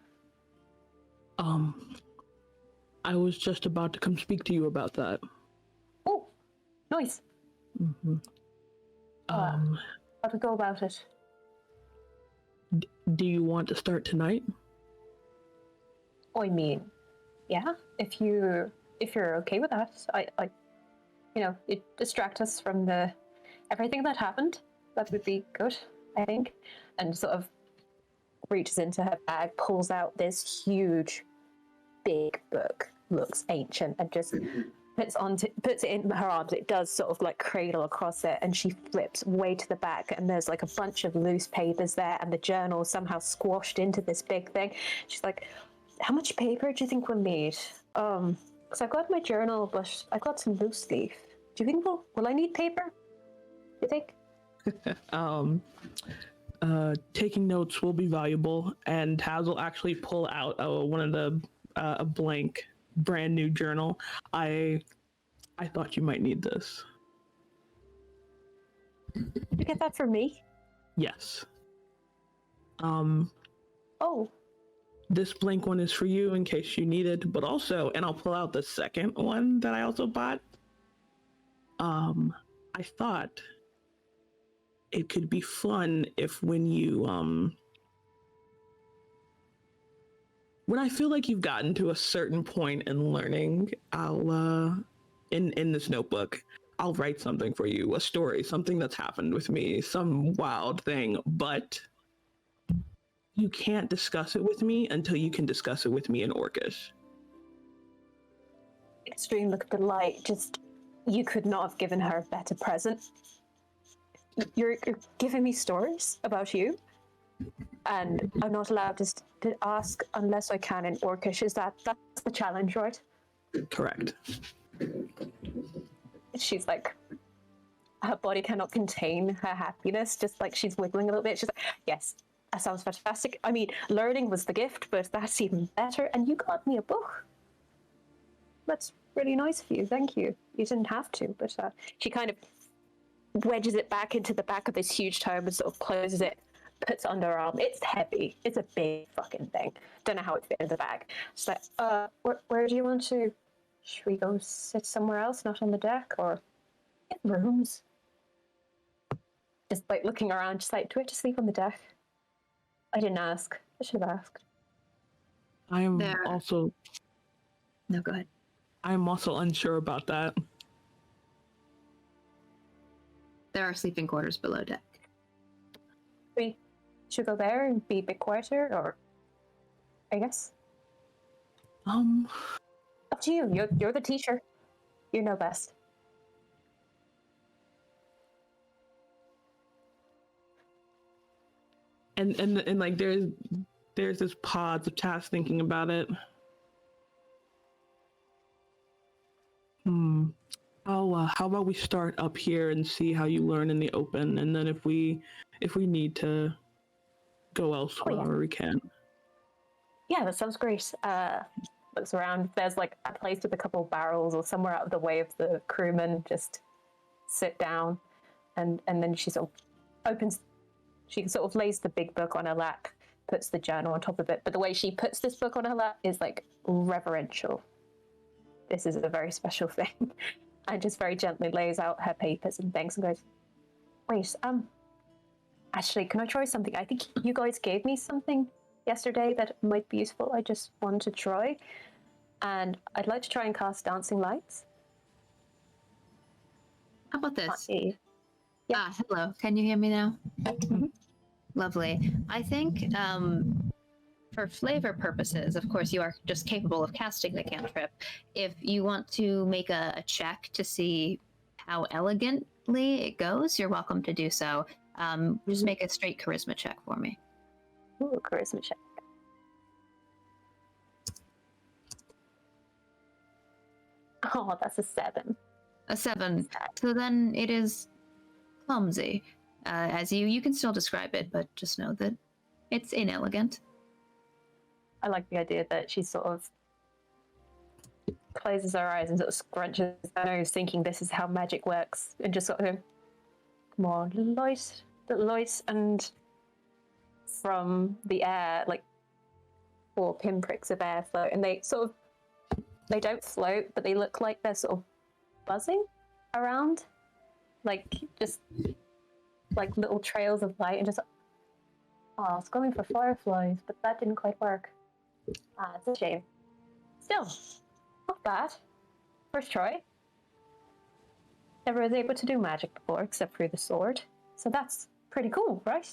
I was just about to come speak to you about that. Oh, nice. Mm-hmm. How to go about it? Do you want to start tonight? I mean, yeah. If you're okay with that, I you know, it distract us from everything that happened. That would be good, I think. And sort of reaches into her bag, pulls out this huge, big book, looks ancient, and just puts it in her arms. It does sort of like cradle across it, and she flips way to the back, and there's like a bunch of loose papers there, and the journal somehow squashed into this big thing. She's like, "How much paper do you think we'll need?" Because I've got my journal, but I've got some loose leaf. Do you think will I need paper? You think? Taking notes will be valuable, and Taz will actually pull out one of the a blank, brand new journal. I thought you might need this. Did you get that for me? Yes. Oh. This blank one is for you in case you need it, but also, and I'll pull out the second one that I also bought. I thought it could be fun if when I feel like you've gotten to a certain point in learning, I'll in this notebook, I'll write something for you, a story, something that's happened with me, some wild thing, but you can't discuss it with me until you can discuss it with me in Orcish. Extreme look of delight. Just, you could not have given her a better present. You're giving me stories about you, and I'm not allowed to ask unless I can in Orcish. That's the challenge, right? Correct. She's like, her body cannot contain her happiness, just like she's wiggling a little bit. She's like, yes, that sounds fantastic. I mean, learning was the gift, but that's even better. And you got me a book. That's really nice of you. Thank you. You didn't have to, but she kind of wedges it back into the back of this huge tome and sort of closes it, puts it under her arm. It's heavy. It's a big fucking thing. Don't know how it fit in the bag. She's like, where do you want to? Should we go sit somewhere else, not on the deck, or in rooms? Just like looking around, just like, do we have to sleep on the deck? I didn't ask. I should have asked. I am There. also. No, go ahead. I am also unsure about that. There are sleeping quarters below deck. We should go there and be a bit quieter, or I guess. Up to you. You're the teacher. You know best. And like there's this pause of Taz thinking about it. How about we start up here and see how you learn in the open, and then if we need to go elsewhere, we can. Yeah, that sounds great. Looks around. There's like a place with a couple of barrels or somewhere out of the way of the crewmen. Just sit down, and then she sort of opens. She sort of lays the big book on her lap, puts the journal on top of it. But the way she puts this book on her lap is like reverential. this is a very special thing. And just very gently lays out her papers and things and goes, wait, actually, can I try something? I think you guys gave me something yesterday that might be useful. I just wanted to try. And I'd like to try and cast Dancing Lights. How about this? Yeah. Hello. Can you hear me now? Mhm. Lovely. I think for flavor purposes, of course, you are just capable of casting the cantrip. If you want to make a check to see how elegantly it goes, you're welcome to do so. Just make a straight charisma check for me. Ooh, charisma check. Oh, that's a 7. A 7. So then it is clumsy. As you can still describe it, but just know that it's inelegant. I like the idea that she sort of closes her eyes and sort of scrunches her nose, thinking this is how magic works, and just sort of, come on, light, and from the air, like 4 pinpricks of air float, and they sort of, they don't float, but they look like they're sort of buzzing around, like just like little trails of light, and just, oh, I was going for fireflies, but that didn't quite work. It's a shame. Still, not bad. First try. Never was able to do magic before, except for the sword. So that's pretty cool, right?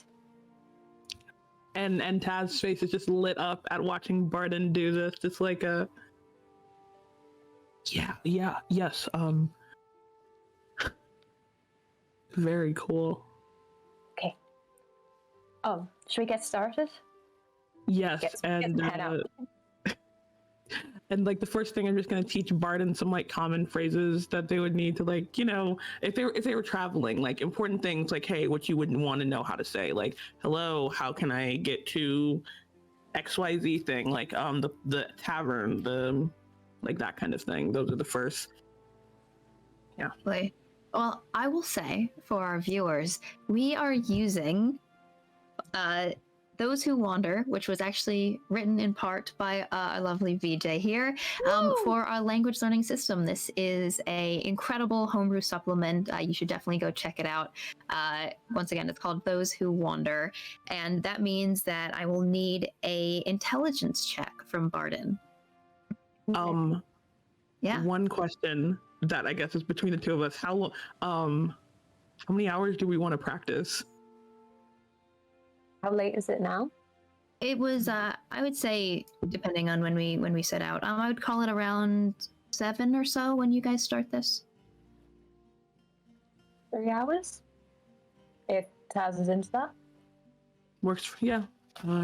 And Taz's face is just lit up at watching Barden do this, just like a yes, very cool. Okay. Should we get started? Yes, and and like the first thing, I'm just gonna teach Barden some like common phrases that they would need to, like, you know, if they were traveling, like important things like, hey, what you wouldn't want to know how to say, like, hello, how can I get to XYZ thing, like the tavern, the like that kind of thing. Those are the first. Yeah. Well, I will say for our viewers, we are using Those Who Wander, which was actually written in part by our lovely VJ here, for our language learning system. This is a incredible homebrew supplement. You should definitely go check it out. Once again, it's called Those Who Wander, and that means that I will need a intelligence check from Barden. Yeah. One question that I guess is between the two of us: how many hours do we want to practice? How late is it now? It was, I would say, depending on when we set out, I would call it around 7 or so when you guys start this. 3 hours? If Taz is into that? Works. Yeah.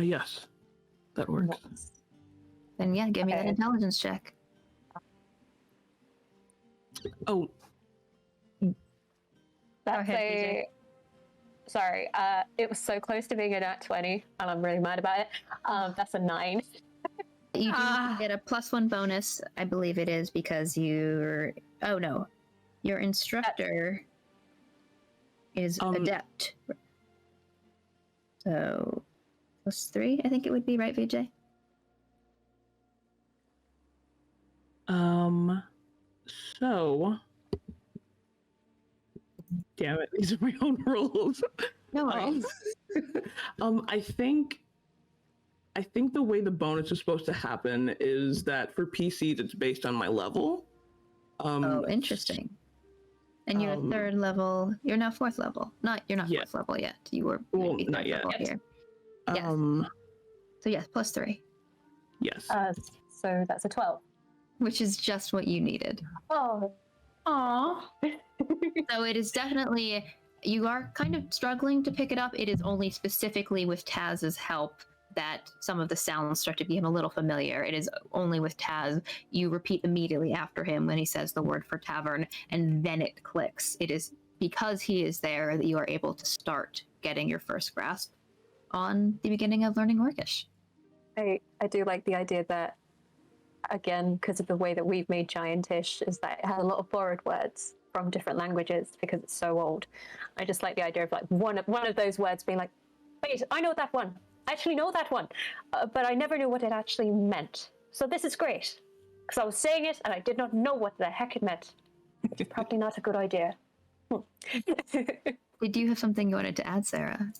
Yes. That works. Then yeah, give me that intelligence check. Oh. That's ahead, Sorry, it was so close to being a nat 20, and I'm really mad about it. That's a 9. You do get a +1 bonus, I believe it is, because your instructor is adept. So +3, I think it would be, right, VJ? So, damn it, these are my own rules. No worries. I think the way the bonus is supposed to happen is that for PCs it's based on my level. Interesting. And you're 3rd level. You're now 4th level. You're not 4th level yet. You were maybe 3rd not yet. level here. Yes. So yes, +3. Yes. So that's a 12. Which is just what you needed. Oh. Aww. So it is definitely, you are kind of struggling to pick it up. It is only specifically with Taz's help that some of the sounds start to become a little familiar. It is only with Taz. You repeat immediately after him when he says the word for tavern, and then it clicks. It is because he is there that you are able to start getting your first grasp on the beginning of learning Orcish. I do like the idea that, again, because of the way that we've made Giantish, is that it has a lot of borrowed words from different languages because it's so old. I just like the idea of like one of those words being like, wait, I know that one. I actually know that one, but I never knew what it actually meant. So this is great. because I was saying it and I did not know what the heck it meant. It's probably not a good idea. Did you have something you wanted to add, Sarah?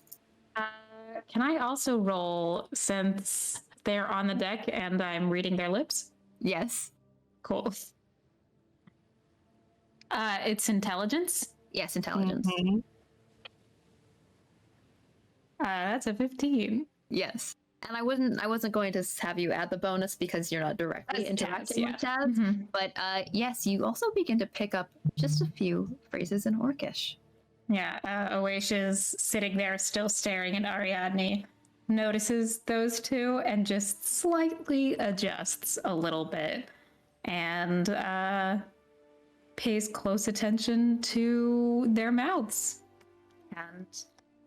Can I also roll since they're on the deck and I'm reading their lips? Yes. Cool. It's intelligence. Yes, intelligence. Mm-hmm. That's a 15. Yes. And I wasn't going to have you add the bonus because you're not directly That's interacting Taz, with Taz. Mm-hmm. But yes, you also begin to pick up just a few phrases in Orcish. Yeah, Oasia's sitting there still staring at Ariadne, notices those two and just slightly adjusts a little bit and pays close attention to their mouths and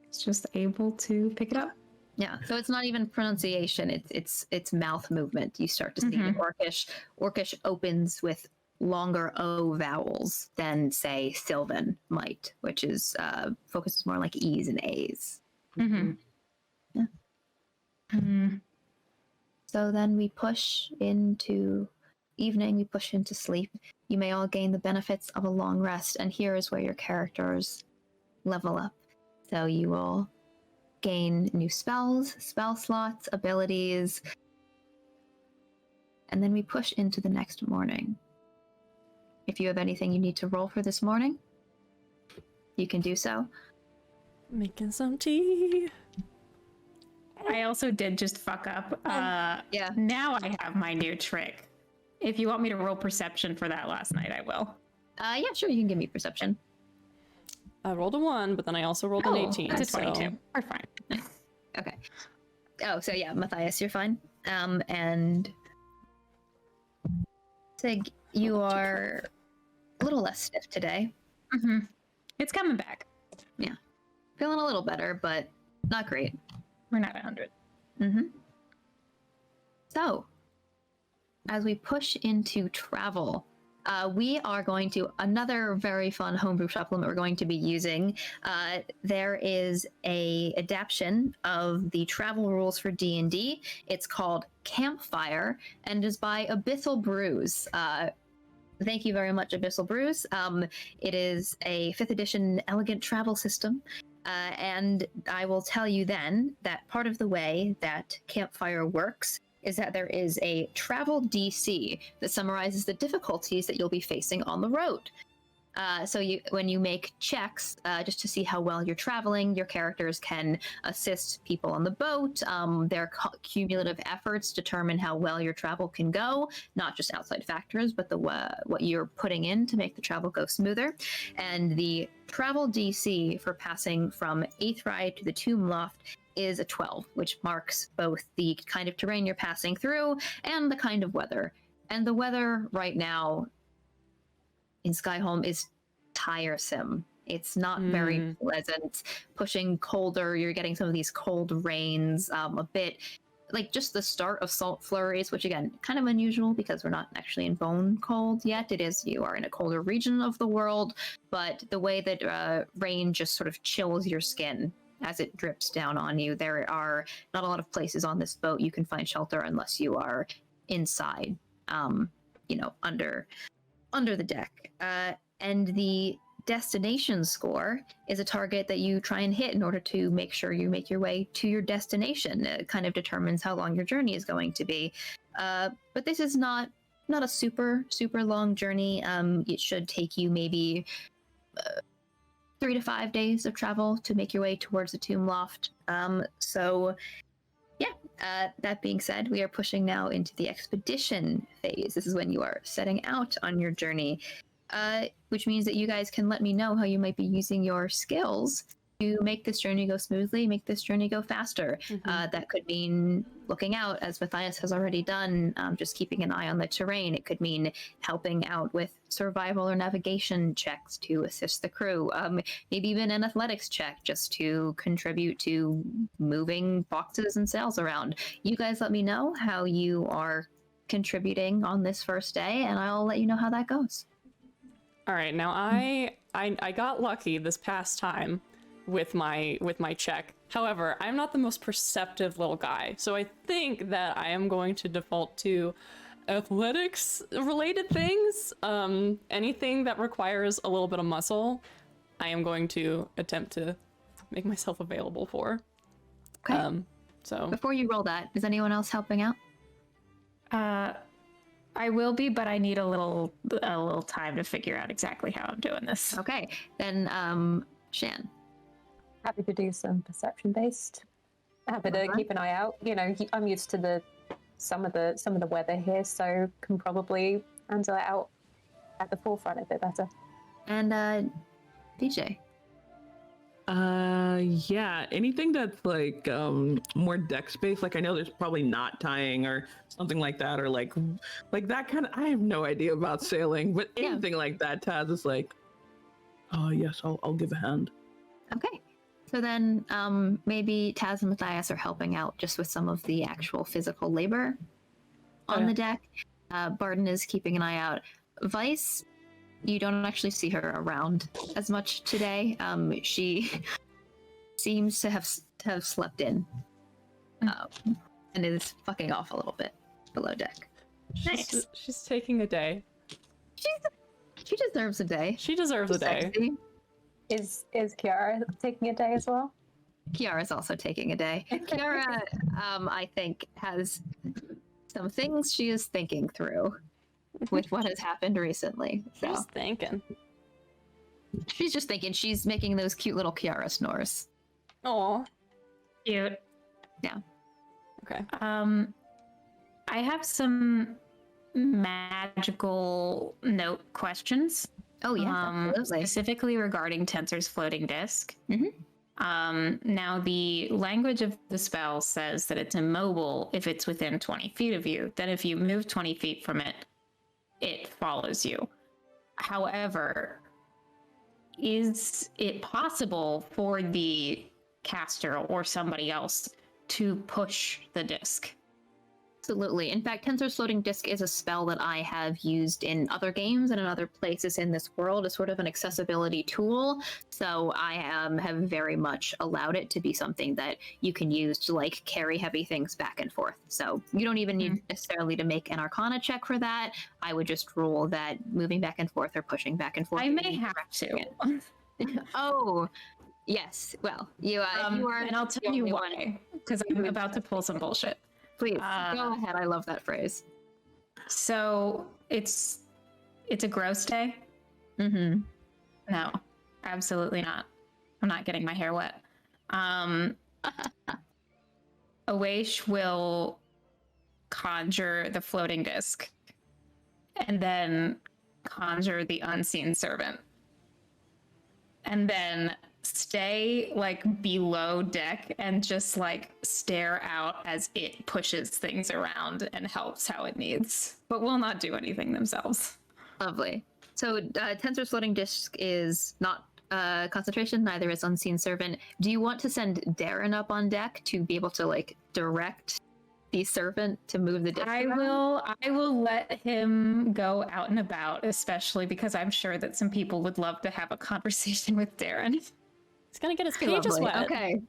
is just able to pick it up. Yeah, so it's not even pronunciation; it's mouth movement. You start to see in Orcish. Orcish opens with longer O vowels than, say, Sylvan might, which is focuses more on like E's and A's. Mm-hmm. Yeah. Mm-hmm. So then we push into evening. We push into sleep. You may all gain the benefits of a long rest, and here is where your characters level up. So you will gain new spells, spell slots, abilities, and then we push into the next morning. If you have anything you need to roll for this morning, you can do so. Making some tea. I also did just fuck up. Yeah. Now I have my new trick. If you want me to roll perception for that last night, I will. Yeah, sure, you can give me perception. I rolled a 1, but then I also rolled an 18. It's a 22. So... We're fine. Okay. Oh, so yeah, Matthias, you're fine. And Sig, you are a little less stiff today. Mm-hmm. It's coming back. Yeah. Feeling a little better, but not great. We're not 100. Mm-hmm. So, as we push into travel, we are going to another very fun homebrew supplement we're going to be using. There is a adaptation of the travel rules for D&D. It's called Campfire and is by Abyssal Brews. Thank you very much, Abyssal Brews. It is a 5th edition elegant travel system. And I will tell you then that part of the way that Campfire works is that there is a travel DC that summarizes the difficulties that you'll be facing on the road. So when you make checks, just to see how well you're traveling, your characters can assist people on the boat. Their cumulative efforts determine how well your travel can go, not just outside factors, but what you're putting in to make the travel go smoother. And the travel DC for passing from Aetheryde to the Tomb Loft is a 12, which marks both the kind of terrain you're passing through and the kind of weather. And the weather right now in Skyholm is tiresome. It's not very pleasant. Pushing colder, you're getting some of these cold rains, a bit like just the start of salt flurries, which again, kind of unusual because we're not actually in bone cold yet. It is, you are in a colder region of the world, but the way that rain just sort of chills your skin as it drips down on you. There are not a lot of places on this boat you can find shelter unless you are inside, under the deck. And the destination score is a target that you try and hit in order to make sure you make your way to your destination. It kind of determines how long your journey is going to be. But this is not a super long journey. It should take you maybe 3 to 5 days of travel to make your way towards the Tomb Loft. That being said, we are pushing now into the expedition phase. This is when you are setting out on your journey, which means that you guys can let me know how you might be using your skills to make this journey go smoothly, make this journey go faster. That could mean looking out, as Matthias has already done, just keeping an eye on the terrain. It could mean helping out with survival or navigation checks to assist the crew. Maybe even an athletics check just to contribute to moving boxes and sails around. You guys let me know how you are contributing on this first day, and I'll let you know how that goes. All right, now I got lucky this past time with my check. However, I'm not the most perceptive little guy, so I think that I am going to default to athletics related things, anything that requires a little bit of muscle, I am going to attempt to make myself available for. Okay. So Before you roll that, is anyone else helping out? I will be, but I need a little time to figure out exactly how I'm doing this. Okay, then Shan. Happy to do some perception based. Happy to keep an eye out. You know, I'm used to some of the weather here, so can probably handle it out at the forefront a bit better. And DJ. Yeah, anything that's like more deck space. Like I know there's probably knot tying or something like that, or like that kind of. I have no idea about sailing, but anything like that, Taz is like, oh yes, I'll give a hand. Okay. So then maybe Taz and Matthias are helping out just with some of the actual physical labor on the deck. Barden is keeping an eye out. Vice, you don't actually see her around as much today. She seems to have slept in and is fucking off a little bit below deck. Nice. she's taking a day. She deserves a day. She deserves a day. Sexy. Is Kiara taking a day as well? Kiara's also taking a day. Kiara, I think, has some things she is thinking through with what has happened recently. So She's thinking. she's just thinking. She's making those cute little Kiara snores. Oh, Cute. okay. I have some magical note questions. Oh yeah, absolutely. Specifically regarding Tensor's floating disk. Mhm. Now, the language of the spell says that it's immobile if it's within 20 feet of you. Then if you move 20 feet from it, it follows you. However, is it possible for the caster or somebody else to push the disc? Absolutely. In fact, Tensor's floating disk is a spell that I have used in other games and in other places in this world as sort of an accessibility tool. So I have very much allowed it to be something that you can use to like carry heavy things back and forth. So you don't even need necessarily to make an Arcana check for that. I would just rule that moving back and forth or pushing back and forth. I may have to. Oh, yes. Well, you are, and I'll tell you why, because I'm about to pull some bullshit. Please go ahead. I love that phrase. So it's a gross day. Mm-hmm. No, absolutely not. I'm not getting my hair wet. Awaish will conjure the floating disc and then conjure the unseen servant. And then stay like below deck and just like stare out as it pushes things around and helps how it needs, but will not do anything themselves. Lovely. So Tensor's floating disk is not concentration, neither is unseen servant. Do you want to send Darren up on deck to be able to like direct the servant to move the disc around? I will let him go out and about, especially because I'm sure that some people would love to have a conversation with Darren. He's gonna get his pages wet. Okay.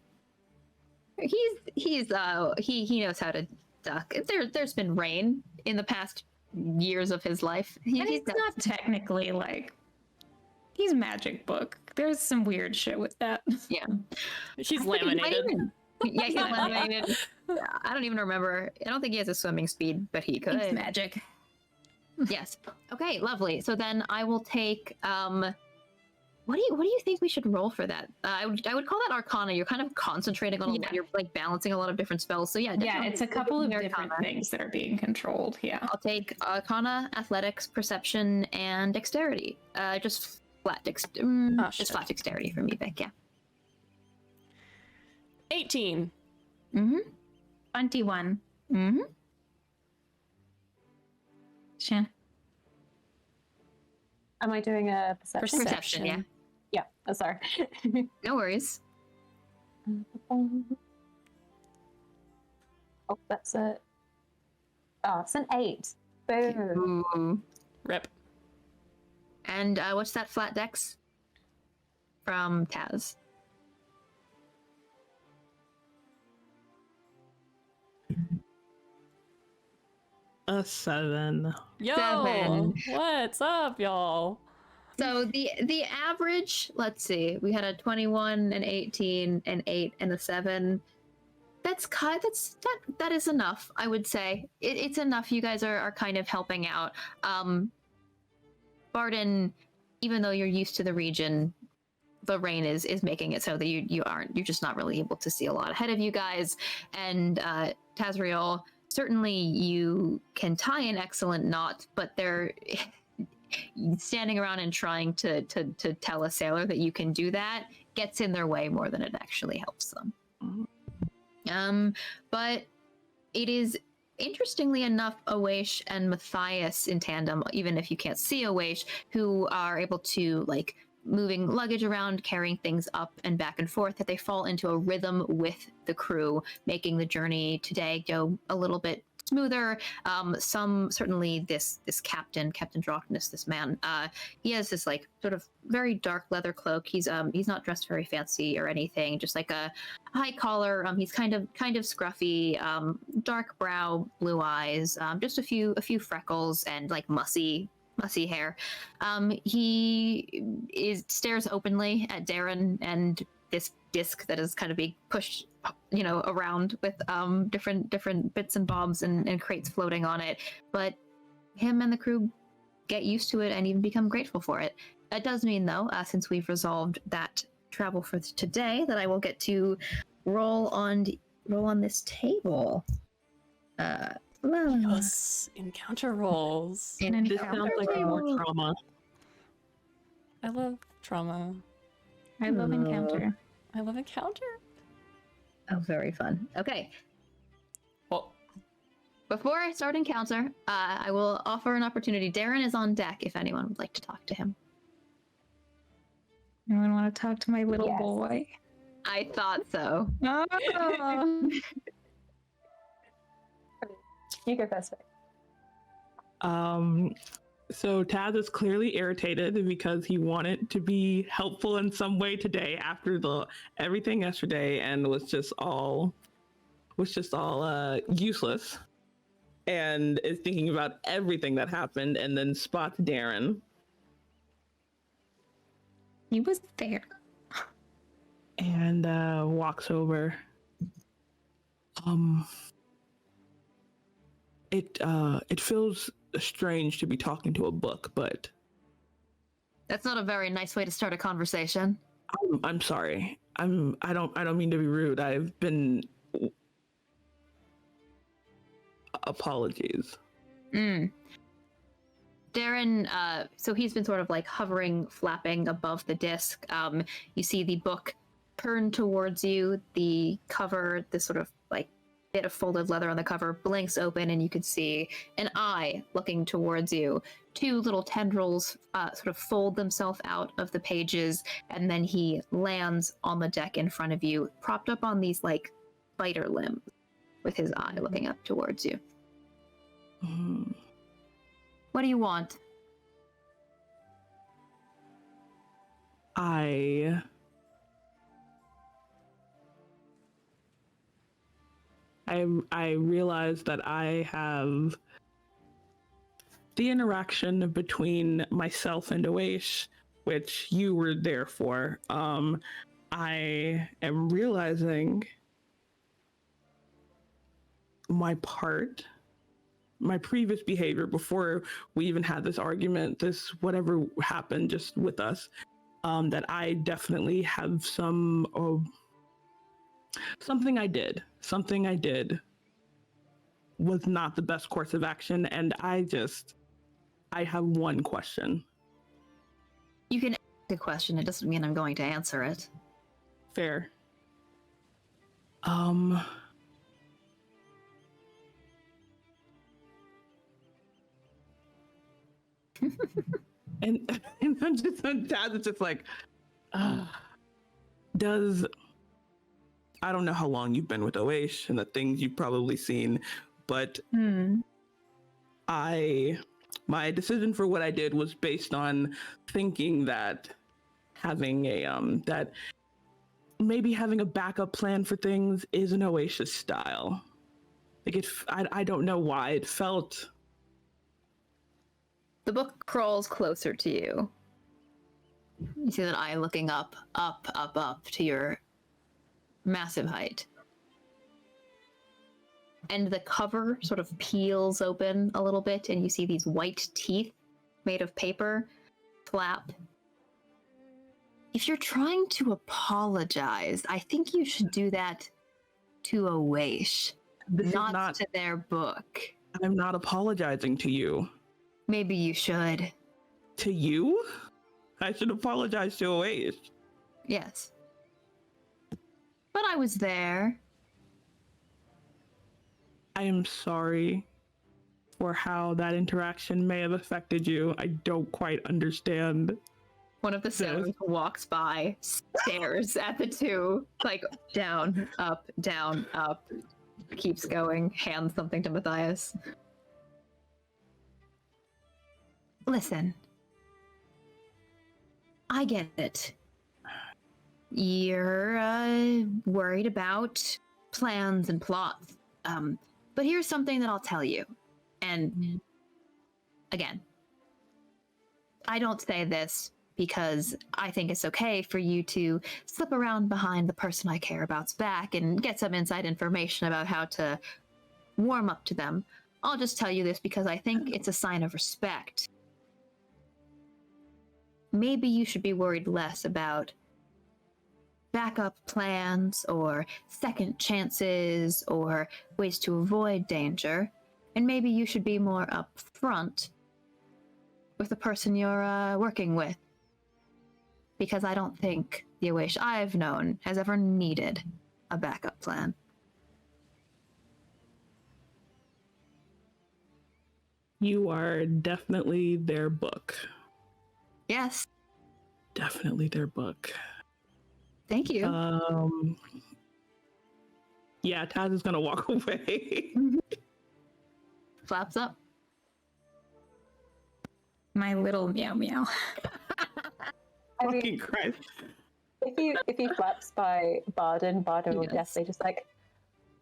He knows how to duck. There's been rain in the past years of his life. He's not technically like he's magic book. There's some weird shit with that. Yeah. He's laminated. Yeah, he's laminated. I don't even remember. I don't think he has a swimming speed, but he could. It's magic. Yes. Okay, lovely. So then I will take what do you think we should roll for that? I would call that Arcana. You're kind of concentrating on you're like balancing a lot of different spells. So yeah, it's a couple of different things that are being controlled. Yeah. I'll take Arcana, Athletics, Perception, and Dexterity. Just flat flat dexterity for me, Vic. Yeah. 18. Mm-hmm. 21. Mm-hmm. Shan. Am I doing a perception? Perception, yeah. Yeah. Oh, sorry. No worries. Oh, that's it. Oh, it's an 8. Boom. Ooh. Rip. And what's that flat dex from Taz? A 7. Yo, 7. what's up, y'all? So the average, let's see, we had a 21, an 18, an 8, and a 7. That is enough, I would say. It's enough. You guys are kind of helping out. Barden, even though you're used to the region, the rain is making it so that you're just not really able to see a lot ahead of you guys. And Tazriel, certainly you can tie an excellent knot, but they're standing around and trying to tell a sailor that you can do that gets in their way more than it actually helps them. But it is, interestingly enough, Awaish and Matthias in tandem, even if you can't see Awaish, who are able to, like, moving luggage around, carrying things up and back and forth, that they fall into a rhythm with the crew, making the journey today go a little bit smoother. Some, certainly this Captain Drockness, this man, he has this like sort of very dark leather cloak. He's not dressed very fancy or anything, just like a high collar. He's kind of scruffy, dark brow, blue eyes, just a few freckles and like mussy hair. He stares openly at Darren and this disc that is kind of being pushed, around with different bits and bobs and crates floating on it. But him and the crew get used to it and even become grateful for it. That does mean, though, since we've resolved that travel for today, that I will get to roll on this table. Yes, encounter rolls. This sounds like more trauma. I love trauma. I love encounter. I love encounter. Oh, very fun. Okay. Well, before I start encounter, I will offer an opportunity. Darren is on deck if anyone would like to talk to him. Anyone want to talk to my little boy? I thought so. Oh. You go first. So Taz is clearly irritated because he wanted to be helpful in some way today after everything yesterday, and was just all useless, and is thinking about everything that happened, and then spots Darren. He was there. And walks over. It feels strange to be talking to a book, but that's not a very nice way to start a conversation. I'm sorry. I don't mean to be rude. I've been apologies. Darren, so he's been sort of like hovering, flapping above the disc. You see the book turn towards you. The cover, this sort of like bit of folded leather on the cover, blinks open, and you can see an eye looking towards you. Two little tendrils sort of fold themselves out of the pages, and then he lands on the deck in front of you, propped up on these like spider limbs, with his eye looking up towards you. What do you want? I realize that I have the interaction between myself and Awaish, which you were there for. I am realizing my previous behavior before we even had this argument, this whatever happened just with us, that I definitely have something I did was not the best course of action, and I have one question. You can ask a question, it doesn't mean I'm going to answer it. Fair. and I'm just, Dad is just like, I don't know how long you've been with Awaish and the things you've probably seen, but my decision for what I did was based on thinking that having that maybe having a backup plan for things is an Oasis style. Like I don't know why it felt The book crawls closer to you. You see that eye looking up to your massive height. And the cover sort of peels open a little bit, and you see these white teeth made of paper flap. If you're trying to apologize, I think you should do that to a Waish, not to their book. I'm not apologizing to you. Maybe you should. To you? I should apologize to Oasis. Yes. But I was there. I am sorry for how that interaction may have affected you. I don't quite understand. One of the stones walks by, stares at the two, like down, up, keeps going, hands something to Matthias. Listen. I get it. You're worried about plans and plots. But here's something that I'll tell you. And again, I don't say this because I think it's okay for you to slip around behind the person I care about's back and get some inside information about how to warm up to them. I'll just tell you this because I think it's a sign of respect. Maybe you should be worried less about backup plans or second chances or ways to avoid danger, and maybe you should be more upfront with the person you're working with. Because I don't think the Awaish I've known has ever needed a backup plan. You are definitely their book. Yes. Definitely their book. Thank you. Yeah, Taz is gonna walk away. Flaps up. My little meow meow. Fucking Christ. If he flaps by Barden will definitely just like,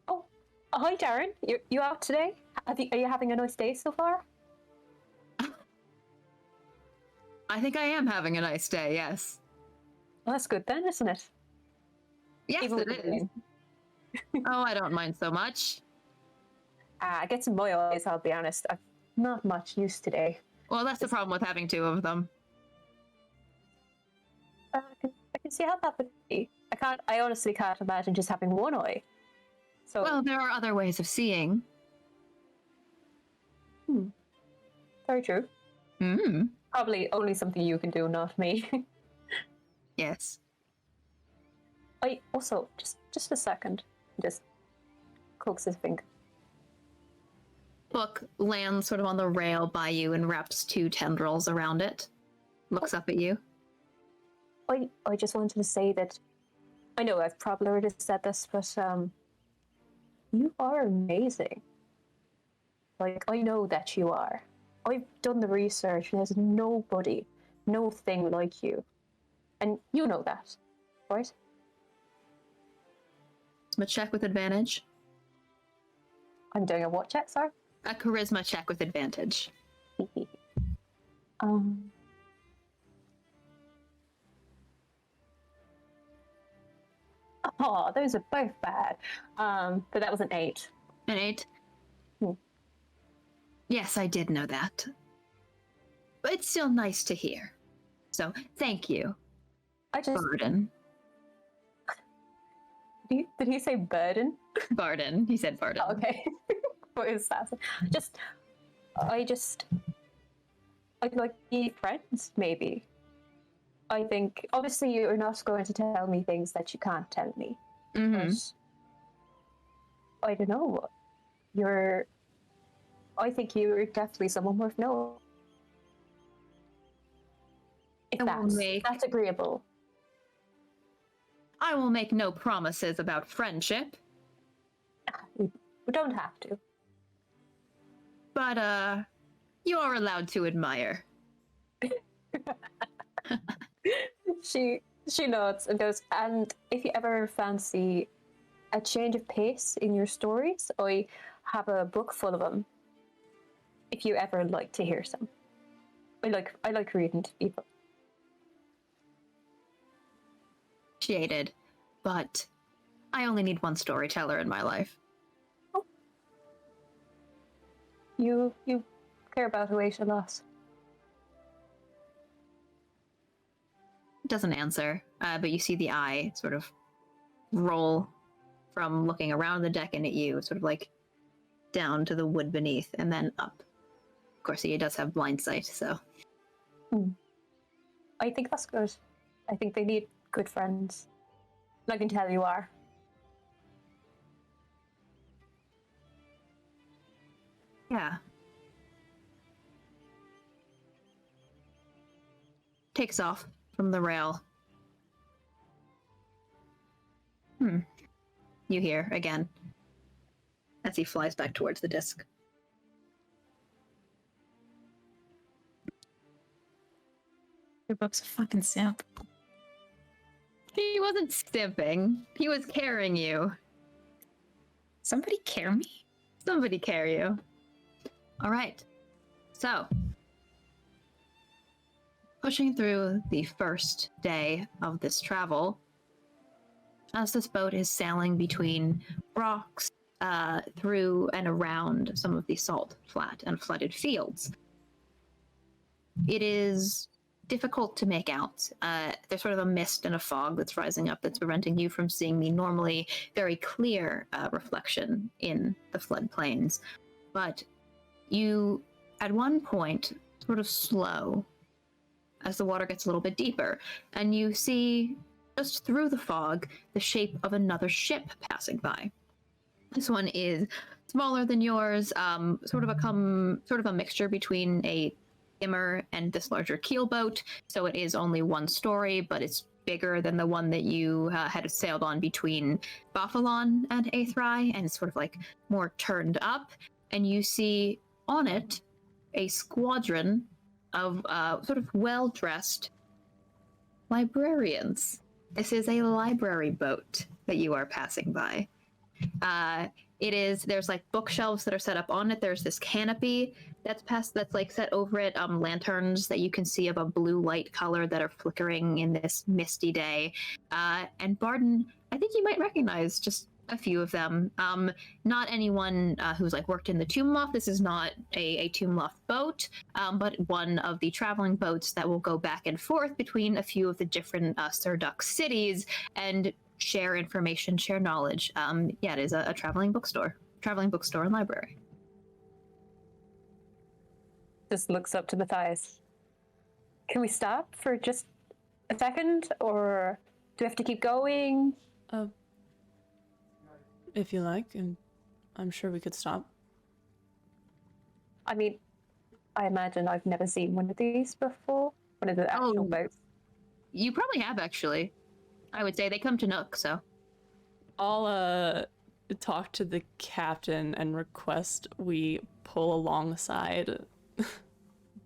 oh, hi Darren, you out today? Are you having a nice day so far? I think I am having a nice day, yes. Well, that's good then, isn't it? Yes, Even it with the is. name. Oh, I don't mind so much. I get some my eyes, I'll be honest. I've not much use today. Well, that's the problem with having two of them. I can see how that would be. I honestly can't imagine just having one eye. So Well, there are other ways of seeing. very true. Mm. Probably only something you can do, not me. Yes. I also just a second. Just coax his finger. Book lands sort of on the rail by you and wraps two tendrils around it. Looks up at you. I just wanted to say that I know I've probably already said this, but you are amazing. Like, I know that you are. I've done the research, and there's nobody, no thing like you. And you know that, right? A check with advantage. I'm doing a what check, sorry? A charisma check with advantage. Oh, those are both bad. But that was an 8. An 8? Hmm. Yes, I did know that. But it's still nice to hear. So, thank you, Barden. Did he say burden? Barden. He said Barden. Oh, okay. What is that? I'd like to be friends, maybe. I think, obviously, you're not going to tell me things that you can't tell me. Mm-hmm. But I don't know. I think you're definitely someone worth knowing. If that's agreeable. I will make no promises about friendship. We don't have to. But, you are allowed to admire. She nods and goes, and if you ever fancy a change of pace in your stories, I have a book full of them. If you ever like to hear some. I like reading to people. Appreciated, but I only need one storyteller in my life. You care about Oasia loss. Doesn't answer, but you see the eye sort of roll from looking around the deck and at you, sort of like down to the wood beneath, and then up. Of course, he does have blind sight, so. I think that's good. I think they need good friends. And I can tell you are. Yeah. Takes off from the rail. You hear again as he flies back towards the disc. Your book's a fucking simp. He wasn't stimping. He was carrying you. Somebody care me? Somebody carry you. All right. So, pushing through the first day of this travel, as this boat is sailing between rocks, through and around some of the salt, flat, and flooded fields, it is difficult to make out. There's sort of a mist and a fog that's rising up that's preventing you from seeing the normally very clear reflection in the floodplains. But you, at one point, sort of slow as the water gets a little bit deeper, and you see just through the fog the shape of another ship passing by. This one is smaller than yours, sort of a mixture between a skimmer and this larger keelboat. So it is only one story, but it's bigger than the one that you had sailed on between Bafalon and Aethrai, and it's sort of like more turned up. And you see on it a squadron of sort of well-dressed librarians. This is a library boat that you are passing by. There's like bookshelves that are set up on it. There's this canopy that's like set over it, lanterns that you can see of a blue light color that are flickering in this misty day. And Barden, I think you might recognize just a few of them. Not anyone who's like worked in the Tomb Loft. This is not a Tomb Loft boat, but one of the traveling boats that will go back and forth between a few of the different Surduk cities and share information, share knowledge. It is a traveling bookstore and library. Just looks up to Matthias. Can we stop for just a second, or do we have to keep going? If you like, and I'm sure we could stop. I mean, I imagine I've never seen one of these before. One of the actual boats. You probably have, actually. I would say they come to Nook, so. I'll talk to the captain and request we pull alongside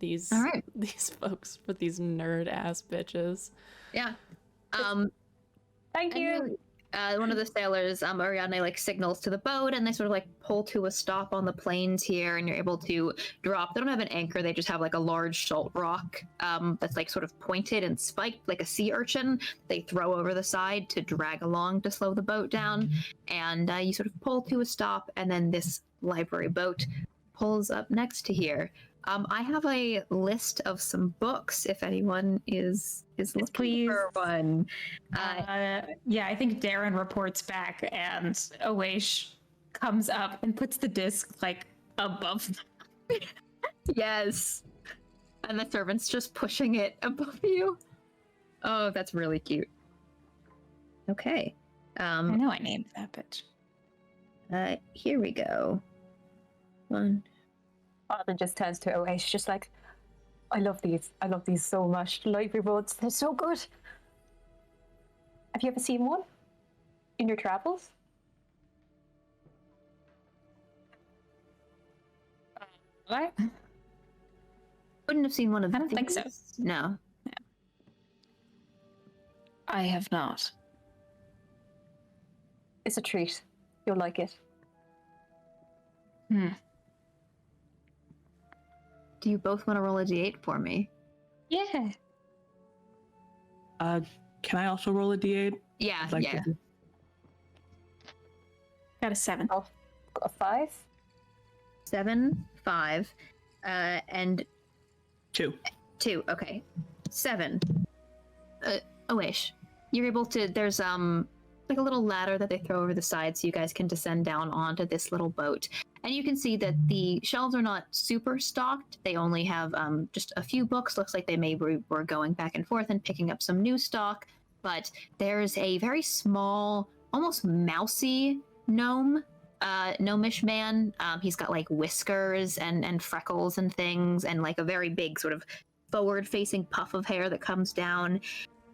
these folks for these nerd ass bitches. Yeah. Thank you. One of the sailors, Ariadne, like signals to the boat, and they sort of like pull to a stop on the plains here, and you're able to drop. They don't have an anchor; they just have like a large salt rock that's like sort of pointed and spiked, like a sea urchin. They throw over the side to drag along to slow the boat down, and you sort of pull to a stop, and then this library boat pulls up next to here. I have a list of some books if anyone is looking for one. I think Darren reports back, and Awaish comes up and puts the disc like above them. Yes. And the servant's just pushing it above you. Oh, that's really cute. Okay. I know I named that bitch. Here we go. One. Father just turns to Oash, just like, I love these. I love these so much. Library boats, they're so good. Have you ever seen one in your travels? What? Wouldn't have seen one of I don't think so. No. Yeah. I have not. It's a treat. You'll like it. Do you both want to roll a d8 for me? Yeah. Can I also roll a d8? Yeah, I'd like yeah. to- Got a 7. Got a 5. 7, 5, and 2. 2. Okay, 7. Oish, you're able to. There's like a little ladder that they throw over the side, so you guys can descend down onto this little boat. And you can see that the shelves are not super stocked. They only have just a few books. Looks like they maybe were going back and forth and picking up some new stock. But there's a very small, almost mousy gnome. Gnomish man. He's got like whiskers and freckles and things, and like a very big sort of forward-facing puff of hair that comes down.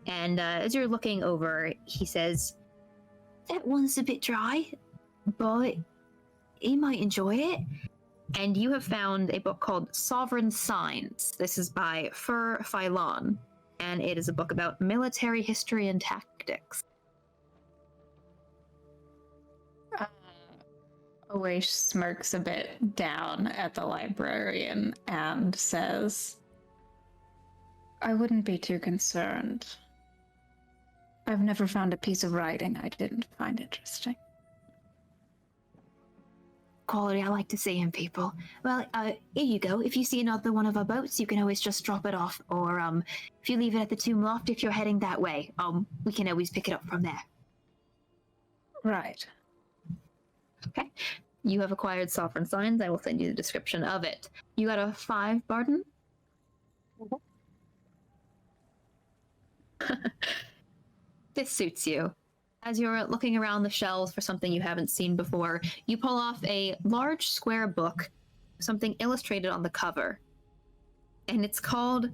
And as you're looking over, he says, "That one's a bit dry, but he might enjoy it." And you have found a book called Sovereign Signs. This is by Fur Phylon, and it is a book about military history and tactics. Oish smirks a bit down at the librarian and says, I wouldn't be too concerned. I've never found a piece of writing I didn't find interesting. Quality I like to see in people. Well, here you go. If you see another one of our boats, you can always just drop it off. Or if you leave it at the tomb loft, if you're heading that way, we can always pick it up from there. Right. Okay. You have acquired Sovereign Signs. I will send you the description of it. You got a 5, Barden? This suits you. As you're looking around the shelves for something you haven't seen before, you pull off a large square book, something illustrated on the cover. And it's called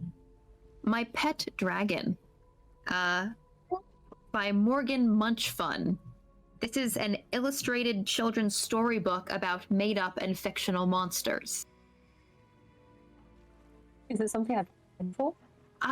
My Pet Dragon, by Morgan Munchfun. This is an illustrated children's storybook about made-up and fictional monsters. Is it something I've been for?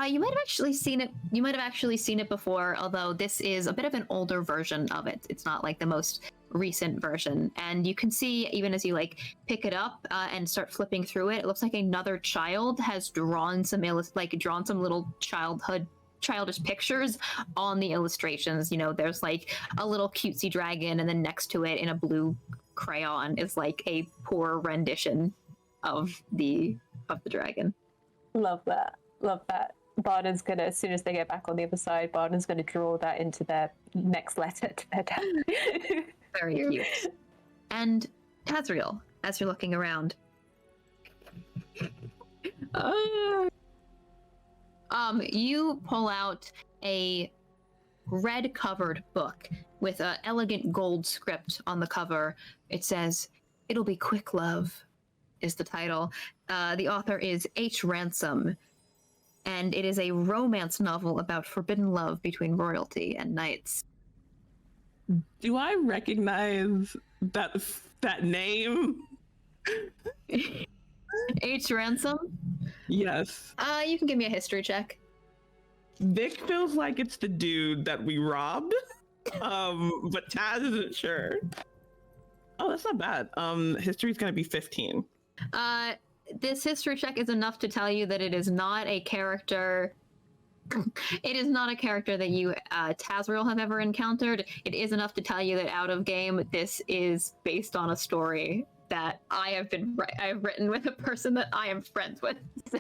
You might have actually seen it. You might have actually seen it before, although this is a bit of an older version of it. It's not like the most recent version. And you can see, even as you like pick it up and start flipping through it, it looks like another child has drawn some little childish pictures on the illustrations. You know, there's like a little cutesy dragon, and then next to it in a blue crayon is like a poor rendition of the dragon. Love that. Love that. Barden's gonna, as soon as they get back on the other side, Barden's gonna draw that into their next letter to their dad. Very cute. And Tazriel, as you're looking around. You pull out a red-covered book with an elegant gold script on the cover. It says, "It'll be quick, love," is the title. The author is H. Ransom, and it is a romance novel about forbidden love between royalty and knights. Do I recognize that name? H. Ransom? Yes. You can give me a history check. Vic feels like it's the dude that we robbed, but Taz isn't sure. Oh, that's not bad. History's gonna be 15. This history check is enough to tell you that it is not a character. It is not a character that you, Tazriel, have ever encountered. It is enough to tell you that out of game, this is based on a story that I have written with a person that I am friends with. So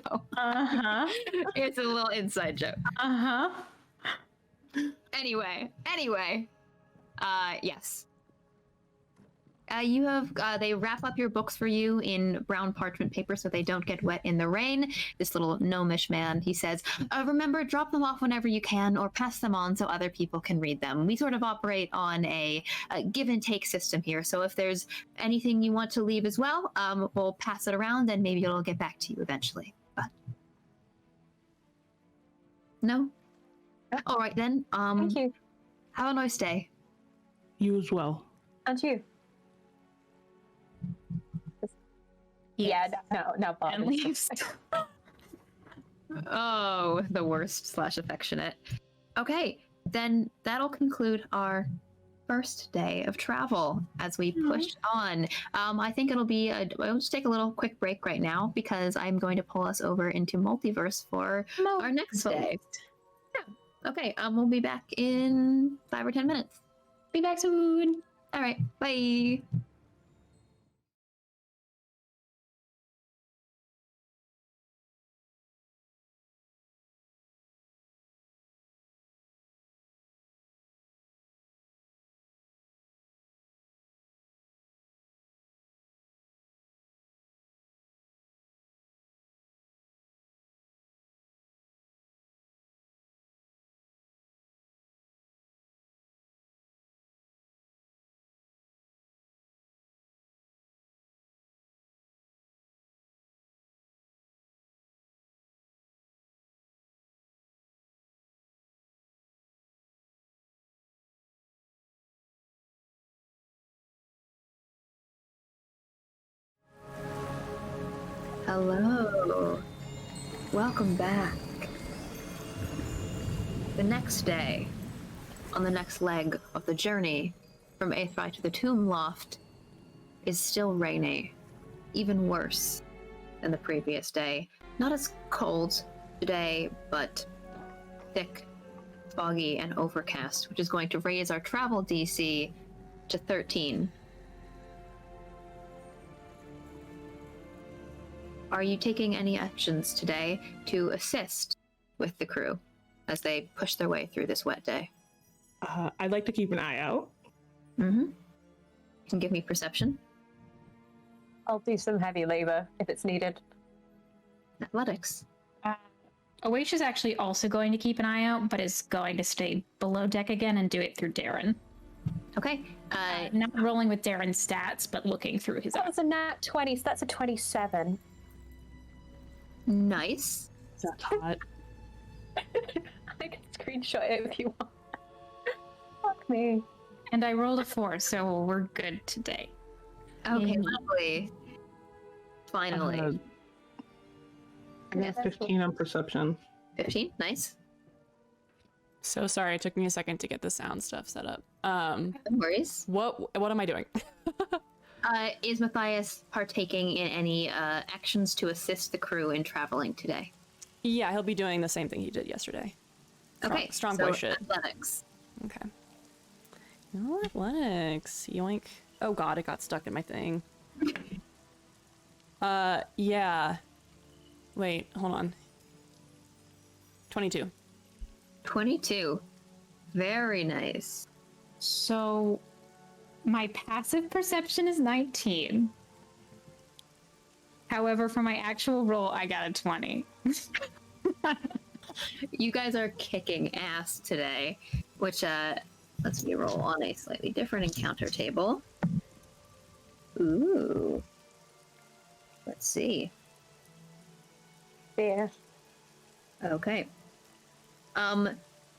it's a little inside joke. Anyway, yes. You have, they wrap up your books for you in brown parchment paper so they don't get wet in the rain. This little gnomish man, he says, remember, drop them off whenever you can or pass them on so other people can read them. We sort of operate on a give and take system here. So if there's anything you want to leave as well, we'll pass it around and maybe it'll get back to you eventually. But no? All right then. Thank you. Have a nice day. You as well. And you. Yes. Yeah, no, and leaves. Oh, the worst / affectionate. Okay, then that'll conclude our first day of travel as we push on. I think it'll just take a little quick break right now because I'm going to pull us over into multiverse for our next day. Yeah. Okay. We'll be back in 5 or 10 minutes. Be back soon. All right. Bye. Hello. Welcome back. The next day, on the next leg of the journey from Aethri to the Tomb Loft, is still rainy. Even worse than the previous day. Not as cold today, but thick, foggy, and overcast, which is going to raise our travel DC to 13. Are you taking any actions today to assist with the crew as they push their way through this wet day? I'd like to keep an eye out. Mm-hmm. You can give me perception. I'll do some heavy labor if it's needed. Athletics. Awaish is actually also going to keep an eye out, but is going to stay below deck again and do it through Darren. Okay. Not rolling with Darren's stats, but looking through his That was a nat 20, so that's a 27. Nice. That's hot. I can screenshot it if you want. Fuck me. And I rolled a 4, so we're good today. Okay, Yay. lovely. Finally. I got 15 on perception. 15, nice. So sorry, it took me a second to get the sound stuff set up. No worries. What am I doing? Is Matthias partaking in any actions to assist the crew in traveling today? Yeah, he'll be doing the same thing he did yesterday. Okay, Strong so boy shit. Athletics. Okay. No athletics. Yoink. Oh god, it got stuck in my thing. Yeah. Wait, hold on. 22. 22. Very nice. So my passive perception is 19. However, for my actual roll, I got a 20. You guys are kicking ass today, which lets me roll on a slightly different encounter table. Ooh. Let's see. Yeah. Okay.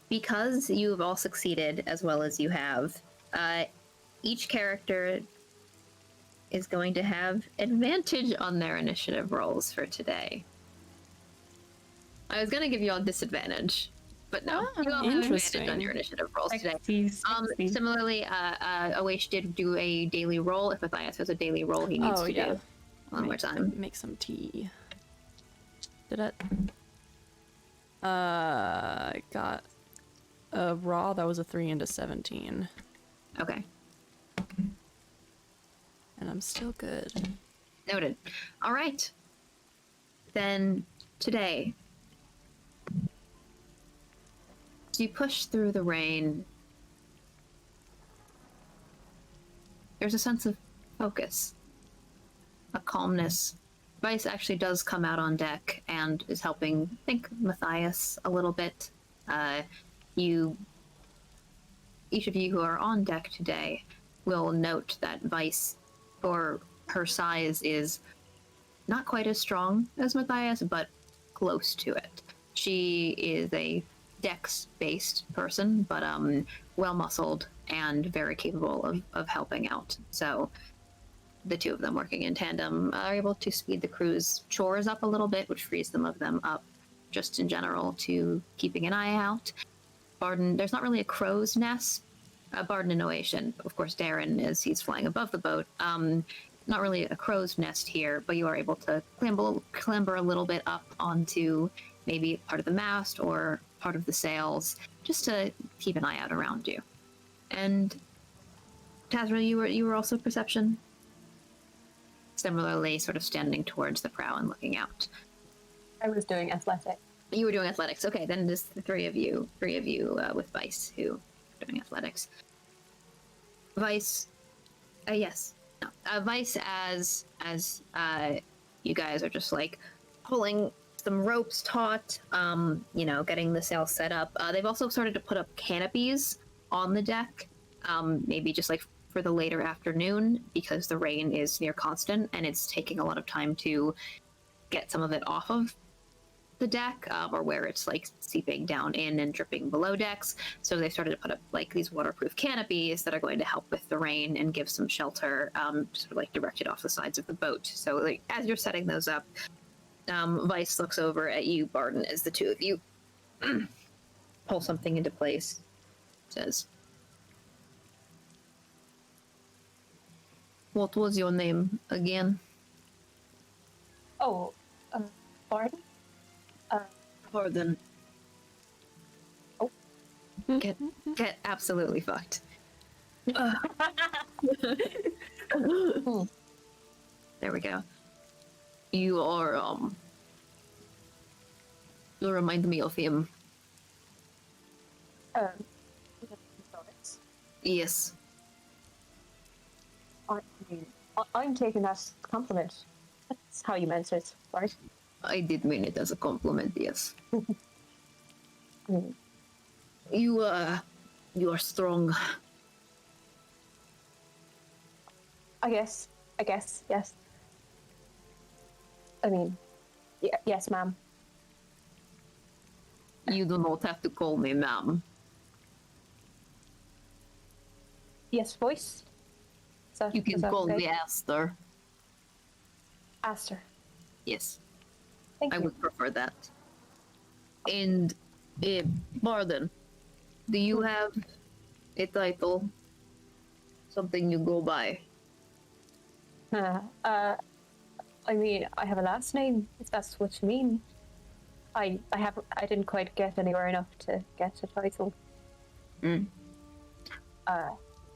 Because you've all succeeded as well as you have, each character is going to have advantage on their initiative rolls for today. I was going to give you all disadvantage, but no, you all have advantage on your initiative rolls today. Similarly, Awaish did do a daily roll. If Matthias has a daily roll, he needs to do one more time. Make some tea. Did it? I got a raw that was a 3 into 17. Okay. And I'm still good. Noted. All right. Then today, as you push through the rain, there's a sense of focus, a calmness. Vice actually does come out on deck and is helping, I think, Matthias a little bit. Each of you who are on deck today will note that Vice, for her size, is not quite as strong as Matthias, but close to it. She is a dex-based person, but well-muscled and very capable of helping out. So the two of them working in tandem are able to speed the crew's chores up a little bit, which frees them up just in general to keeping an eye out. Barden, there's not really a crow's nest Barden and Oation. Of course, Darren, as he's flying above the boat. Not really a crow's nest here, but you are able to clamber a little bit up onto maybe part of the mast or part of the sails, just to keep an eye out around you. And Tazra, you were also perception? Similarly, sort of standing towards the prow and looking out. I was doing athletics. You were doing athletics. Okay, then just the three of you with Vice who are doing athletics. Vice, yes. No. Vice, as you guys are just like pulling some ropes taut, getting the sail set up. They've also started to put up canopies on the deck, maybe just like for the later afternoon, because the rain is near constant and it's taking a lot of time to get some of it off of the deck, or where it's like seeping down in and dripping below decks. So they started to put up like these waterproof canopies that are going to help with the rain and give some shelter, sort of like directed off the sides of the boat. So like as you're setting those up, Vice looks over at you, Barden, as the two of you pull something into place. Says, "What was your name again?" Oh, Barden? Barden. Oh. Get absolutely fucked. There we go. You are, you remind me of him. Yes. I'm taking that as a compliment. That's how you meant it, right? I did mean it as a compliment, yes. You are strong. I guess, yes. I mean, yes, ma'am. You do not have to call me ma'am. Yes, voice? You can call me Aster. Aster. Yes. Thank I you. would prefer that. And, Barden, do you have a title? Something you go by? I mean, I have a last name, if that's what you mean. I didn't quite get anywhere enough to get a title.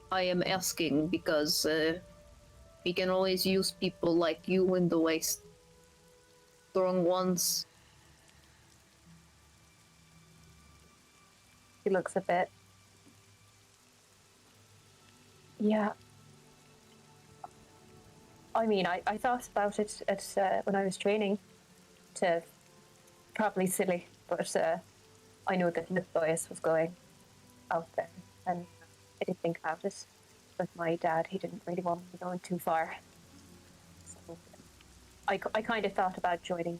I am asking because we can always use people like you in the waste. Strong ones. He looks a bit. Yeah. I mean, I thought about it at when I was training. To probably silly, but I know that Matthias was going out there, and I did think about it. But my dad, he didn't really want me going too far. So I kind of thought about joining,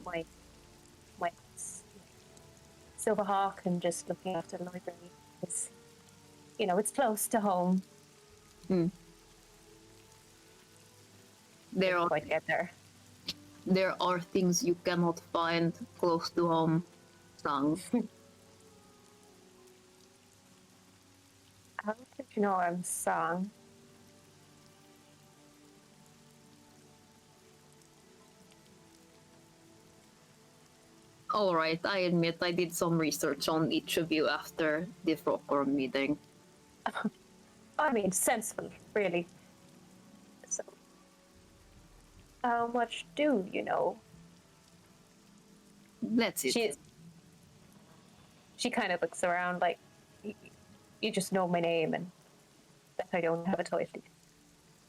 my Silverhawk and just looking after the library. Because, it's close to home. There are quite get there. There are things you cannot find close to home. Songs. How did you know I'm song? Alright, I admit I did some research on each of you after the Fulcrum meeting. I mean, sensible, really. So, how much do you know? That's it. She kind of looks around like, you just know my name and that I don't have a title.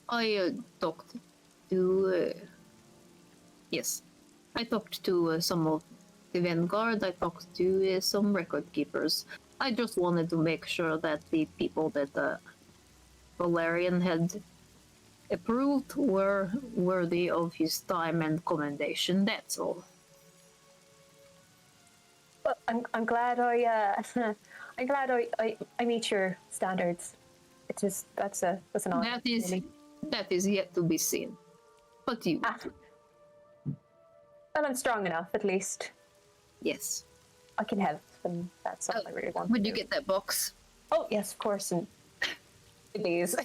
I talked to... yes. I talked to some of the Vanguard. I talked to some record keepers. I just wanted to make sure that the people that Valerian had approved were worthy of his time and commendation. That's all. Well, I'm glad I'm glad I meet your standards. It's just that's an honor. That is yet to be seen. But you. Well, I'm strong enough, at least. Yes. I can help, and that's all I really want. Where'd you get that box? Oh, yes, of course. And these.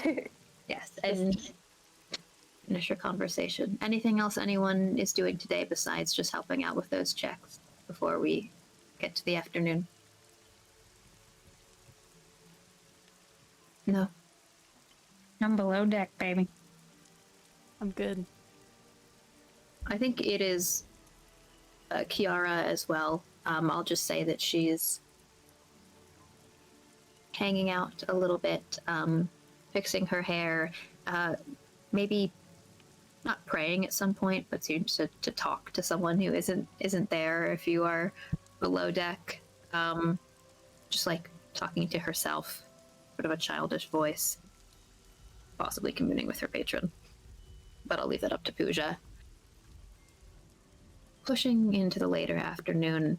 Yes, and finish your conversation. Anything else anyone is doing today besides just helping out with those checks before we get to the afternoon? No. I'm below deck, baby. I'm good. I think it is Kiara as well. I'll just say that she's hanging out a little bit, fixing her hair, maybe not praying at some point, but seems to talk to someone who isn't there if you are below deck. Just like talking to herself, sort of a childish voice, possibly communing with her patron. But I'll leave that up to Pooja. Pushing into the later afternoon,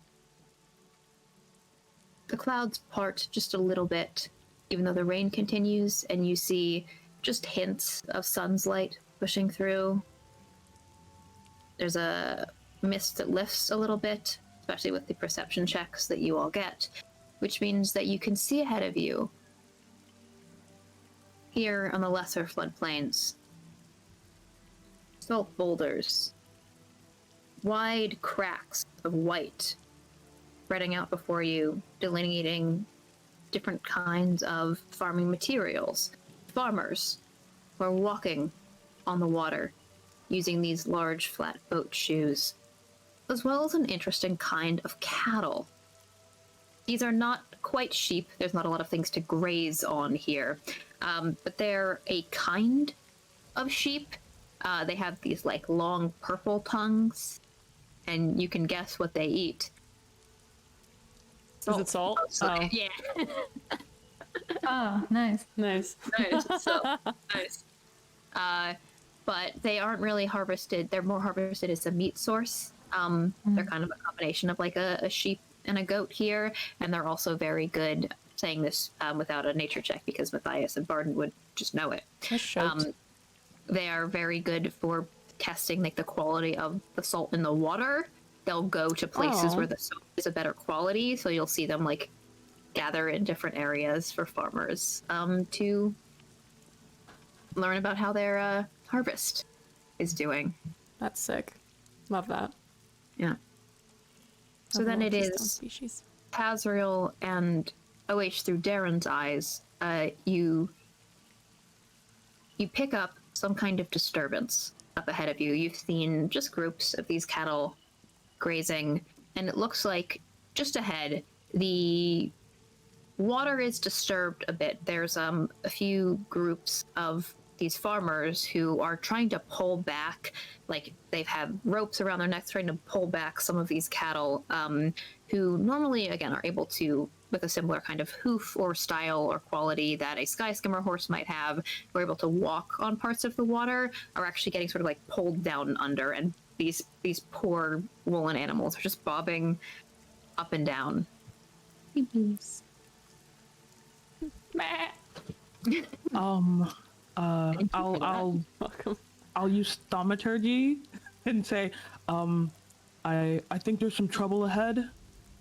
the clouds part just a little bit, even though the rain continues, and you see just hints of sun's light pushing through. There's a mist that lifts a little bit, especially with the perception checks that you all get, which means that you can see ahead of you, here on the lesser floodplains, salt boulders, wide cracks of white spreading out before you, delineating different kinds of farming materials. Farmers who are walking on the water using these large flat boat shoes, as well as an interesting kind of cattle. These are not quite sheep. There's not a lot of things to graze on here, but they're a kind of sheep. They have these like long purple tongues, and you can guess what they eat. Is it salt? Oh. Yeah. Oh, nice. Nice. Nice. But they aren't really harvested. They're more harvested as a meat source. They're kind of a combination of like a sheep and a goat here, and they're also very good, saying this without a nature check because Matthias and Barden would just know it. They are very good for testing like the quality of the salt in the water. They'll go to places where the salt is a better quality, so you'll see them like gather in different areas for farmers to learn about how their harvest is doing. That's sick. Love that. Yeah. So then it is Tazriel and OH through Darren's eyes. You pick up some kind of disturbance up ahead of you. You've seen just groups of these cattle grazing, and it looks like just ahead the water is disturbed a bit. There's a few groups of these farmers who are trying to pull back, like they've had ropes around their necks trying to pull back some of these cattle, who normally again are able to, with a similar kind of hoof or style or quality that a sky skimmer horse might have, who are able to walk on parts of the water, are actually getting sort of like pulled down under, and these poor woolen animals are just bobbing up and down. I'll use thaumaturgy and say, I think there's some trouble ahead,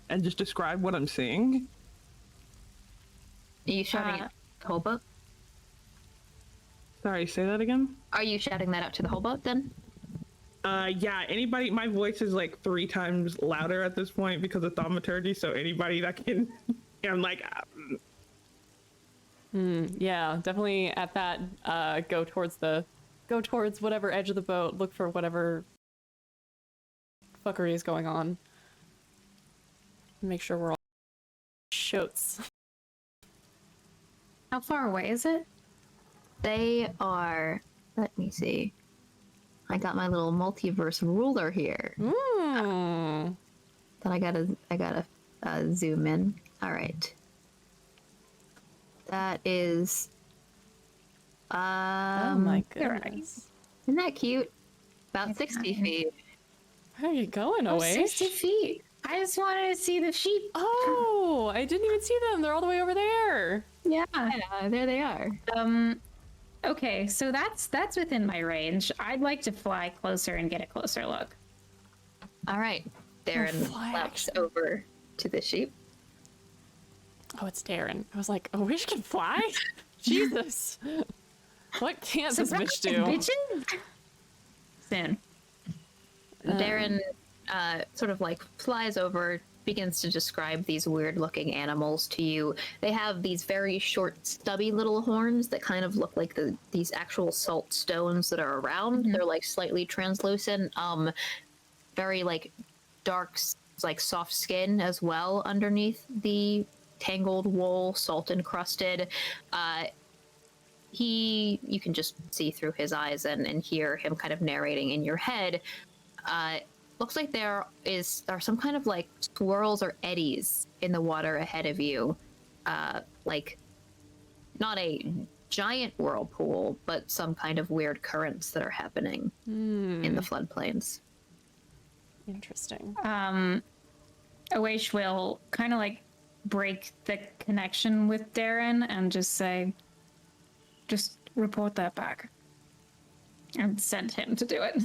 and just describe what I'm seeing. Are you shouting at the whole boat? Sorry, say that again? Are you shouting that out to the whole boat then? Yeah, anybody, my voice is like 3 times louder at this point because of thaumaturgy, so anybody that can, I'm like... Yeah, definitely at that, go towards whatever edge of the boat, look for whatever fuckery is going on. Make sure we're all shots. How far away is it? They are, let me see. I got my little multiverse ruler here. Mm. Then I gotta zoom in. All right. That is. Oh my goodness! Isn't that cute? About 60 feet. Where are you going, away? 60 feet. I just wanted to see the sheep. Oh, I didn't even see them. They're all the way over there. Yeah. Yeah, there they are. Okay, so that's within my range. I'd like to fly closer and get a closer look. All right. Darren laps over to the sheep. Oh, it's Darren. I was like, a wish can fly? Jesus. What can't this bitch do? Sin. Darren sort of like flies over, begins to describe these weird looking animals to you. They have these very short, stubby little horns that kind of look like these actual salt stones that are around. They're like slightly translucent, very like dark, like soft skin as well underneath the tangled wool, salt encrusted. You can just see through his eyes and hear him kind of narrating in your head. Looks like there are some kind of like swirls or eddies in the water ahead of you. Like not a giant whirlpool, but some kind of weird currents that are happening in the floodplains. Interesting. Awaish will kind of like break the connection with Darren and just say, just report that back. And send him to do it.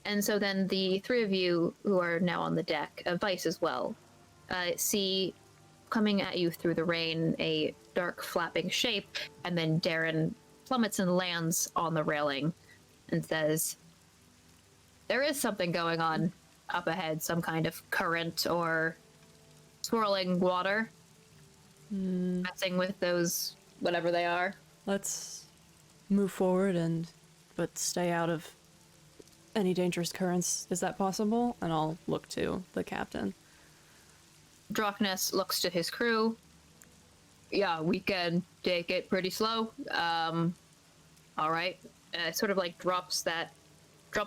And so then the three of you who are now on the deck, Vice as well, see coming at you through the rain a dark flapping shape, and then Darren plummets and lands on the railing and says, there is something going on up ahead, some kind of current or swirling water. Messing with those, whatever they are. Let's move forward but stay out of any dangerous currents. Is that possible? And I'll look to the captain. Drakness looks to his crew. Yeah, we can take it pretty slow. All right. Sort of like drops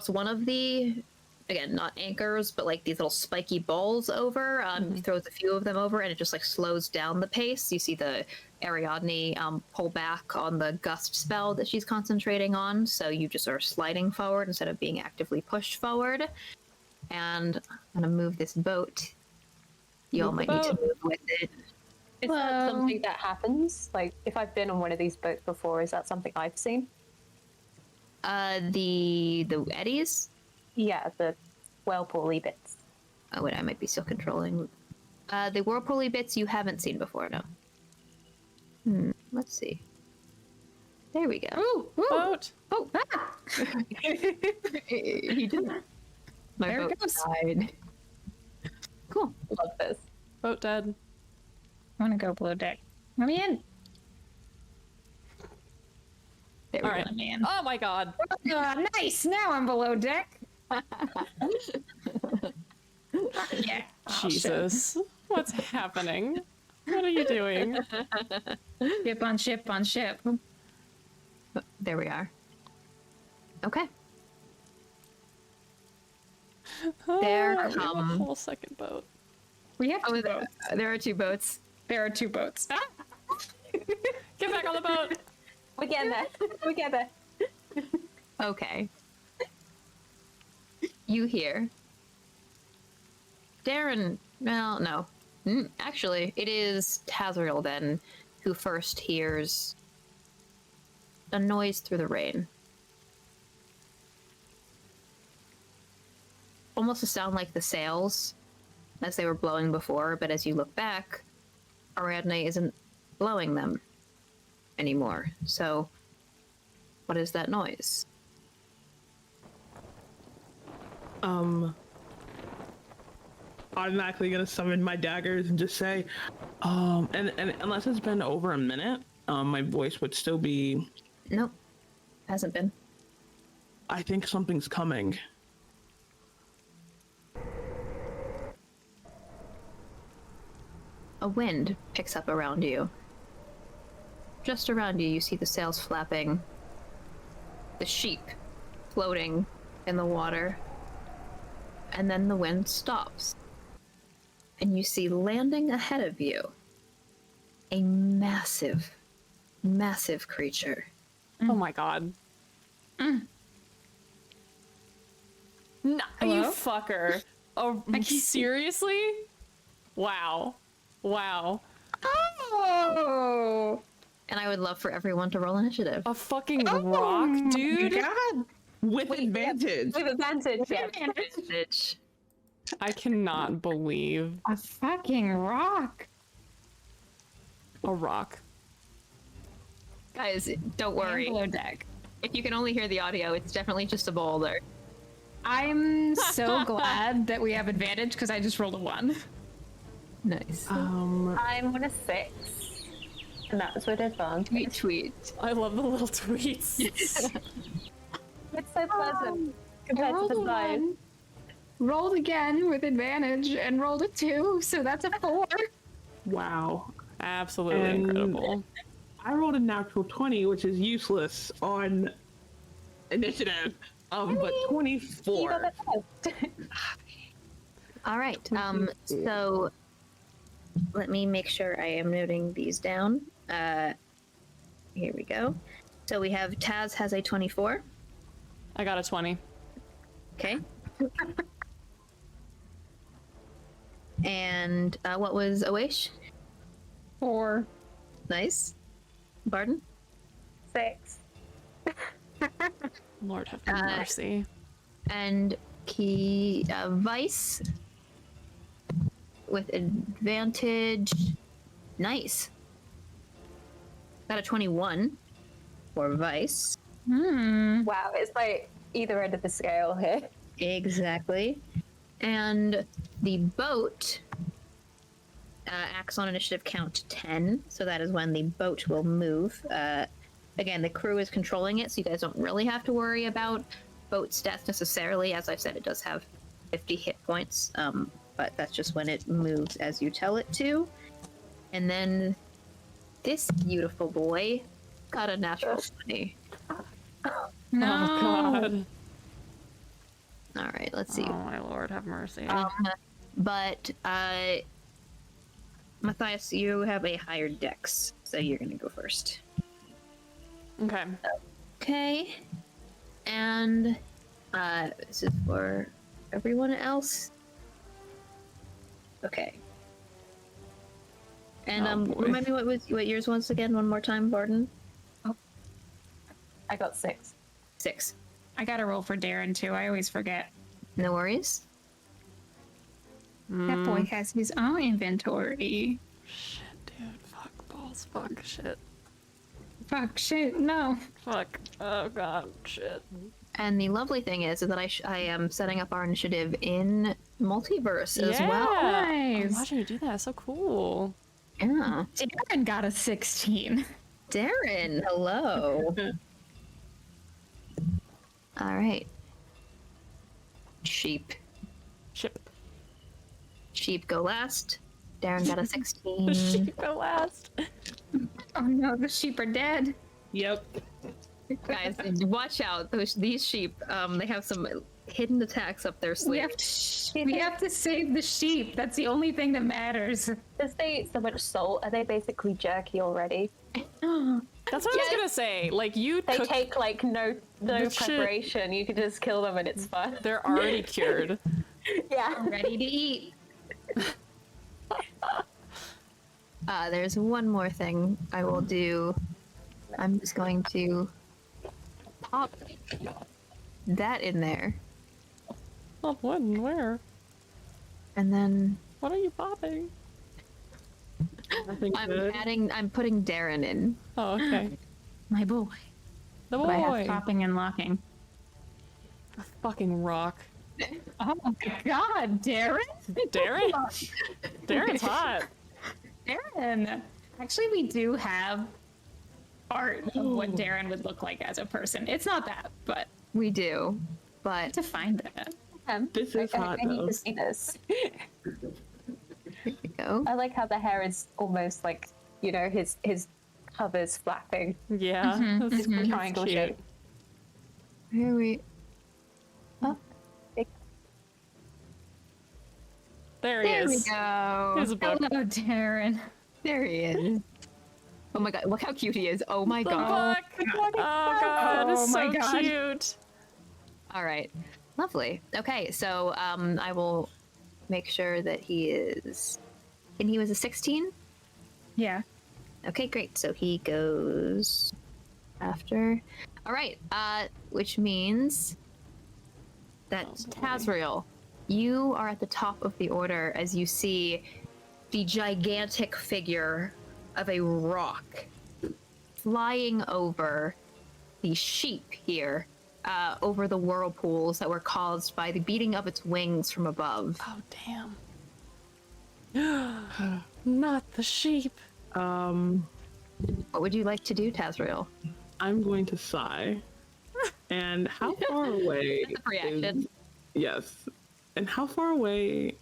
one of the, again, not anchors, but like these little spiky balls over. He throws a few of them over, and it just like slows down the pace. You see the Ariadne pull back on the gust spell that she's concentrating on, so you just are sliding forward instead of being actively pushed forward. And I'm gonna move this boat. You all might need to move with it. Is that something that happens? Like, if I've been on one of these boats before, is that something I've seen? The eddies? Yeah, the whirlpool-y bits. Oh wait, I might be still controlling. The whirlpool-y bits you haven't seen before, no. Let's see. There we go. Ooh, Boat! oh, ah! He didn't. My There it boat goes. died. Cool. Love this. Boat dead. I want to go below deck. Let me in. There we All go. right. Let me in. Oh my god. Oh, nice. Now I'm below deck. Yeah. Oh, shit. Jesus. What's happening? What are you doing? Ship on ship on ship. There we are. Okay. There We have a come- whole second boat. We have two there, boats. there are two boats. There are two boats. Ah! Get back on the boat! We're getting there. We're getting there. Okay. You hear. Darren. Well, no. Actually, it is Tazriel then who first hears a noise through the rain. Almost a sound like the sails as they were blowing before, but as you look back, Ariadne isn't blowing them anymore. So, what is that noise? Automatically gonna summon my daggers and just say, and unless it's been over a minute, my voice would still be, Nope. Hasn't been. I think something's coming. A wind picks up around you. Just around you, you see the sails flapping, the sheep floating in the water, and then the wind stops. And you see landing ahead of you a massive, massive creature. Oh my god. No, you Hello? fucker. Oh, seriously? Wow. Wow. Oh! And I would love for everyone to roll initiative. A fucking rock, dude? God! With advantage. With advantage, yeah. Advantage. I cannot believe. A fucking rock! A rock. Guys, don't worry. Below deck. If you can only hear the audio, it's definitely just a boulder. I'm so glad that we have advantage because I just rolled a 1. Nice. I'm on a 6. And that was with advantage. Tweet. I love the little tweets. It's so pleasant compared to the 5. Rolled again with advantage and rolled a 2, so that's a 4. Wow. Absolutely And- incredible. I rolled a natural 20, which is useless on initiative, but 24. All right. So let me make sure I am noting these down. Here we go. So we have Taz has a 24. I got a 20. Okay. And what was Oish? 4. Nice. Barden? 6. Lord have Uh, mercy. And Vice with advantage. Nice. Got a 21 for Vice. Wow, it's like either end of the scale here. Exactly. And the boat acts on initiative count 10, so that is when the boat will move. Again, the crew is controlling it, so you guys don't really have to worry about boat stats necessarily. As I said, it does have 50 hit points, but that's just when it moves as you tell it to. And then this beautiful boy got a natural 20. No. Oh god. All right, let's see. Oh my lord, have mercy. But Matthias, you have a higher dex, so you're gonna go first. Okay. Okay. And this is for everyone else. Okay. And Oh, boy. remind me what yours was again one more time, Barden? I got 6. 6. I got to roll for Darren too. I always forget. No worries. That boy has his own inventory. Shit, dude. Fuck balls. Fuck shit. Fuck, shit, no. Fuck. Oh god. Shit. And the lovely thing is that I am setting up our initiative in multiverse as well. I'm Nice. watching you do that. So cool. Yeah. Darren got a 16. Darren, hello. All right. Sheep. Ship. Sheep go last. Darren got a 16. The sheep go last. Oh no, the sheep are dead. Yep. Guys, watch out. These sheep, they have some hidden attacks up their sleeve. We have to save the sheep. That's the only thing that matters. Because they eat so much salt, are they basically jerky already? That's what I was gonna say. Like you They cook, take like no The shit- preparation. You could just kill them and it's fun. they're already cured. Yeah. Ready to eat. There's one more thing I will do. I'm just going to pop that in there. Oh, when? Where? And then What are you popping? Nothing good. I'm putting Darren in. Oh, okay. My boy. The I have boy. popping and locking. A fucking rock. Oh my god, Darren? Darren? Darren's hot. Darren. Actually, we do have art of what Darren would look like as a person. It's not that, but We do, but to find that. This is hot, I need though. to see this. here we go. I like how the hair is almost like, you know, his covers flapping. Yeah. That's Triangle cute. shape. Here we. There he There we is. go. Here's a book. Hello, Darren. There he is. Oh my god! Look how cute he is. Oh my The god! book. Oh god, Oh it's my so God. cute. All right, lovely. Okay, so I will make sure that he is. And he was a 16. Yeah. Okay, great. So he goes after. All right, which means that Tazriel, you are at the top of the order as you see the gigantic figure of a rock flying over the sheep here, over the whirlpools that were caused by the beating of its wings from above. Oh, damn. Not the sheep. What would you like to do, Tazriel? I'm going to sigh. And how far away? That's a reaction. Yes. And how far away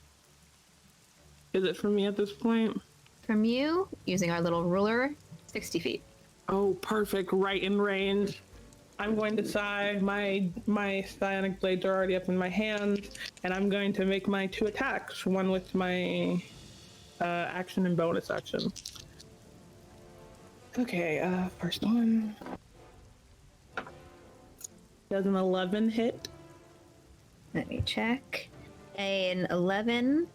is it from me at this point? From you, using our little ruler, 60 feet. Oh, perfect. Right in range. I'm going to sigh. My psionic blades are already up in my hands, and I'm going to make my 2 attacks. One with my action and bonus action. Okay, first one. Does an 11 hit? Let me check. An 11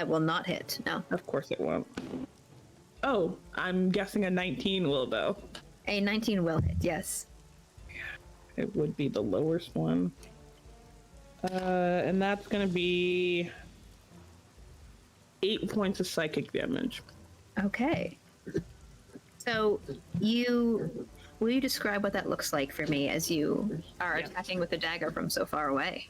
will not hit, no. Of course it won't. Oh, I'm guessing a 19 will, though. A 19 will hit, yes. It would be the lowest one. And that's going to be 8 points of psychic damage. Okay. So, will you describe what that looks like for me as you are attacking with the dagger from so far away?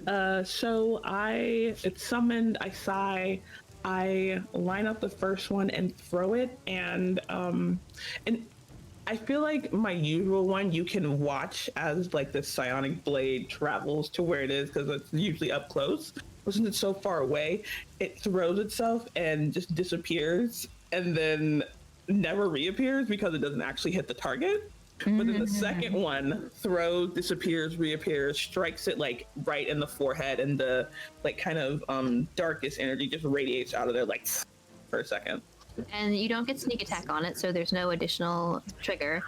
So it's summoned, I sigh, I line up the first one and throw it, and I feel like my usual one, you can watch as like the psionic blade travels to where it is because it's usually up close. But since it's so far away, it throws itself and just disappears and then never reappears because it doesn't actually hit the target. But then the second one throws, disappears, reappears, strikes it like right in the forehead, and the like kind of darkest energy just radiates out of there like for a second. And you don't get sneak attack on it, so there's no additional trigger.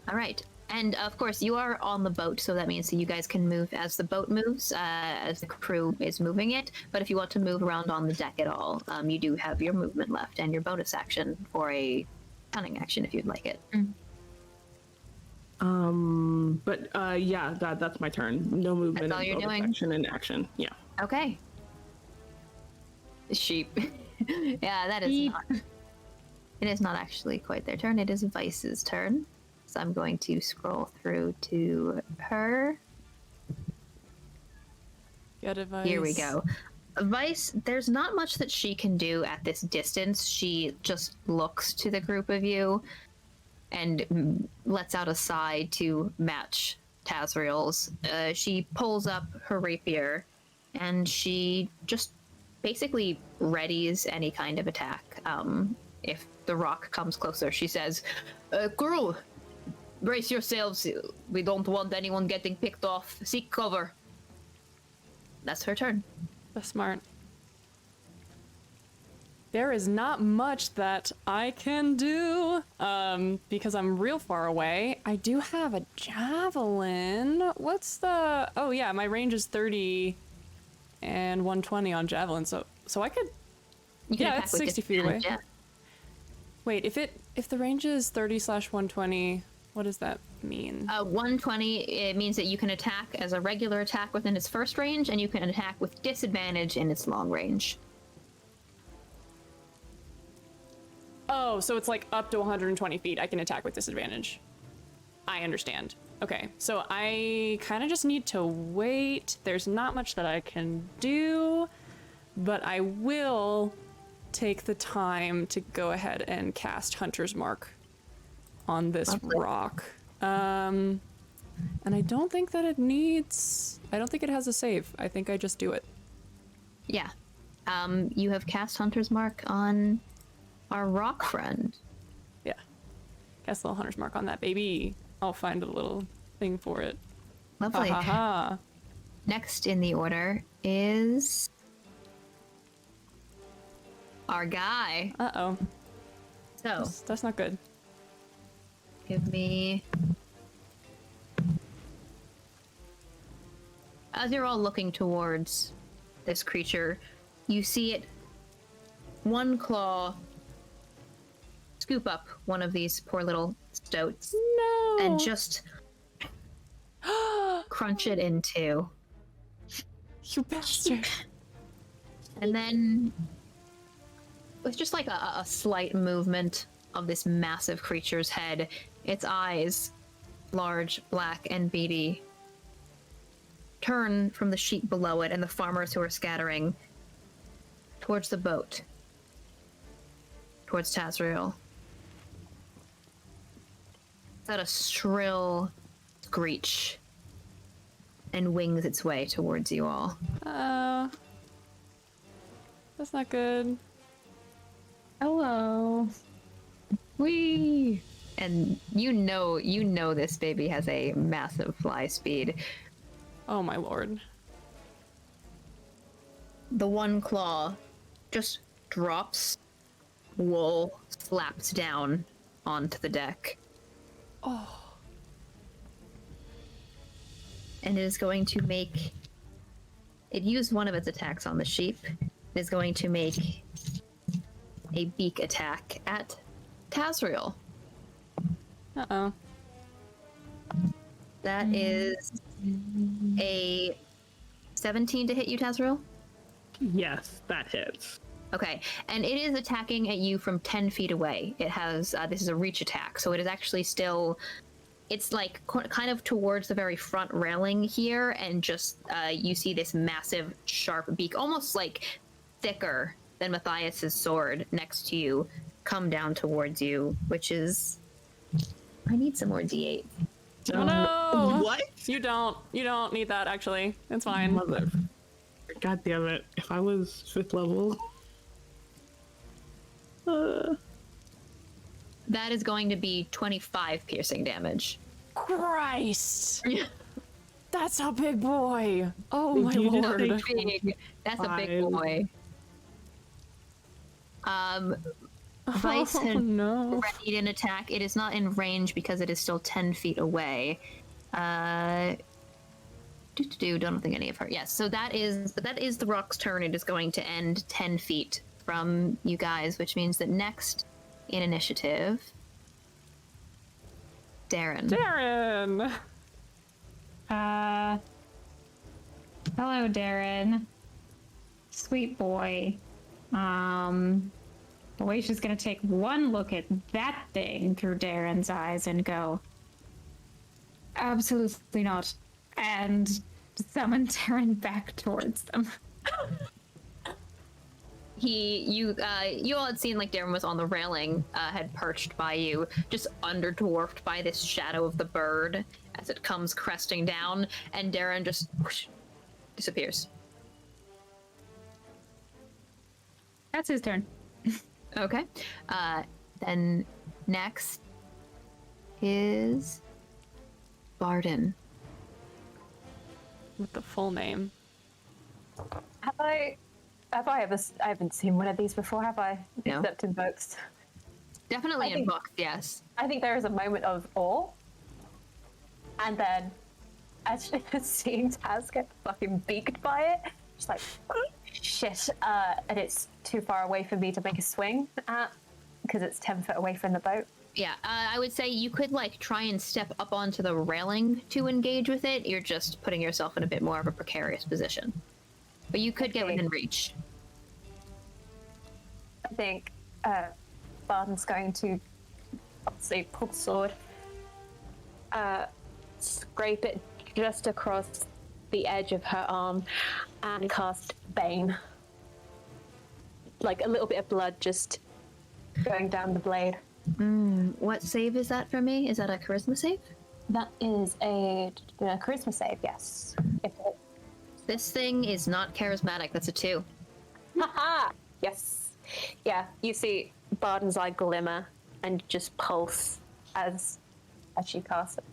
All right. And of course, you are on the boat, so that means that you guys can move as the boat moves, as the crew is moving it. But if you want to move around on the deck at all, you do have your movement left and your bonus action for a cunning action if you'd like it. Yeah, that's my turn. No movement. That's all you're doing? Action and action. Yeah. Okay. Sheep. Yeah, that is not. It is not actually quite their turn. It is Vice's turn. So I'm going to scroll through to her. Get a Vice. Here we go. Vice, there's not much that she can do at this distance. She just looks to the group of you and lets out a sigh to match Tazriel's. She pulls up her rapier and she just basically readies any kind of attack. If the rock comes closer, she says, crew, brace yourselves. We don't want anyone getting picked off. Seek cover. That's her turn. That's smart. There is not much that I can do, because I'm real far away. I do have a javelin. What's the... Oh yeah, my range is 30 and 120 on javelin, so I could... You can Yeah, attack it's with 60 feet away. disadvantage, yeah. Wait, if the range is 30/120, what does that mean? 120, it means that you can attack as a regular attack within its first range, and you can attack with disadvantage in its long range. Oh, so it's like up to 120 feet I can attack with disadvantage. I understand. Okay, so I kind of just need to wait. There's not much that I can do, but I will take the time to go ahead and cast Hunter's Mark on this rock. And I don't think that it needs... I don't think it has a save. I think I just do it. Yeah. You have cast Hunter's Mark on our rock friend. Yeah. Cast a little Hunter's Mark on that baby. I'll find a little thing for it. Lovely. Ha ha ha. Next in the order is our guy. Uh-oh. So, That's not good. give me... As you're all looking towards this creature, you see it, one claw, scoop up one of these poor little stoats No! and just crunch it in two. You bastard. And then with just like a slight movement of this massive creature's head, its eyes, large, black, and beady, turn from the sheep below it and the farmers who are scattering towards the boat, towards Tazriel. It's at a shrill screech and wings its way towards you all. That's not good. Hello. Whee! And you know this baby has a massive fly speed. Oh my lord. The one claw just drops, wool slaps down onto the deck. Oh. And it is going to make... It used one of its attacks on the sheep. It is going to make a beak attack at Tazriel. Uh-oh. That is a 17 to hit you, Tazriel? Yes, that hits. Okay, and it is attacking at you from 10 feet away. It has, this is a reach attack, so it is actually still, it's like kind of towards the very front railing here, and just, you see this massive sharp beak, almost like thicker than Matthias's sword next to you, come down towards you, which is, I need some more D8. Oh no! What? You don't need that, actually. It's fine. Mother. God damn it. If I was 5th level. That is going to be 25 piercing damage. Christ! That's a big boy! Oh my You just lord. say Big. That's a big boy. Vice Oh had no. readied an attack. It is not in range because it is still 10 feet away. Don't think any of her. Yes, so that is the rock's turn. It is going to end 10 feet from you guys, which means that next in initiative, Darren. Darren! Hello, Darren. Sweet boy. Oaisha's gonna take one look at that thing through Darren's eyes and go, absolutely not, and summon Darren back towards them. You all had seen like Darren was on the railing, had perched by you, just underdwarfed by this shadow of the bird as it comes cresting down, and Darren just whoosh, disappears. That's his turn. Okay. Then next is Barden. With the full name. I haven't seen one of these before, have I? No. Except in books. Definitely I in think- books, yes. I think there is a moment of awe. And then actually seeing Taz get fucking beaked by it, just like, shit. And it's too far away for me to make a swing at, because it's 10 foot away from the boat. Yeah, I would say you could like try and step up onto the railing to engage with it. You're just putting yourself in a bit more of a precarious position. But you could get Okay. within reach. I think Barden's going to obviously pull the sword, scrape it just across the edge of her arm, and cast Bane. Like a little bit of blood just going down the blade. What save is that for me? Is that a charisma save? That is a charisma save, yes. If it, This thing is not charismatic. That's a 2. haha! Yes. Yeah, you see Barden's eye glimmer and just pulse as she casts it.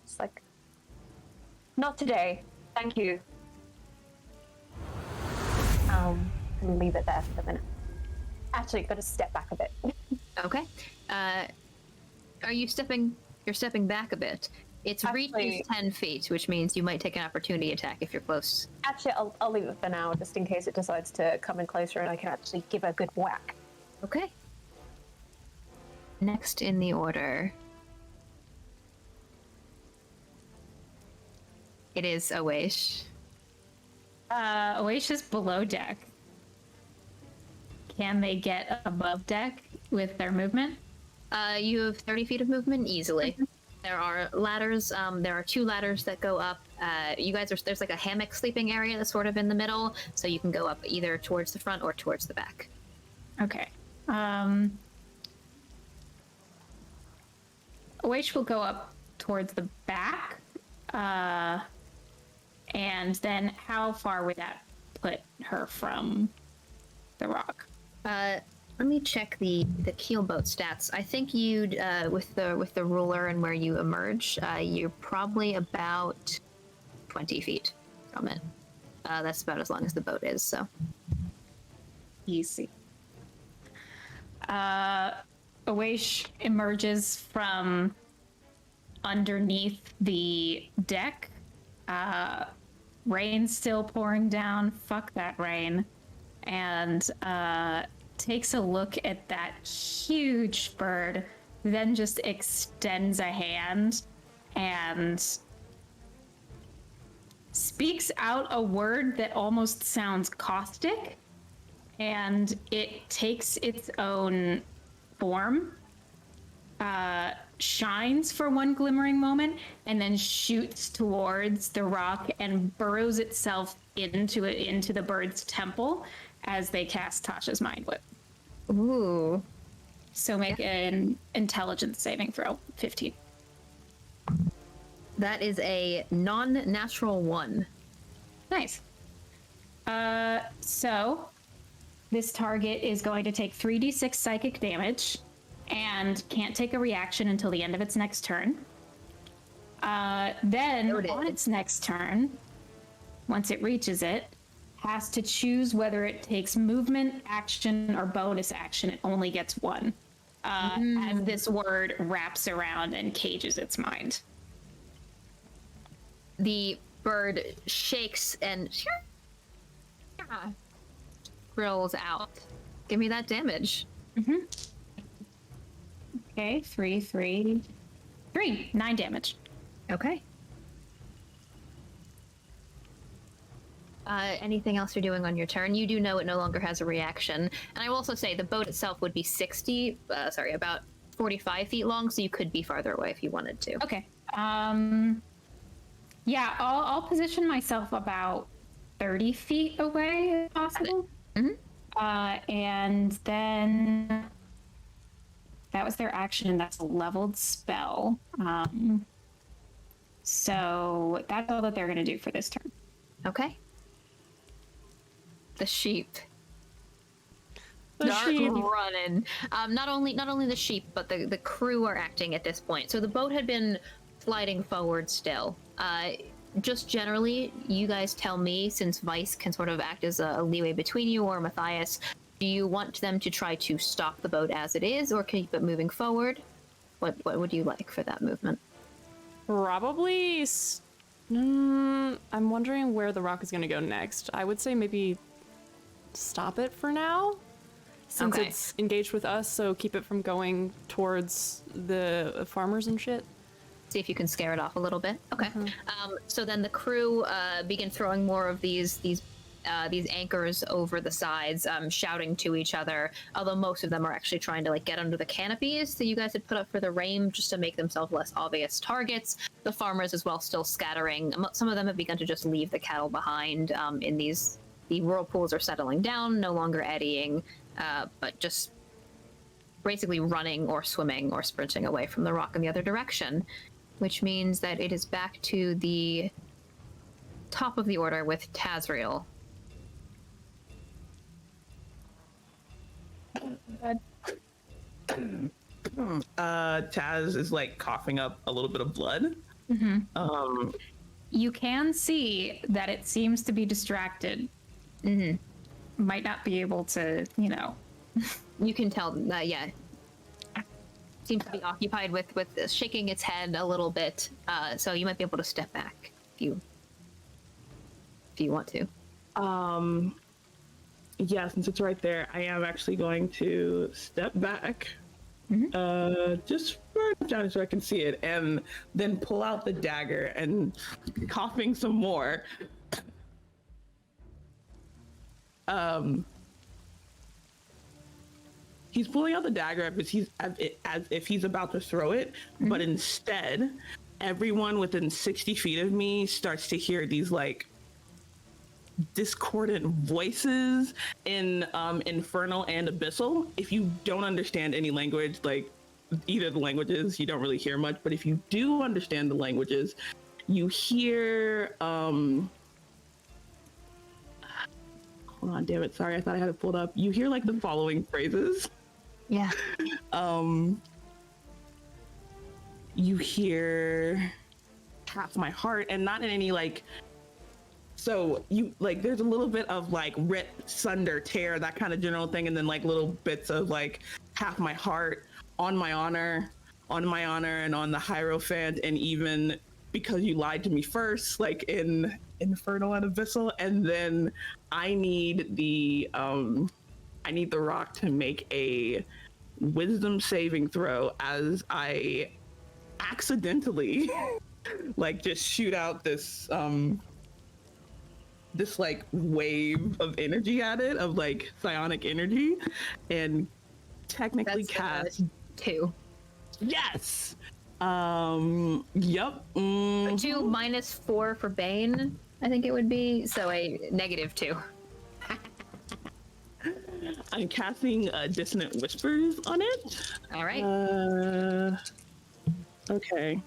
It's like, not today. Thank you. And leave it there for a minute. Actually, gotta step back a bit. Okay. Are you stepping? You're stepping back a bit. Its reach Actually- is 10 feet, which means you might take an opportunity attack if you're close. Actually, I'll leave it for now, just in case it decides to come in closer and I can actually give a good whack. Okay. Next in the order, it is Awaish. Oaisha's below deck. can they get above deck with their movement? You have 30 feet of movement easily. There are ladders. There are 2 ladders that go up. There's like a hammock sleeping area that's sort of in the middle, so you can go up either towards the front or towards the back. Okay. Waish will go up towards the back. And then how far would that put her from the rock? Let me check the keelboat stats. I think you'd with the ruler and where you emerge, you're probably about 20 feet from it. That's about as long as the boat is. So Easy. Awaish emerges from underneath the deck. Rain's still pouring down. Fuck that rain. And takes a look at that huge bird, then just extends a hand and speaks out a word that almost sounds caustic, and it takes its own form, shines for one glimmering moment, and then shoots towards the rock and burrows itself into the bird's temple as they cast Tasha's Mind Whip. ooh, So make an intelligence saving throw, 15. that is a non-natural 1. Nice. So this target is going to take 3d6 psychic damage and can't take a reaction until the end of its next turn. Then Noted. on its next turn, once it reaches it, has to choose whether it takes movement, action, or bonus action. It only gets one. As this word wraps around and cages its mind. The bird shakes and grills out. Give me that damage. Okay, 3, 9 damage. Okay. Anything else you're doing on your turn? You do know it no longer has a reaction. And I will also say the boat itself would be about 45 feet long, so you could be farther away if you wanted to. Okay. Yeah, I'll position myself about 30 feet away if possible. And then that was their action, and that's a leveled spell. So that's all that they're going to do for this turn. Okay. The sheep. The Start sheep. running. Not only the sheep, but the crew are acting at this point. So the boat had been sliding forward still. Just generally, you guys tell me, since Vice can sort of act as a leeway between you or Matthias, do you want them to try to stop the boat as it is or keep it moving forward? What would you like for that movement? Probably. I'm wondering where the rock is going to go next. I would say maybe stop it for now, since Okay. it's engaged with us. So keep it from going towards the farmers and shit. See if you can scare it off a little bit. Okay. So then the crew begin throwing more of these anchors over the sides, shouting to each other. Although most of them are actually trying to get under the canopies that you guys had put up for the rain, just to make themselves less obvious targets. The farmers as well still scattering. Some of them have begun to just leave the cattle behind. The whirlpools are settling down, no longer eddying, but just basically running or swimming or sprinting away from the rock in the other direction. Which means that it is back to the top of the order with Tazriel. Taz is coughing up a little bit of blood. You can see that it seems to be distracted. Might not be able to, You can tell, yeah. Seems to be occupied with shaking its head a little bit. So you might be able to step back if you want to. Yeah, since it's right there, I am actually going to step back. Just far enough down so I can see it, and then pull out the dagger and coughing some more. he's pulling out the dagger as if he's about to throw it, but instead, everyone within 60 feet of me starts to hear these like discordant voices in Infernal and Abyssal. If you don't understand any language, like either the languages, you don't really hear much, but if you do understand the languages, you hear hold on, damn it, sorry, I thought I had it pulled up. You hear like the following phrases. Yeah. You hear half my heart, and not in any like, so you like there's a little bit of like rip, sunder, tear, that kind of general thing, and then like little bits of like half my heart, on my honor, and on the Hierophant, and even because you lied to me first, like in Infernal and Abyssal. And then I need the rock to make a wisdom saving throw as I accidentally like just shoot out this this like wave of energy at it, of like psionic energy, and technically cast 2. Yes. Yep. 2 minus 4 for Bane, I think it would be. So a -2. I'm casting Dissonant Whispers on it. All right. Okay.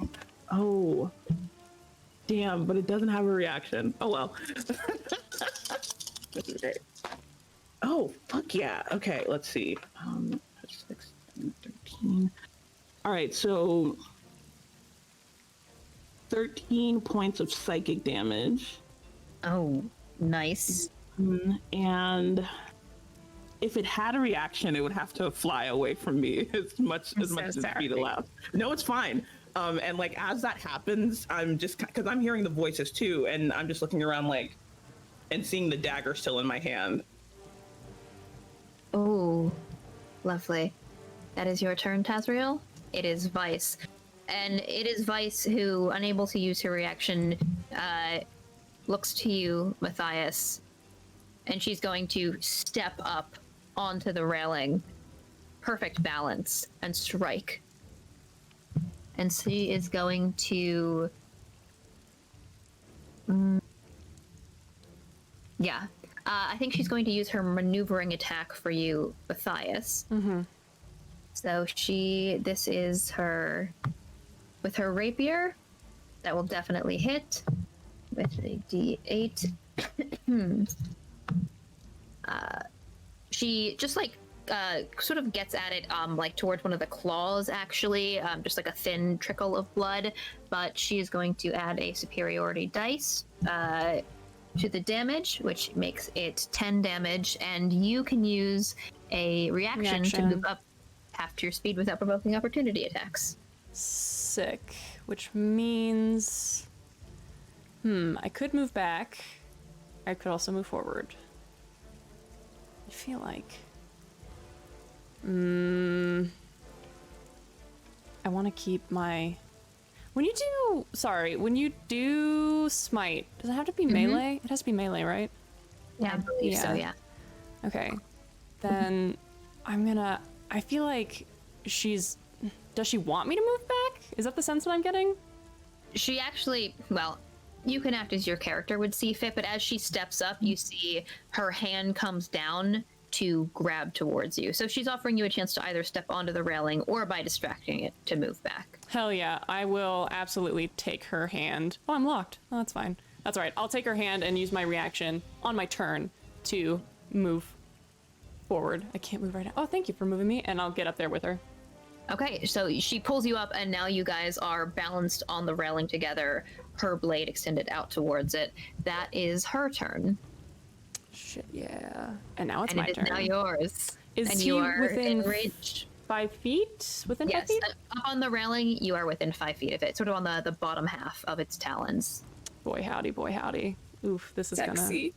Oh. Damn, but it doesn't have a reaction. Oh well. That's okay. Oh, fuck yeah. Okay, let's see. 6, 13. All right, so 13 points of psychic damage. Oh, nice. And if it had a reaction, it would have to fly away from me as much as speed allows. No, it's fine. And like as that happens, I'm just, because I'm hearing the voices too, and I'm just looking around like and seeing the dagger still in my hand. Oh, lovely. That is your turn, Tazriel. It is Vice. And it is Vice who, unable to use her reaction, looks to you, Matthias, and she's going to step up onto the railing, perfect balance, and strike. And she is going to... I think she's going to use her maneuvering attack for you, Matthias. So this is her, with her rapier, that will definitely hit with a D8. She just like sort of gets at it like towards one of the claws, actually, just like a thin trickle of blood, but she is going to add a superiority dice to the damage, which makes it 10 damage, and you can use a reaction to move up half to your speed without provoking opportunity attacks. Sick. Which means... I could move back. I could also move forward. I feel like... I want to keep my... When you do smite, does it have to be melee? It has to be melee, right? Yeah, I believe so, yeah. Okay. Then I feel like does she want me to move back? Is that the sense that I'm getting? She actually, well, you can act as your character would see fit, but as she steps up, you see her hand comes down to grab towards you. So she's offering you a chance to either step onto the railing or, by distracting it, to move back. Hell yeah, I will absolutely take her hand. Oh, I'm locked. Oh, that's fine. That's all right. I'll take her hand and use my reaction on my turn to move forward. I can't move right now. Oh, thank you for moving me, and I'll get up there with her. Okay, so she pulls you up, and now you guys are balanced on the railing together, her blade extended out towards it. That is her turn. Shit, yeah. And now it's and my it turn. Is now yours. Is and he you are within in range? 5 feet? Within 5 yes, feet? Up on the railing, you are within 5 feet of it, sort of on the bottom half of its talons. Boy howdy, boy howdy. Oof, this is Sexy.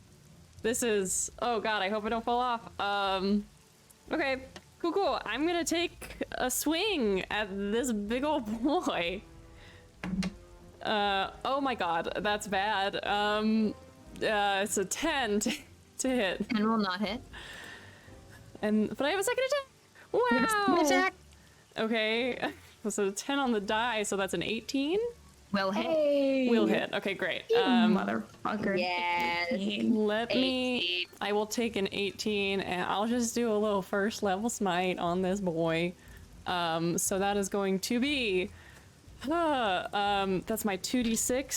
This is... Oh god, I hope I don't fall off. Okay, cool. I'm gonna take a swing at this big old boy. Oh my god, that's bad. It's a 10 to hit. 10 will not hit. But I have a second attack. Wow. Okay. So 10 on the die, so that's an 18. Well hit. Hey. Will hit. Okay, great. Motherfucker. Yes. Let me. I will take an 18, and I'll just do a little first level smite on this boy. So that is going to be. That's my 2d6.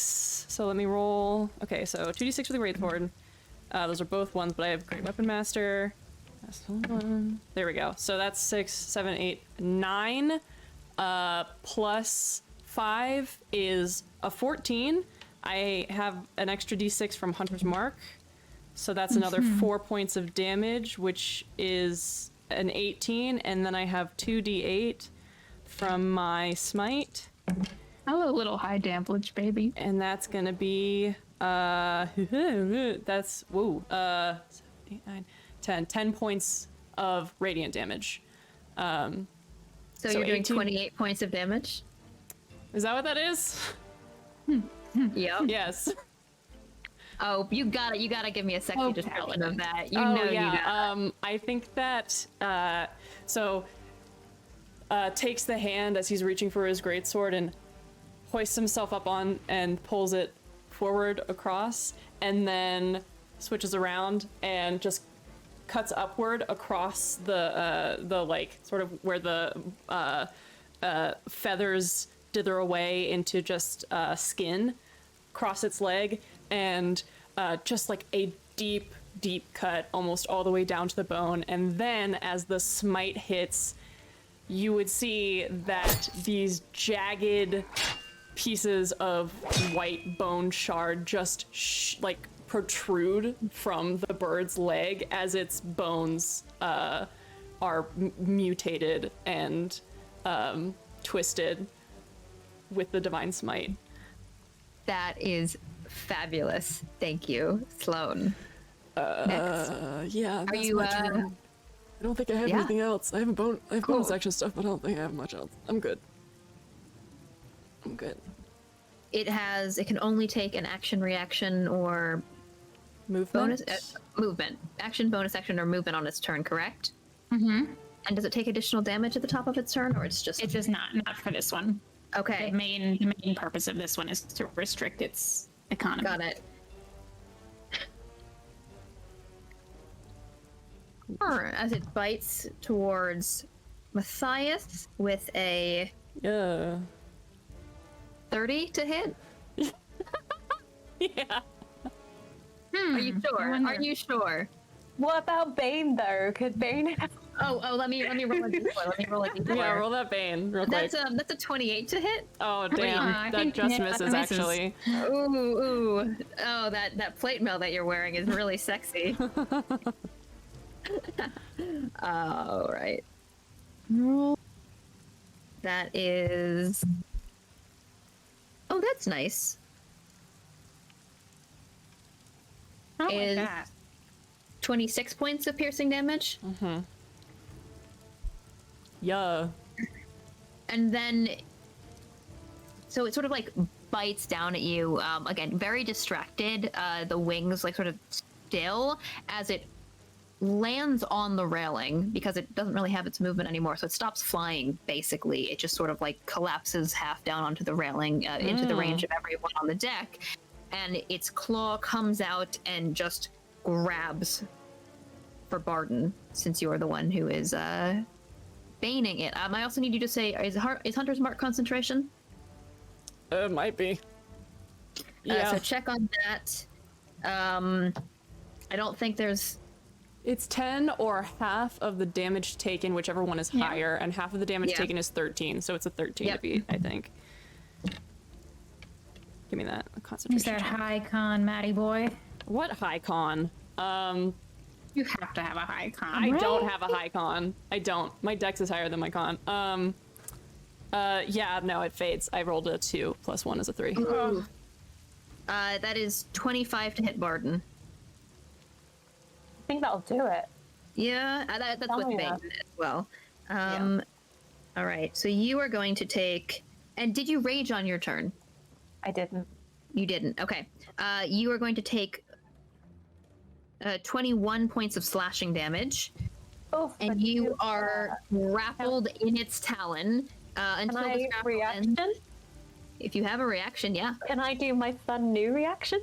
So let me roll. Okay, so 2d6 for the great sword. Those are both ones, but I have great weapon master. That's the one. There we go. So that's 6, 7, 8, 9. Plus 5 is a 14. I have an extra d6 from Hunter's Mark. So that's another 4 points of damage, which is an 18. And then I have 2d8 from my smite. Hello, little high damage, baby. And that's gonna be, that's, whoa, 7, 8, 9, 10 points of radiant damage. So you're doing 18 28 points of damage? Is that what that is? Yep. Yes. Oh, you gotta give me a sexy description of that. You know yeah. you got. I think that, takes the hand as he's reaching for his greatsword and hoists himself up on and pulls it forward across, and then switches around and just cuts upward across the like sort of where the feathers dither away into just skin across its leg, and just like a deep cut almost all the way down to the bone. And then as the smite hits, you would see that these jagged pieces of white bone shard just like protrude from the bird's leg as its bones are mutated and twisted with the divine smite. That is fabulous. Thank you, Sloan. Next. Yeah, Are you? I don't think I have Yeah. anything else. I have Cool. bonus action stuff, but I don't think I have much else. I'm good. It can only take an action, reaction, or Movement? movement. Action, bonus action, or movement on its turn, correct? Mm-hmm. And does it take additional damage at the top of its turn, or it's just It does not for this one. okay? The main purpose of this one is to restrict its economy. Got it. As it bites towards Matthias with a Yeah. 30 to hit. Yeah. Are you sure? I wonder. Are you sure? What about Bane though? Could Bane have... Oh, let me roll a d4. Let me roll a d4. Yeah, roll that bane real quick. That's a 28 to hit. Oh, damn. I That think- just yeah, misses, that misses. actually. Ooh. Oh, that plate mail that you're wearing is really sexy. All right. That is. Oh, that's nice. I don't like Is- that. 26 points of piercing damage. Mm-hmm. Yeah. And then. So it sort of like bites down at you. Again, very distracted. The wings like sort of still as it lands on the railing because it doesn't really have its movement anymore. So it stops flying, basically. It just sort of like collapses half down onto the railing into the range of everyone on the deck. And its claw comes out and just grabs for Barden, since you're the one who is baning it. I also need you to say, is Hunter's Mark concentration? It might be. Yeah. So check on that. I don't think there's... It's 10 or half of the damage taken, whichever one is higher, and half of the damage Yeah. taken is 13, so it's a 13 to Yep. beat, I think. Give me that Is concentration. that check. high con, Matty boy? What high con? You have to have a high con. I don't have a high con. I don't. My dex is higher than my con. Yeah, no, it fades. I rolled a 2 plus 1 is a 3. Ooh. That is 25 to hit Barden. I think that'll do it. Yeah, that's Oh, with yeah. Bane as well. All right, so you are going to take... And did you rage on your turn? I didn't. You didn't. Okay. You are going to take 21 points of slashing damage. Oh, and you are grappled in its talon until can this I grapple reaction? ends. If you have a reaction, yeah. Can I do my fun new reaction?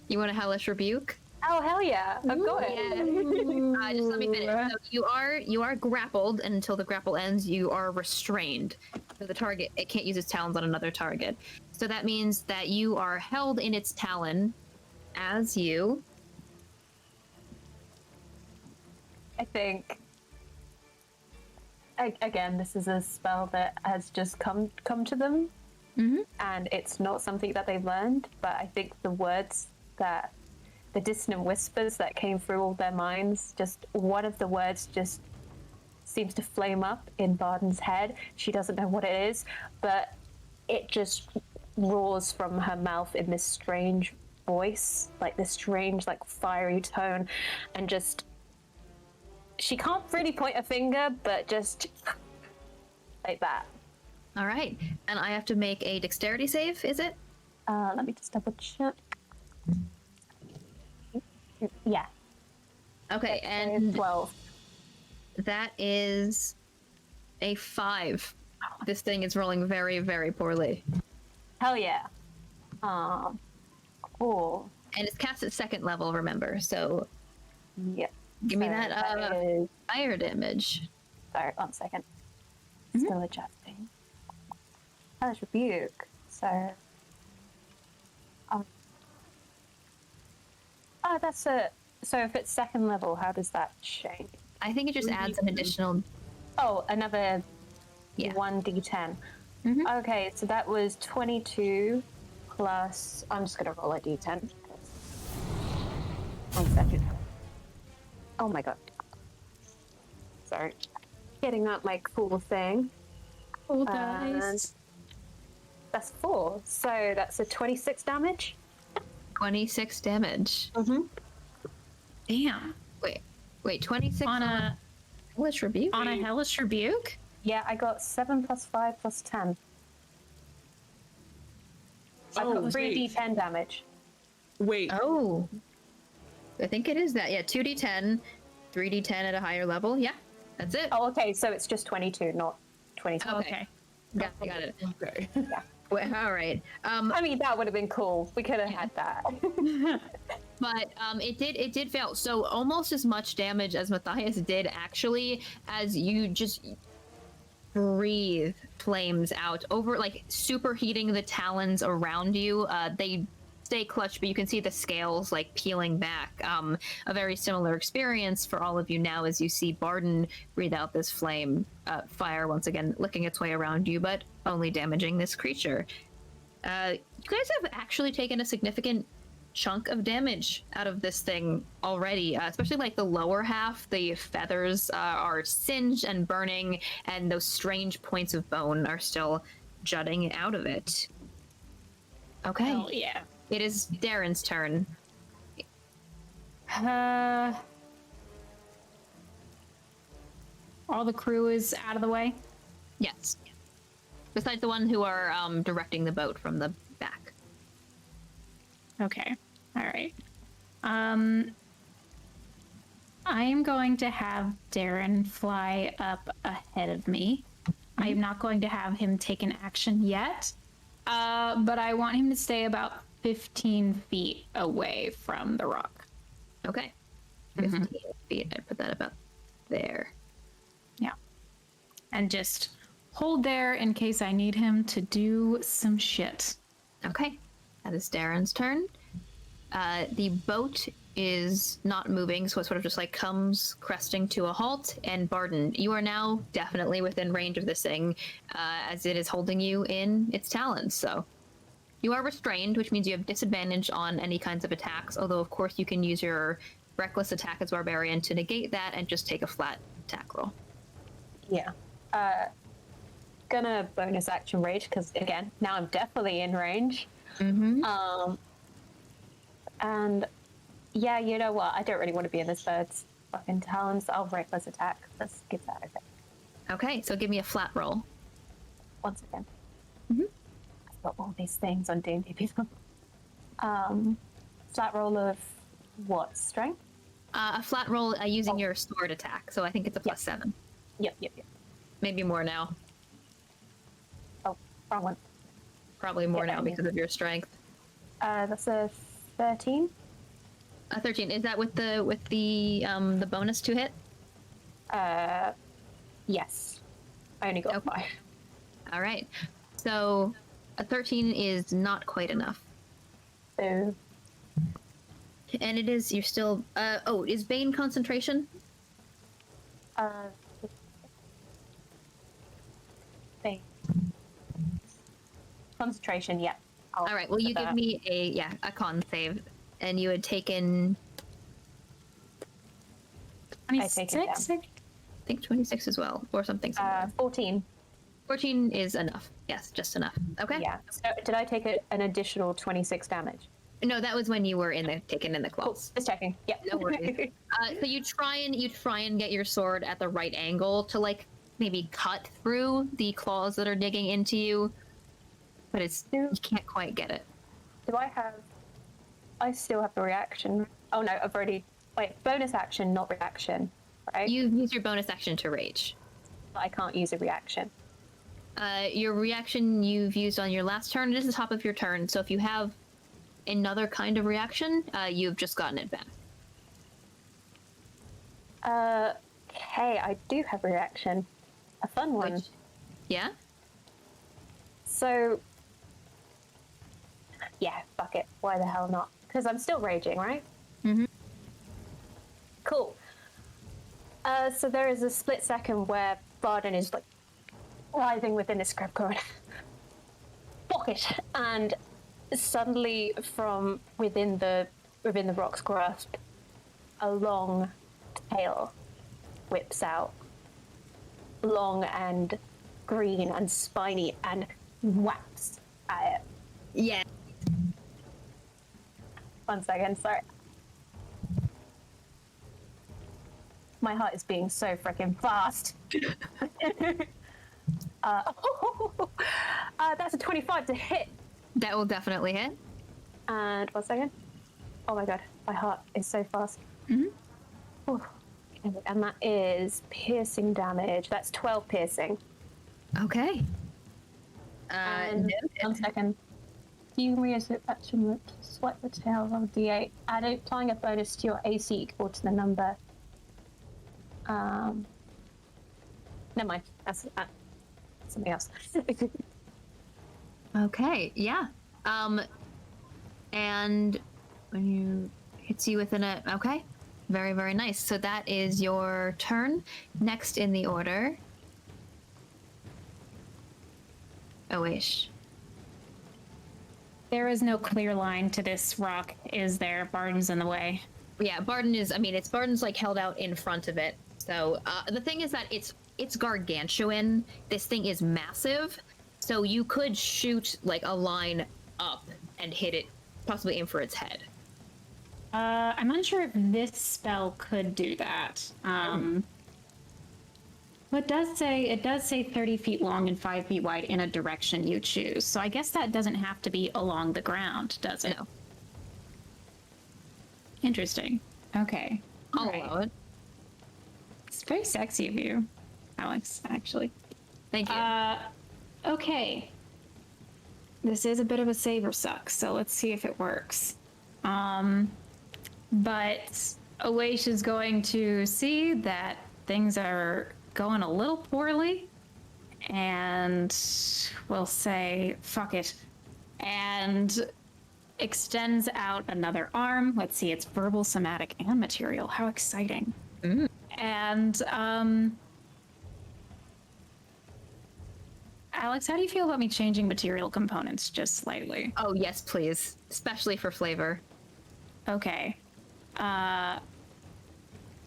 You want a hellish rebuke? Oh hell yeah! I've got it. Yeah. Just let me finish. So you are grappled, and until the grapple ends, you are restrained. So the target, it can't use its talons on another target. So that means that you are held in its talon as you. I think. Again, this is a spell that has just come to them, and it's not something that they've learned. But I think the words that the dissonant whispers that came through all their minds, just one of the words just seems to flame up in Barden's head. She doesn't know what it is, but it just roars from her mouth in this strange voice, like this strange, like fiery tone, and just she can't really point a finger, but just like that. All right, and I have to make a dexterity save. Is it? Let me just double check. Yeah. Okay, and 12. that is a 5. This thing is rolling very, very poorly. Hell yeah. Cool. And it's cast at 2nd level, remember, so Yeah. give me So that is, fire damage. sorry, 1 second. Still adjusting. Hellish rebuke. So. Oh, that's a. So if it's 2nd level, how does that change? I think it just adds an additional. Oh, another Yeah. 1d10. Okay, so that was 22 plus. I'm just gonna roll a d10. 1 second. Oh my god. Sorry. Getting up my cool thing. Cool And that's 4. So that's a 26 damage. 26 damage. Damn. Wait, 26 On a hellish rebuke? on a hellish rebuke? Yeah, I got 7 plus 5 plus 10. I Oh, got 3d10 damage. Wait. Oh. I think it is that. Yeah, 2d10, 3d10 at a higher level. Yeah, that's it. Oh, okay, so it's just 22, not 22. Okay. Got it. Okay. Well, all right. I mean, that would have been cool. We could have had that. But it did fail. So almost as much damage as Matthias did, actually, as you just breathe flames out over, like superheating the talons around you. They stay clutched, but you can see the scales like peeling back. A very similar experience for all of you now as you see Barden breathe out this flame, fire once again licking its way around you, but only damaging this creature. You guys have actually taken a significant chunk of damage out of this thing already, especially like the lower half. The feathers are singed and burning, and those strange points of bone are still jutting out of it. Okay. Oh yeah. It is Darren's turn. All the crew is out of the way. Yes. Besides the one who are directing the boat from the back. Okay. All right. I am going to have Darren fly up ahead of me. I am not going to have him take an action yet, but I want him to stay about 15 feet away from the rock. Okay. 15 feet. I put that about there. Yeah. And just hold there in case I need him to do some shit. Okay. That is Darren's turn. The boat is not moving, so it sort of just like comes cresting to a halt. And Barden, you are now definitely within range of this thing, as it is holding you in its talons. So you are restrained, which means you have disadvantage on any kinds of attacks. Although, of course, you can use your reckless attack as barbarian to negate that and just take a flat attack roll. Yeah. Gonna bonus action rage because again, now I'm definitely in range. And yeah, you know what? I don't really want to be in this bird's fucking talons. I'll reckless attack. Let's give that a go. Okay, so give me a flat roll. Once again. I've got all these things on D&D people. Flat roll of what? Strength? A flat roll using your sword attack, so I think it's a +7. Yep. Maybe more now. Oh, wrong one. Probably more Yeah, now because of your strength. That's a 13. A 13. Is that with the bonus to hit? Yes. I only got 5. All right. So a 13 is not quite enough. So, And it is, you're still, is Bane concentration? Bane. Concentration, yeah. All right, well, you give me a con save, and you had taken, I take it down. 26? I think 26 as well, or something similar. 14. 14 is enough. Yes, just enough. Okay. Yeah. So did I take an additional 26 damage? No, that was when you were taken in the Cool. claws. Just checking. Yeah. No worries. So you try and get your sword at the right angle to like maybe cut through the claws that are digging into you, but you can't quite get it. Do I still have the reaction? Oh no, I've already. Wait, bonus action, not reaction, right? You use your bonus action to rage. I can't use a reaction. Your reaction you've used on your last turn. It is the top of your turn, so if you have another kind of reaction, you've just gotten it back. Okay, I do have a reaction. A fun one. Yeah? So, yeah, fuck it. Why the hell not? Because I'm still raging, right? Mm-hmm. Cool. So there is a split second where Barden is like writhing within his grip going, fuck it, and suddenly from within the rock's grasp, a long tail whips out, long and green and spiny, and whaps at it. Yeah. 1 second, sorry. My heart is being so freaking fast. That's a 25 to hit. That will definitely hit. And 1 second. Oh my god, my heart is so fast. Mm-hmm. And that is piercing damage. That's 12 piercing. Okay. And 1 second. You can reuse it action to swipe the tail of D8. Add applying a bonus to your AC equal to the number. Never mind. That's something else. Okay, yeah. And when you hits you within a okay. Very, very nice. So that is your turn. Next in the order. Oish. There is no clear line to this rock, is there? Barden's in the way. Yeah, Barden is, Barden's like held out in front of it. So the thing is that it's gargantuan. This thing is massive. So you could shoot like a line up and hit it, possibly aim for its head. I'm unsure if this spell could do that. But it does say 30 feet long and 5 feet wide in a direction you choose. So I guess that doesn't have to be along the ground, does it? No. Interesting. Okay. I'll All right. allow it. It's very sexy of you, Alex, actually. Thank you. Okay. This is a bit of a saber suck, so let's see if it works. But Awaish is going to see that things are going a little poorly, and we'll say, fuck it, and extends out another arm. Let's see, it's verbal, somatic, and material. How exciting. Mm. And, Alex, how do you feel about me changing material components just slightly? Oh, yes, please. Especially for flavor. Okay.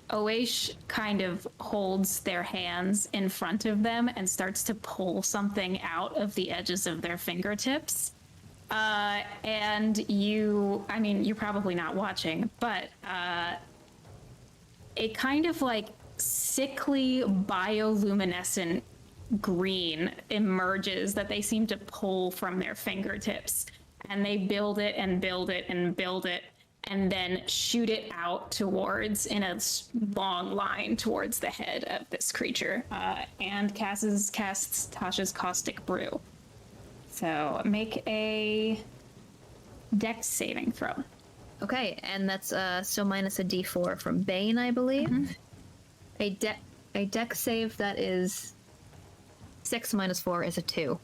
Oish kind of holds their hands in front of them and starts to pull something out of the edges of their fingertips. And you're probably not watching, but a kind of like sickly bioluminescent green emerges that they seem to pull from their fingertips. And they build it and build it and build it. and then shoot it out towards in a long line towards the head of this creature, and casts Tasha's Caustic Brew. So make a Dex saving throw. Okay, and that's still minus a D4 from Bane, I believe. Mm-hmm. A Dex save that is 6 minus 4 is a 2.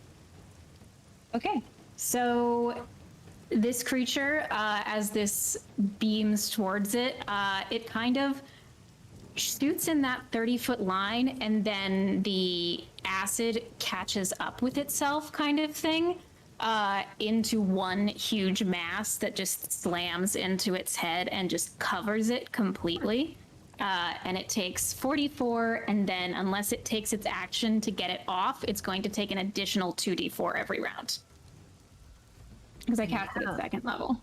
Okay, so this creature, as this beams towards it, it kind of shoots in that 30-foot line, and then the acid catches up with itself, kind of thing, into one huge mass that just slams into its head and just covers it completely. And it takes 44, and then unless it takes its action to get it off, it's going to take an additional 2d4 every round. Because I cast it at second level.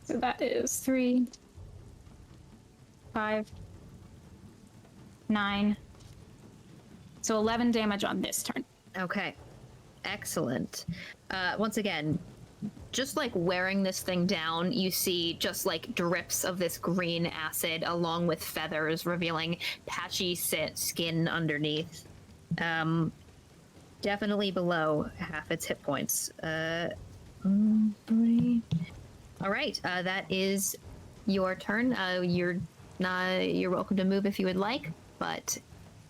So that is 3, 5, 9. So 11 damage on this turn. Okay, excellent. Once again, just like wearing this thing down, you see just like drips of this green acid along with feathers revealing patchy skin underneath. Definitely below half its hit points. 3. All right, that is your turn. You're welcome to move if you would like, but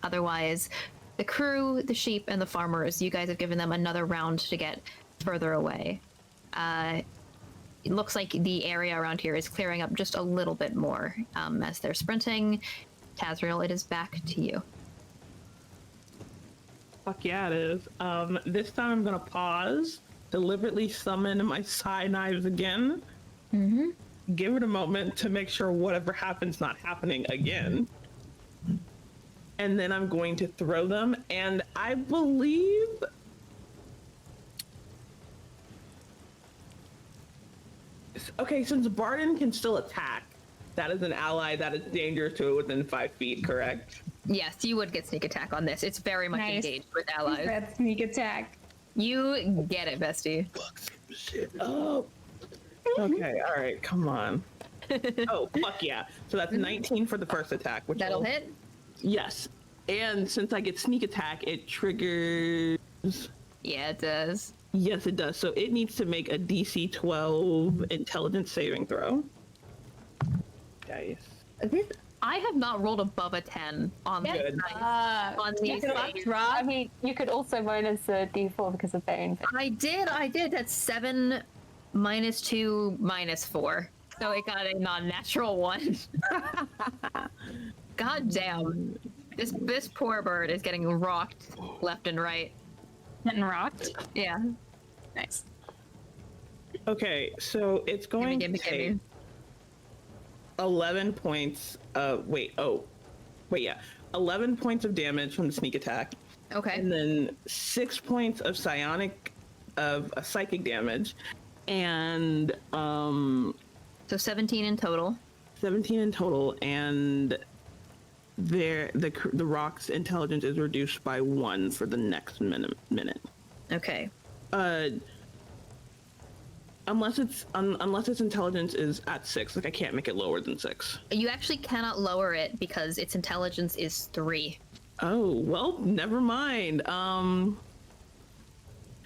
otherwise, the crew, the sheep, and the farmers, you guys have given them another round to get further away. It looks like the area around here is clearing up just a little bit more as they're sprinting. Tazriel, it is back to you. Fuck yeah, it is. This time I'm gonna pause, deliberately summon my Psy knives again. Mm-hmm. Give it a moment to make sure whatever happens not happening again. And then I'm going to throw them, and I believe... Okay, since Barden can still attack, that is an ally that is dangerous to it within 5 feet, correct? Yes, you would get sneak attack on this. It's very much engaged with allies. That sneak attack. You get it, bestie. Fuck some shit up. Okay, all right, come on. Oh, fuck yeah. So that's 19 for the first attack. Which That'll hit? Yes. And since I get sneak attack, it triggers... Yeah, it does. Yes, it does. So it needs to make a DC 12 intelligence saving throw. Dice. I have not rolled above a 10 on Yeah. this. On these saves. I mean, you could also minus a d4 because of Bane. I did. That's 7 minus 2 minus 4. So it got a non-natural 1. God damn. This poor bird is getting rocked left and right. Getting rocked. Yeah. Nice. Okay, so it's going to take 11 points. 11 points of damage from the sneak attack. Okay. And then 6 points of psychic damage, and So 17 in total. 17 in total, and the rock's intelligence is reduced by 1 for the next minute. Okay. Unless its intelligence is at 6, like I can't make it lower than 6. You actually cannot lower it because its intelligence is 3. Oh, well, never mind.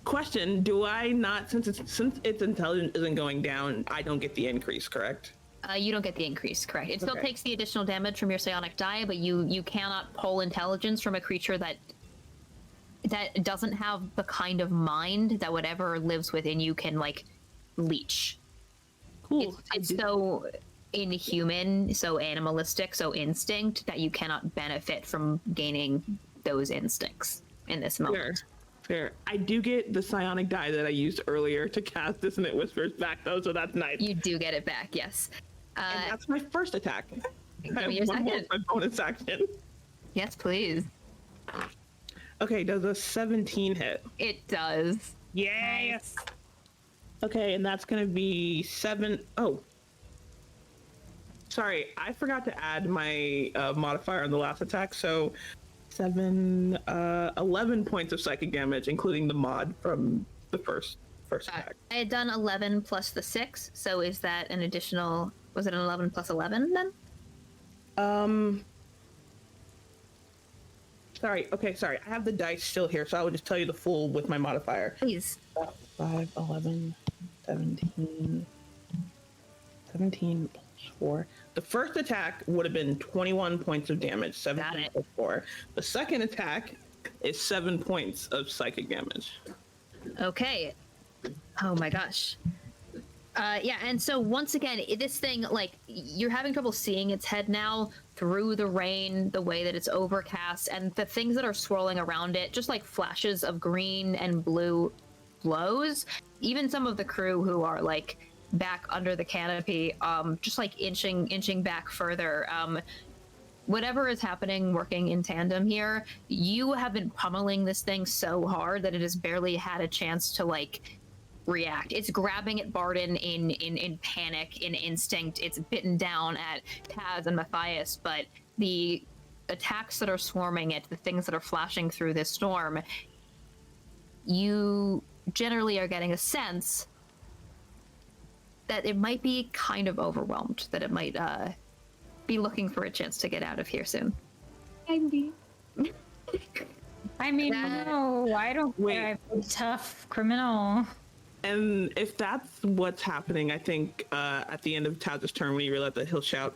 Question, do I not, since its intelligence isn't going down, I don't get the increase, correct? You don't get the increase, correct. It still Okay. takes the additional damage from your psionic die, but you cannot pull intelligence from a creature that doesn't have the kind of mind that whatever lives within you can, like, leech. Cool. It's so inhuman, so animalistic, so instinct that you cannot benefit from gaining those instincts in this moment. Fair. I do get the psionic die that I used earlier to cast Dissonant Whispers back, though, so that's nice. You do get it back, yes. And that's my first attack. Give I me have your one more second. my bonus action. Yes, please. Okay, does a 17 hit? It does. Yes! Okay, and that's gonna be 7... Oh. Sorry, I forgot to add my modifier on the last attack, so 11 points of psychic damage, including the mod from the first first attack. I had done 11 plus the 6, so is that an additional... Was it an 11 plus 11 then? Sorry. I have the dice still here, so I will just tell you the full with my modifier. Please. 5, 11, 17. 17 plus 4. The first attack would have been 21 points of damage. 17 plus 4. The second attack is 7 points of psychic damage. Okay. Oh my gosh. Yeah, and so once again, this thing, like, you're having trouble seeing its head now through the rain, the way that it's overcast, and the things that are swirling around it, just like flashes of green and blue glows. Even some of the crew who are, like, back under the canopy, just, like, inching back further. Whatever is happening working in tandem here, you have been pummeling this thing so hard that it has barely had a chance to, like, react. It's grabbing at Barden in panic, in instinct. It's bitten down at Taz and Matthias, but the attacks that are swarming it, the things that are flashing through this storm, you generally are getting a sense that it might be kind of overwhelmed, that it might be looking for a chance to get out of here soon. Maybe. I mean, That- no, I don't care. I'm a tough criminal. And if that's what's happening, I think at the end of Taz's turn, when you realize that, he'll shout,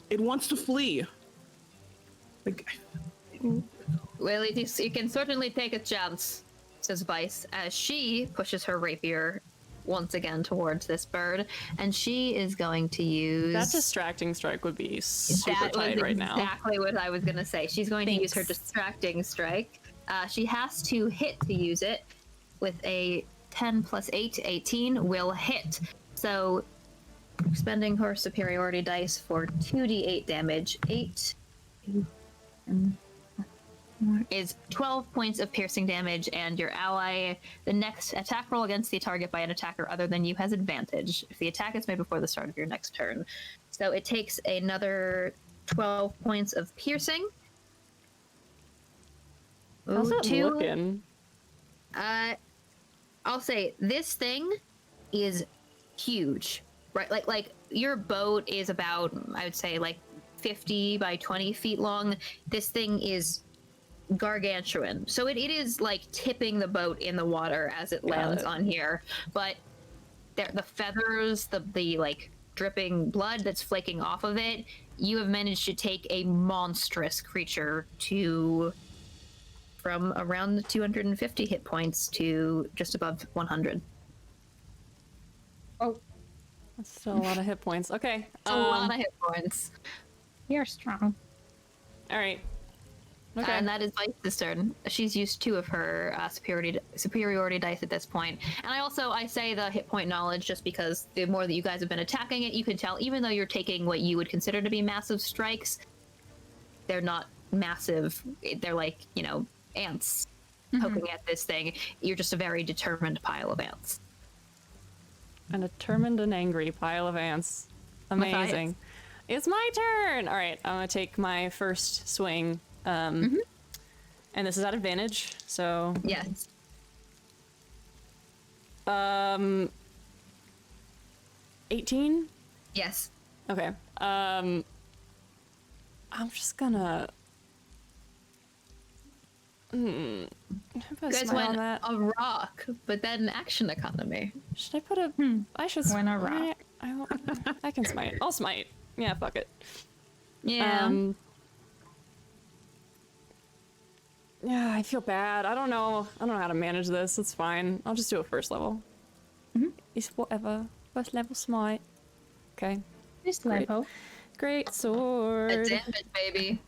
it wants to flee. Like, Well, you can certainly take a chance, says Vice, as she pushes her rapier once again towards this bird, and she is going to use... That distracting strike would be super tight right now. Exactly what I was going to say. She's going to use her distracting strike. She has to hit to use it with a 10 plus 8, 18 will hit. So, spending her superiority dice for 2d8 damage, 8 is 12 points of piercing damage, and your ally, the next attack roll against the target by an attacker other than you has advantage if the attack is made before the start of your next turn. So it takes another 12 points of piercing. How's it looking? I'll say this thing is huge, right? Like your boat is about, I would say, like 50 by 20 feet long. This thing is gargantuan. So it is like tipping the boat in the water as it lands on here. But the feathers, the like dripping blood that's flaking off of it, you have managed to take a monstrous creature to from around 250 hit points to just above 100. Oh, That's still a lot of hit points. Okay. A lot of hit points. you're strong. All right. Okay. And that is Vice's turn. She's used 2 of her superiority dice at this point. And I say the hit point knowledge just because the more that you guys have been attacking it, you can tell, even though you're taking what you would consider to be massive strikes, they're not massive. They're like, ants poking at this thing. You're just a very determined pile of ants. A determined and angry pile of ants. Amazing. It's my turn! All right, I'm going to take my first swing. And this is at advantage, so... Yes. 18? Yes. Okay. I'm just gonna... You guys went a rock, but then action economy. Should I put a... I should... Went a rock. I can smite. I'll smite. Yeah, fuck it. Yeah. Yeah, I feel bad. I don't know how to manage this. It's fine. I'll just do a first level. It's whatever. First level smite. Okay. Just Great. level. Great sword. A damage, baby.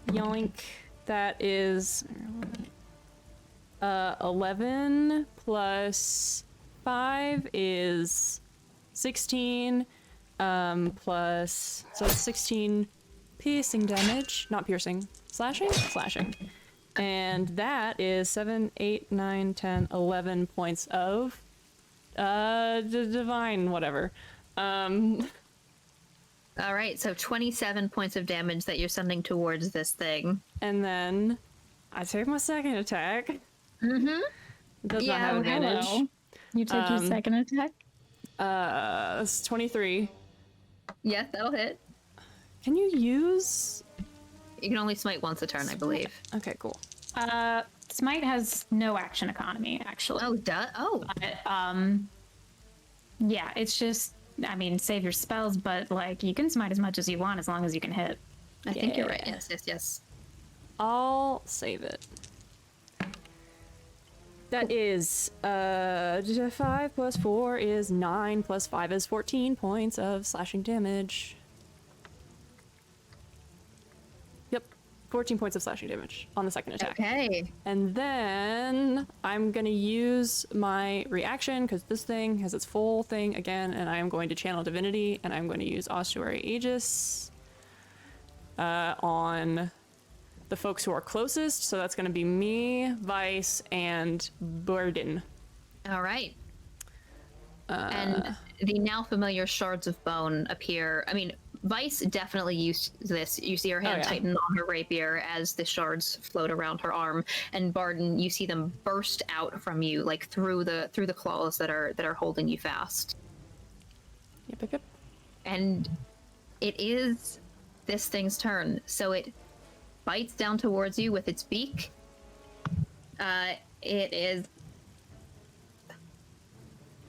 Yoink. That is 11 plus 5 is 16 plus, so it's 16 piercing damage, not piercing, slashing, and that is 7, 8, 9, 10, 11 points of divine whatever. All right, so 27 points of damage that you're sending towards this thing. And then I take my second attack. It does not have advantage. hello. You took your second attack? It's 23. Yes, that'll hit. Can you use... You can only smite once a turn, I believe. Okay, cool. Smite has no action economy, actually. Oh, But, yeah, it's just, I mean, save your spells, but, like, you can smite as much as you want as long as you can hit. I think you're right. Yes. I'll save it. That is 5 plus 4 is 9 plus 5 is 14 points of slashing damage. Yep, 14 points of slashing damage on the second attack. Okay. And then I'm gonna use my reaction because this thing has its full thing again, and I am going to channel divinity, and I'm going to use Ossuary Aegis on the folks who are closest. So that's going to be me, Vice, and Burden. All right. And the now familiar shards of bone appear. I mean, Vice definitely used this. You see her hand tighten on her rapier as the shards float around her arm, and Barden, you see them burst out from you, like through the claws that are holding you fast. Yep. And it is this thing's turn, so it bites down towards you with its beak. It is.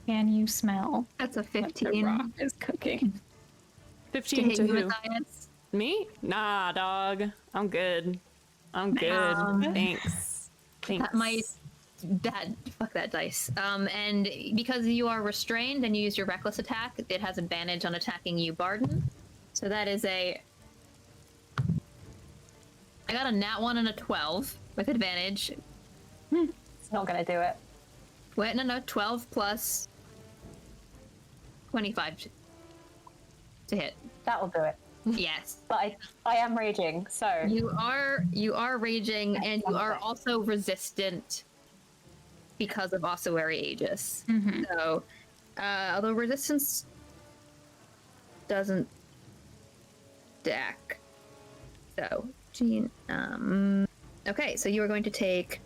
Can you smell? That's a what the 15. rock is cooking. 15 hit to you, who? Matthias. Me? Nah, dog. I'm good. Thanks. That might. Fuck that dice. And because you are restrained and you use your reckless attack, it has advantage on attacking you, Barden. So that is a. I got a nat 1 and a 12 with advantage. It's not going to do it. Wait, no, 12 plus 25 to hit. That will do it. Yes. But I am raging, so... You are raging, and you are also resistant because of Ossuary Aegis. Mm-hmm. So, although resistance doesn't stack. So, Jean, okay, so you are going to take...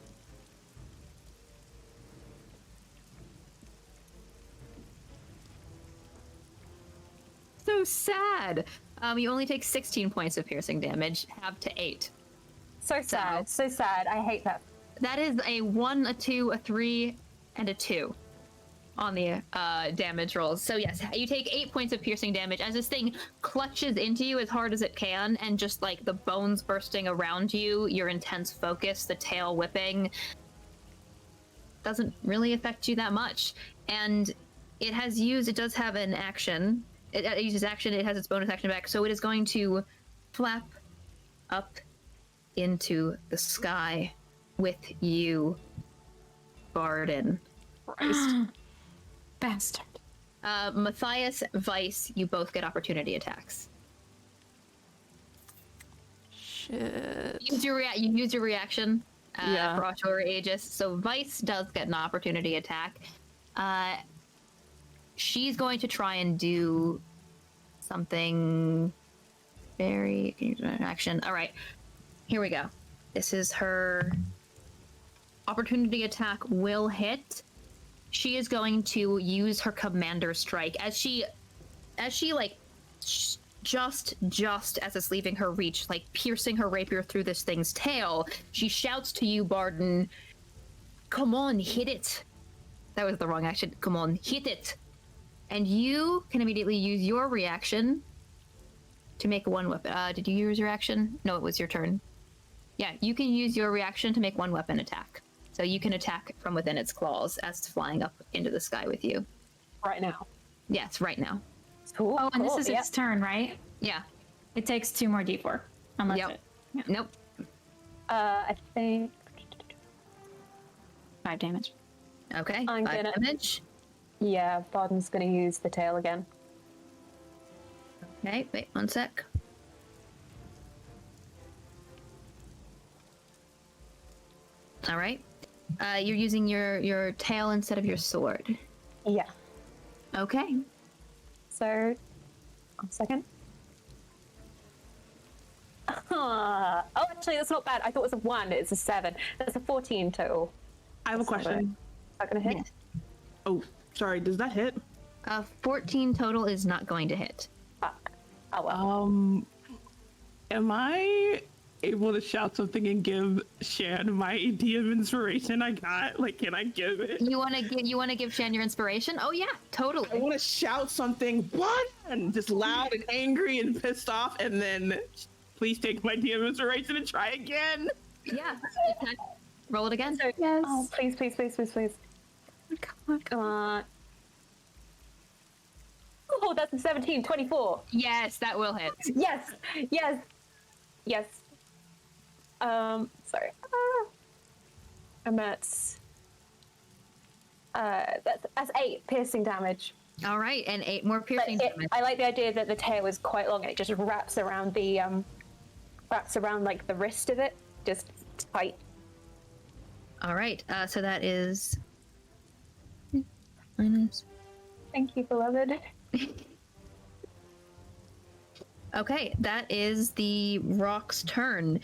So sad! You only take 16 points of piercing damage, halved to 8. So sad, so sad. I hate that. That is a 1, a 2, a 3, and a 2 on the damage rolls. So yes, you take 8 points of piercing damage as this thing clutches into you as hard as it can, and just like the bones bursting around you, your intense focus, the tail whipping, doesn't really affect you that much. And it does have an action. It uses action, it has its bonus action back, so it is going to flap up into the sky with you, Barden. Christ. Bastard. Matthias, Vice, you both get opportunity attacks. Shit. You use your reaction Yeah. for Ossuary Aegis, so Vice does get an opportunity attack. She's going to try and do something very... Can you do an action? All right, here we go. This is her opportunity attack will hit. She is going to use her commander strike as she like just as it's leaving her reach, like piercing her rapier through this thing's tail. She shouts to you, Barden, "Come on, hit it." That was the wrong action. Come on, hit it. And you can immediately use your reaction to make one weapon. Did you use your action? No, it was your turn. Yeah, you can use your reaction to make one weapon attack. So you can attack from within its claws as it's flying up into the sky with you. Right now. Yes, right now. Cool. Oh, and this is its turn, right? Yeah. It takes 2 more d4. Unless Yep. it... Yeah. Nope. I think... 5 damage. Okay, I'm 5 gonna- damage. Yeah, Barden's going to use the tail again. Okay, wait 1 sec. All right. You're using your tail instead of your sword. Yeah. Okay. So, 1 second. Oh, actually, that's not bad. I thought it was a 1. It's a 7. That's a 14 total. I have a That's not question. Not gonna hit. Yes. Oh, sorry. Does that hit? 14 total is not going to hit. Fuck. Oh well. Am I able to shout something and give Shan my DM inspiration I got? Like, can I give it? You want to give Shan your inspiration? Oh yeah, totally. I want to shout something, what? And just loud and angry and pissed off, and then please take my DM inspiration and try again. Yeah. Attack. Roll it again. Yes. Oh, please, please, please, please, please. Come on. Oh, that's a 17, 24. Yes, that will hit. Yes, yes, yes. Sorry. And that's 8 piercing damage. All right, and 8 more But piercing damage. I like the idea that the tail is quite long and it just wraps around the like the wrist of it, just tight. All right, so that is minus. Thank you, beloved. Okay, that is the rock's turn.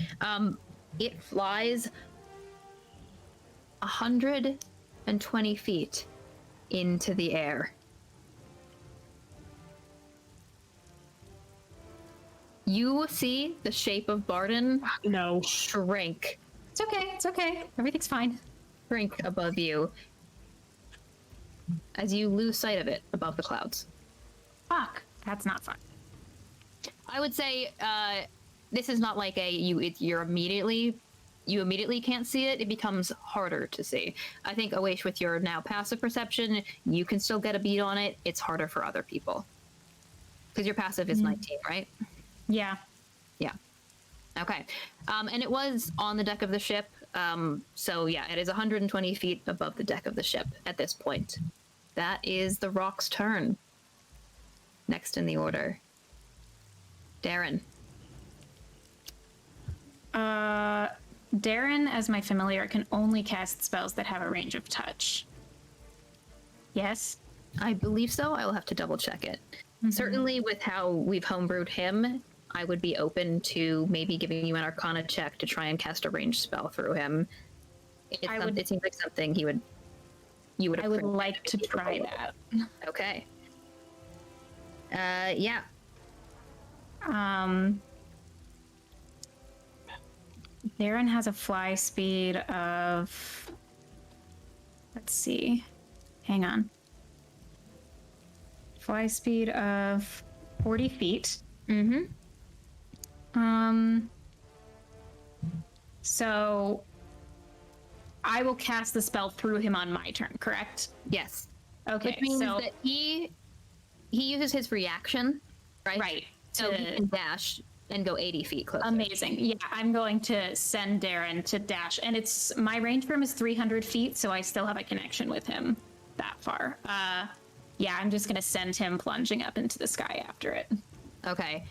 It flies 120 feet into the air. You see the shape of Barden No. shrink It's okay. It's okay. Everything's fine. above you as you lose sight of it above the clouds. Fuck. That's not fun. I would say this is not like you immediately can't see it. It becomes harder to see. I think Awaish, with your now passive perception, you can still get a beat on it. It's harder for other people because your passive is 19, right? Yeah. Yeah. Okay. And it was on the deck of the ship. So yeah, it is 120 feet above the deck of the ship at this point. That is the rock's turn. Next in the order. Darren. Darren, as my familiar, can only cast spells that have a range of touch. Yes? I believe so. I will have to double check it. Certainly with how we've homebrewed him, I would be open to maybe giving you an Arcana check to try and cast a ranged spell through him. It seems like something you would. I would like to try that. Okay. Yeah. Darren has a fly speed of. Let's see. Hang on. Fly speed of 40 feet. Mm-hmm. So I will cast the spell through him on my turn, correct? Yes. Okay, Which means so that he uses his reaction, right? right. So he can dash and go 80 feet closer. Amazing. Yeah, I'm going to send Darren to dash, and it's my range for him is 300 feet, so I still have a connection with him that far. Yeah, I'm just going to send him plunging up into the sky after it. Okay.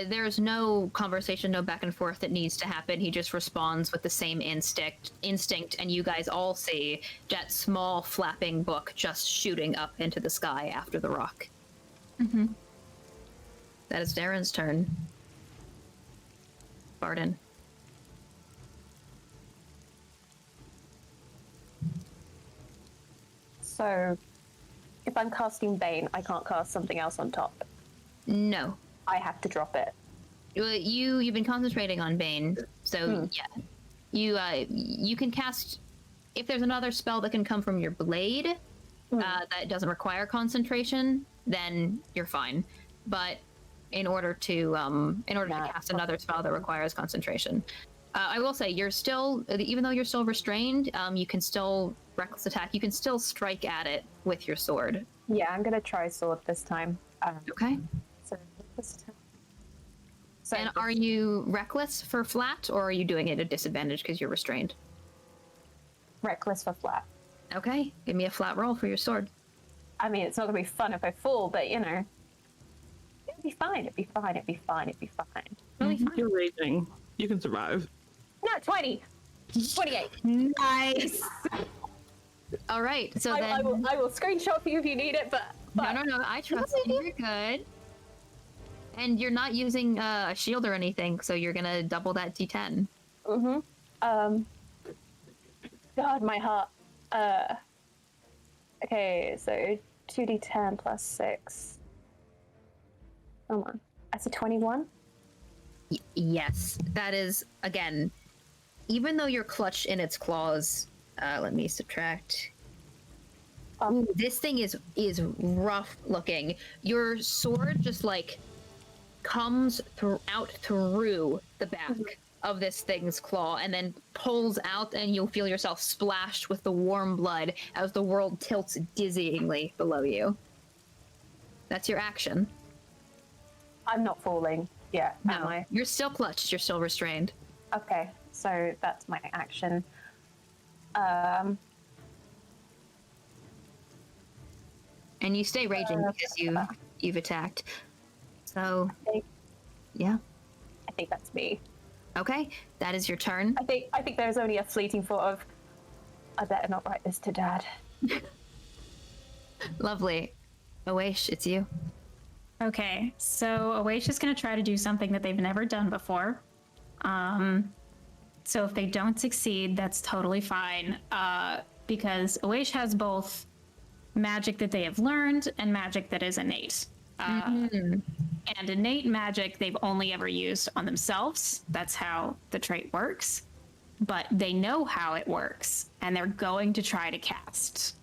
There's no conversation, no back and forth that needs to happen. He just responds with the same instinct, and you guys all see that small flapping book just shooting up into the sky after the rock. Mm-hmm. That is Darren's turn. Barden. So, if I'm casting Bane, I can't cast something else on top. No. I have to drop it. You've been concentrating on Bane, so yeah, you can cast if there's another spell that can come from your blade that doesn't require concentration, then you're fine. But in order to cast another spell that requires concentration, I will say you're still, even though you're still restrained, you can still reckless attack. You can still strike at it with your sword. Yeah, I'm gonna try sword this time. Okay. So And are you reckless for flat, or are you doing it at a disadvantage because you're restrained? reckless for flat. Okay, give me a flat roll for your sword. I mean, it's not gonna be fun if I fall, but you know, it'd be fine. It'd be fine. It'd be fine. It'd be fine. Really fine. You're raging. You can survive. No, 20, 28. Nice. All right, so then I will screenshot for you if you need it, but no, I trust you. You're good. And you're not using a shield or anything, so you're gonna double that D10. God, my heart. Okay, so 2d10 plus 6. Come on. That's a 21. Yes, that is, again, even though you're clutched in its claws, let me subtract. Ooh, this thing is rough looking. Your sword just like comes out through the back of this thing's claw and then pulls out, and you'll feel yourself splashed with the warm blood as the world tilts dizzyingly below you. That's your action. I'm not falling yet, am No, I? you're still clutched. You're still restrained. Okay, so that's my action. And you stay raging because you've attacked. So, yeah. I think that's me. Okay, that is your turn. I think there's only a fleeting thought of, I better not write this to Dad. Lovely. Awaish, it's you. Okay, so Awaish is going to try to do something that they've never done before. So if they don't succeed, that's totally fine. Because Awaish has both magic that they have learned and magic that is innate. And innate magic they've only ever used on themselves. That's how the trait works. But they know how it works, and they're going to try to cast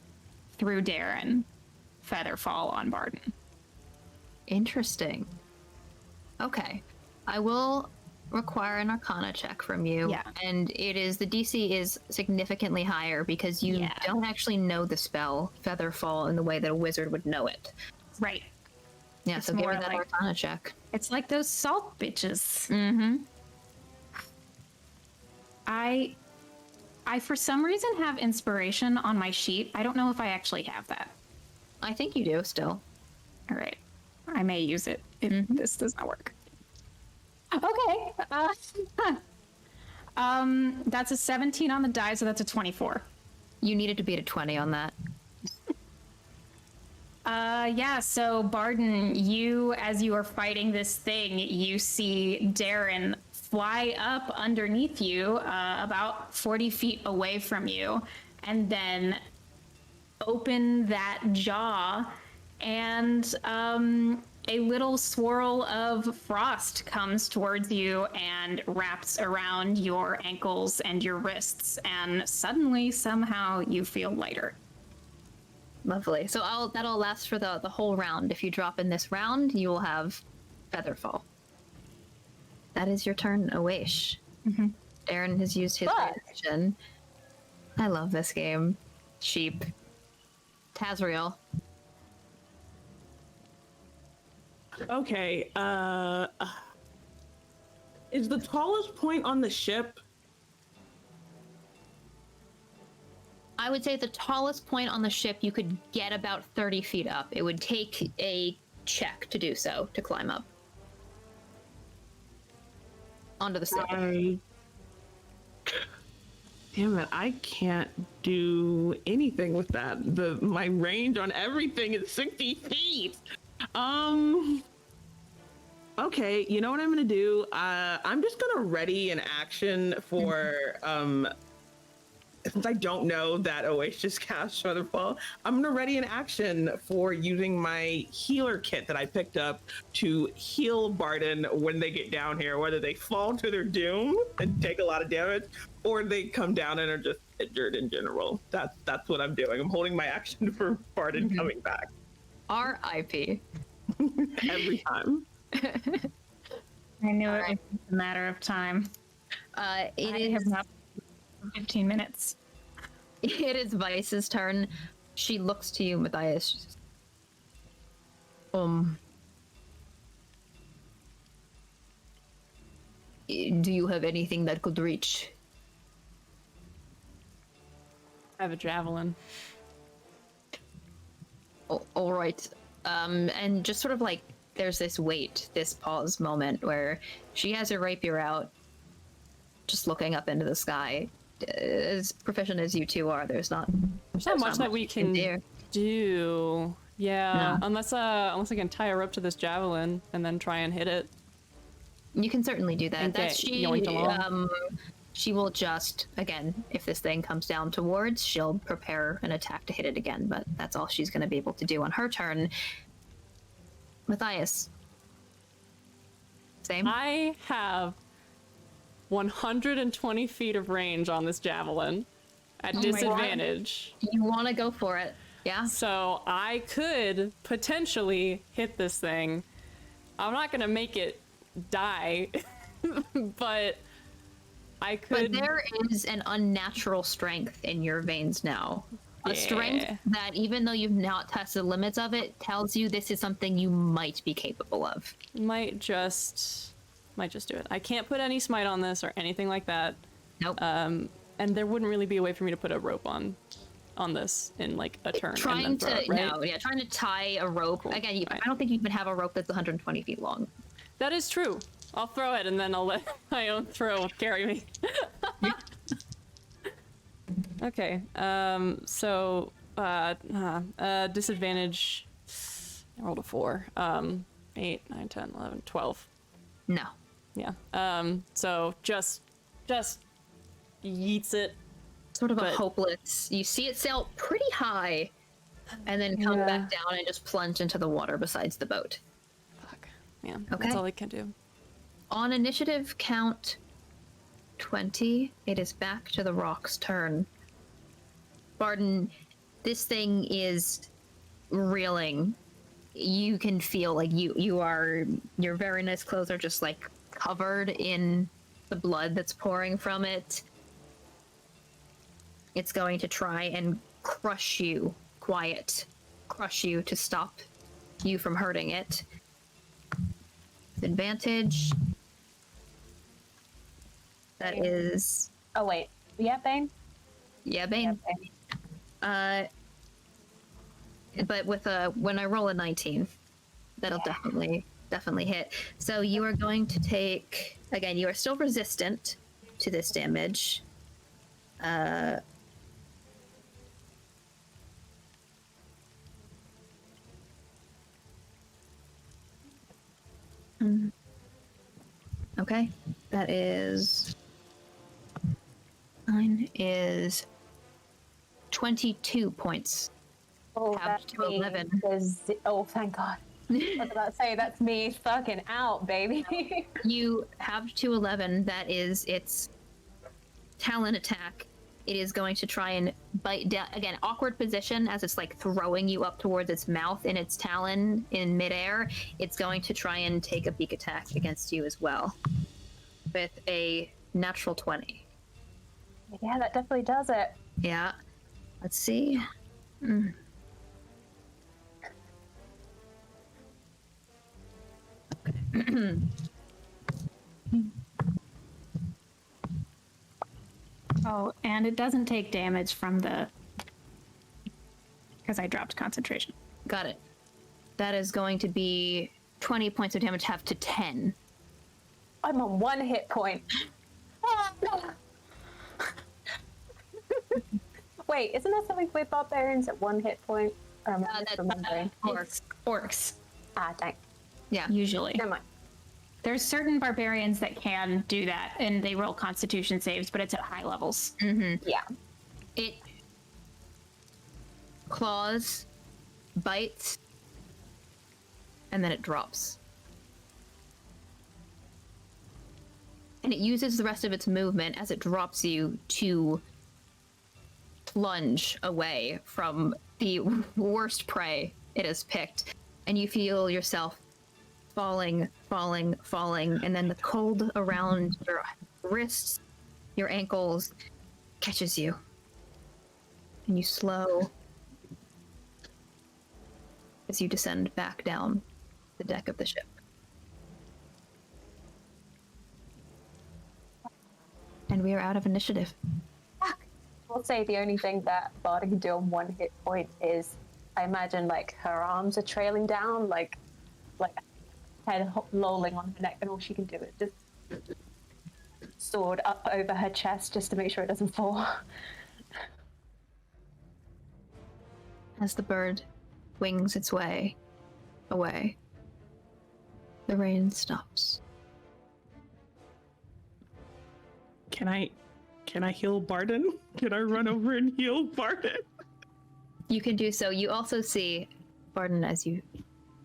through Darren Featherfall on Barden. Interesting. Okay. I will require an Arcana check from you. Yeah. And the DC is significantly higher because you don't actually know the spell Featherfall in the way that a wizard would know it. Right. Yeah, It's so give more me that like- Arcana check. It's like those salt bitches. Mm-hmm. I for some reason have inspiration on my sheet. I don't know if I actually have that. I think you do still. All right. I may use it if this does not work. Okay. That's a 17 on the die, so that's a 24. You needed to beat a 20 on that. Yeah, so Barden, as you are fighting this thing, you see Darren fly up underneath you, about 40 feet away from you, and then open that jaw, and a little swirl of frost comes towards you and wraps around your ankles and your wrists, and suddenly, somehow, you feel lighter. Lovely. So that'll last for the whole round. If you drop in this round, you will have Featherfall. That is your turn, Awaish. Darren has used his reaction. I love this game. Sheep. Tazriel. Okay, is the tallest point on the ship? I would say the tallest point on the ship you could get about 30 feet up. It would take a check to do so, to climb up. Onto the stage. Damn it, I can't do anything with that. My range on everything is 60 feet. Okay, you know what I'm gonna do? I'm just gonna ready an action for, since I don't know that Oasis cast Featherfall, I'm gonna ready an action for using my healer kit that I picked up to heal Barden when they get down here, whether they fall to their doom and take a lot of damage, or they come down and are just injured in general. That's what I'm doing. I'm holding my action for Barden coming back. R.I.P. Every time. I knew it was a matter of time. I have not 15 minutes. It is Vice's turn. She looks to you, Matthias. Do you have anything that could reach? I have a javelin. Oh, all right. And just sort of like there's this pause moment where she has her rapier out, just looking up into the sky. As proficient as you two are, there's not much that we can do. Yeah, No. unless I can tie her up to this javelin and then try and hit it. You can certainly do that. And That's get she. yoinked along. She will just, again, if this thing comes down towards, she'll prepare an attack to hit it again, but that's all she's going to be able to do on her turn. Matthias. Same? I have 120 feet of range on this javelin at disadvantage. You want to go for it, yeah? So I could potentially hit this thing. I'm not going to make it die, but I could. But there is an unnatural strength in your veins now. A strength that, even though you've not tested the limits of it, tells you this is something you might be capable of. Might just do it. I can't put any smite on this or anything like that. Nope. And there wouldn't really be a way for me to put a rope on this in like a turn. Trying to right? trying to tie a rope. Cool. Again, I don't think you even have a rope that's 120 feet long. That is true. I'll throw it and then I'll let my own throw carry me. Okay. So disadvantage. I rolled a 4. 8, 9, 10, 11, 12. No. Yeah. So just yeets it. Sort of a hopeless. You see it sail pretty high, and then come back down and just plunge into the water besides the boat. Fuck. Yeah. Okay. That's all I can do. On initiative count 20, it is back to the rock's turn. Barden, this thing is reeling. You can feel like your very nice clothes are just like covered in the blood that's pouring from it. It's going to try and crush you to stop you from hurting it. Advantage. That is. Oh wait, yeah, Bane. Yeah, Bane. But with when I roll a 19, that'll definitely hit. So you are going to take, again, you are still resistant to this damage. Okay, that is 22 points. Oh, Halved to 11. Oh, thank God. I was about to say, that's me fucking out, baby. You have to 11. That is its talon attack. It is going to try and bite down. Again, awkward position as it's like throwing you up towards its mouth in its talon in midair. It's going to try and take a beak attack against you as well with a natural 20. Yeah, that definitely does it. Yeah. Let's see. Oh, and it doesn't take damage from the... because I dropped concentration. Got it. That is going to be 20 points of damage, half to 10. I'm on 1 hit point. Wait, isn't that something with barbarians at 1 hit point? Or am I misremembering? Orcs. Ah, dang. Yeah. Usually. Never mind. There's certain barbarians that can do that, and they roll constitution saves, but it's at high levels. Mm-hmm. Yeah. It claws, bites, and then it drops. And it uses the rest of its movement as it drops you to plunge away from the worst prey it has picked. And you feel yourself falling, and then the cold around your wrists, your ankles, catches you. And you slow as you descend back down the deck of the ship. And we are out of initiative. I'll say the only thing that Barda can do on 1 hit point is, I imagine, like, her arms are trailing down, like head lolling on her neck, and all she can do is just sword up over her chest just to make sure it doesn't fall. As the bird wings its way away, the rain stops. Can I heal Barden? Can I run over and heal Barden? You can do so. You also see, Barden, as you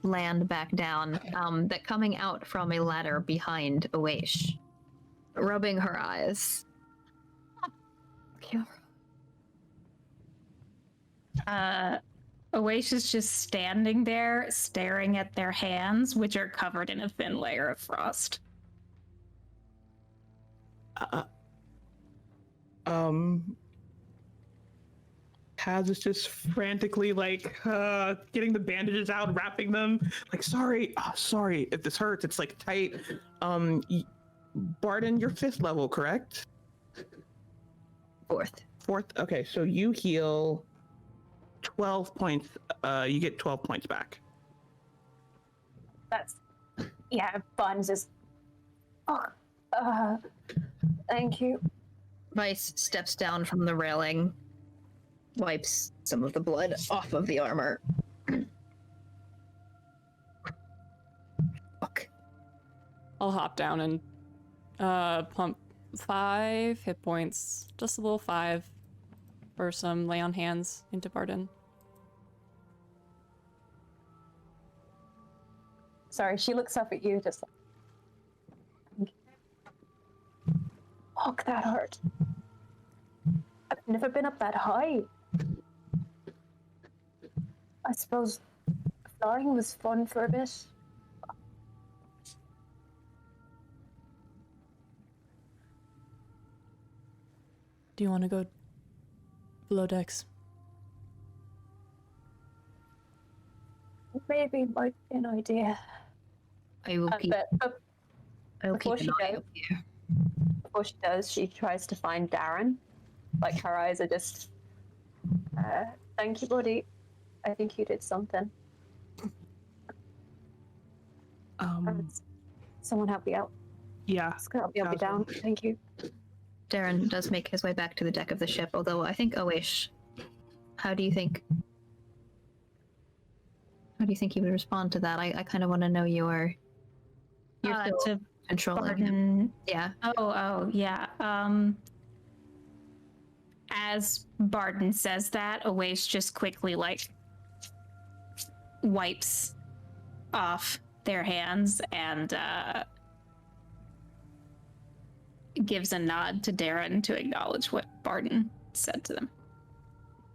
land back down, that coming out from a ladder behind Awaish, rubbing her eyes. Awaish is just standing there, staring at their hands, which are covered in a thin layer of frost. Taz is just frantically like getting the bandages out, wrapping them. Like, sorry if this hurts. It's like tight. Barden, you're 5th level, correct? 4th. 4th. Okay, so you heal 12 points. You get 12 points back. That's Barnes is. Thank you. Vice steps down from the railing, wipes some of the blood off of the armor. Fuck. I'll hop down and pump 5 hit points, just a little 5, for some lay on hands into Barden. Sorry, she looks up at you just like, fuck, that hurt. I've never been up that high. I suppose flying was fun for a bit. Do you want to go below decks? Maybe might be an idea. I will keep. I will before keep an she eye goes- up here. Before she does, she tries to find Darren. Like, her eyes are just, thank you, buddy. I think you did something. Someone help me out. Yeah. It's gonna help me down. Thank you. Darren does make his way back to the deck of the ship, although I think Awaish, how do you think he would respond to that? I kind of want to know you're still To controlling him. Barden. Yeah. Oh, yeah. As Barden says that, Awaish just quickly, like, wipes off their hands and gives a nod to Darren to acknowledge what Barden said to them.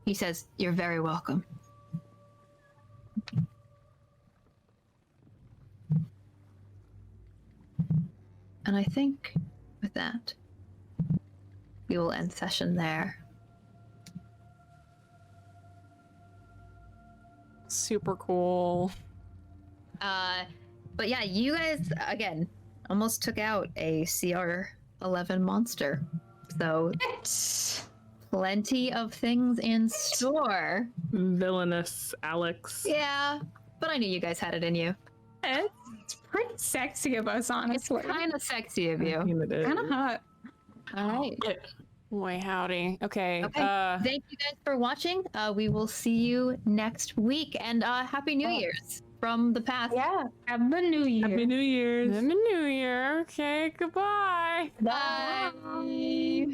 He says, "You're very welcome." And I think with that, we will end session there. Super cool. But yeah, you guys, again, almost took out a CR11 monster. So, plenty of things in store. Villainous Alex. Yeah, but I knew you guys had it in you. It's pretty sexy of us, honestly. It's kind of sexy of you. Kind of hot. All right. Boy, howdy. Okay. Thank you guys for watching. We will see you next week. And Happy New Year's from the past. Yeah. Happy New Year. Happy New Year's. Happy New Year. Okay, goodbye. Bye.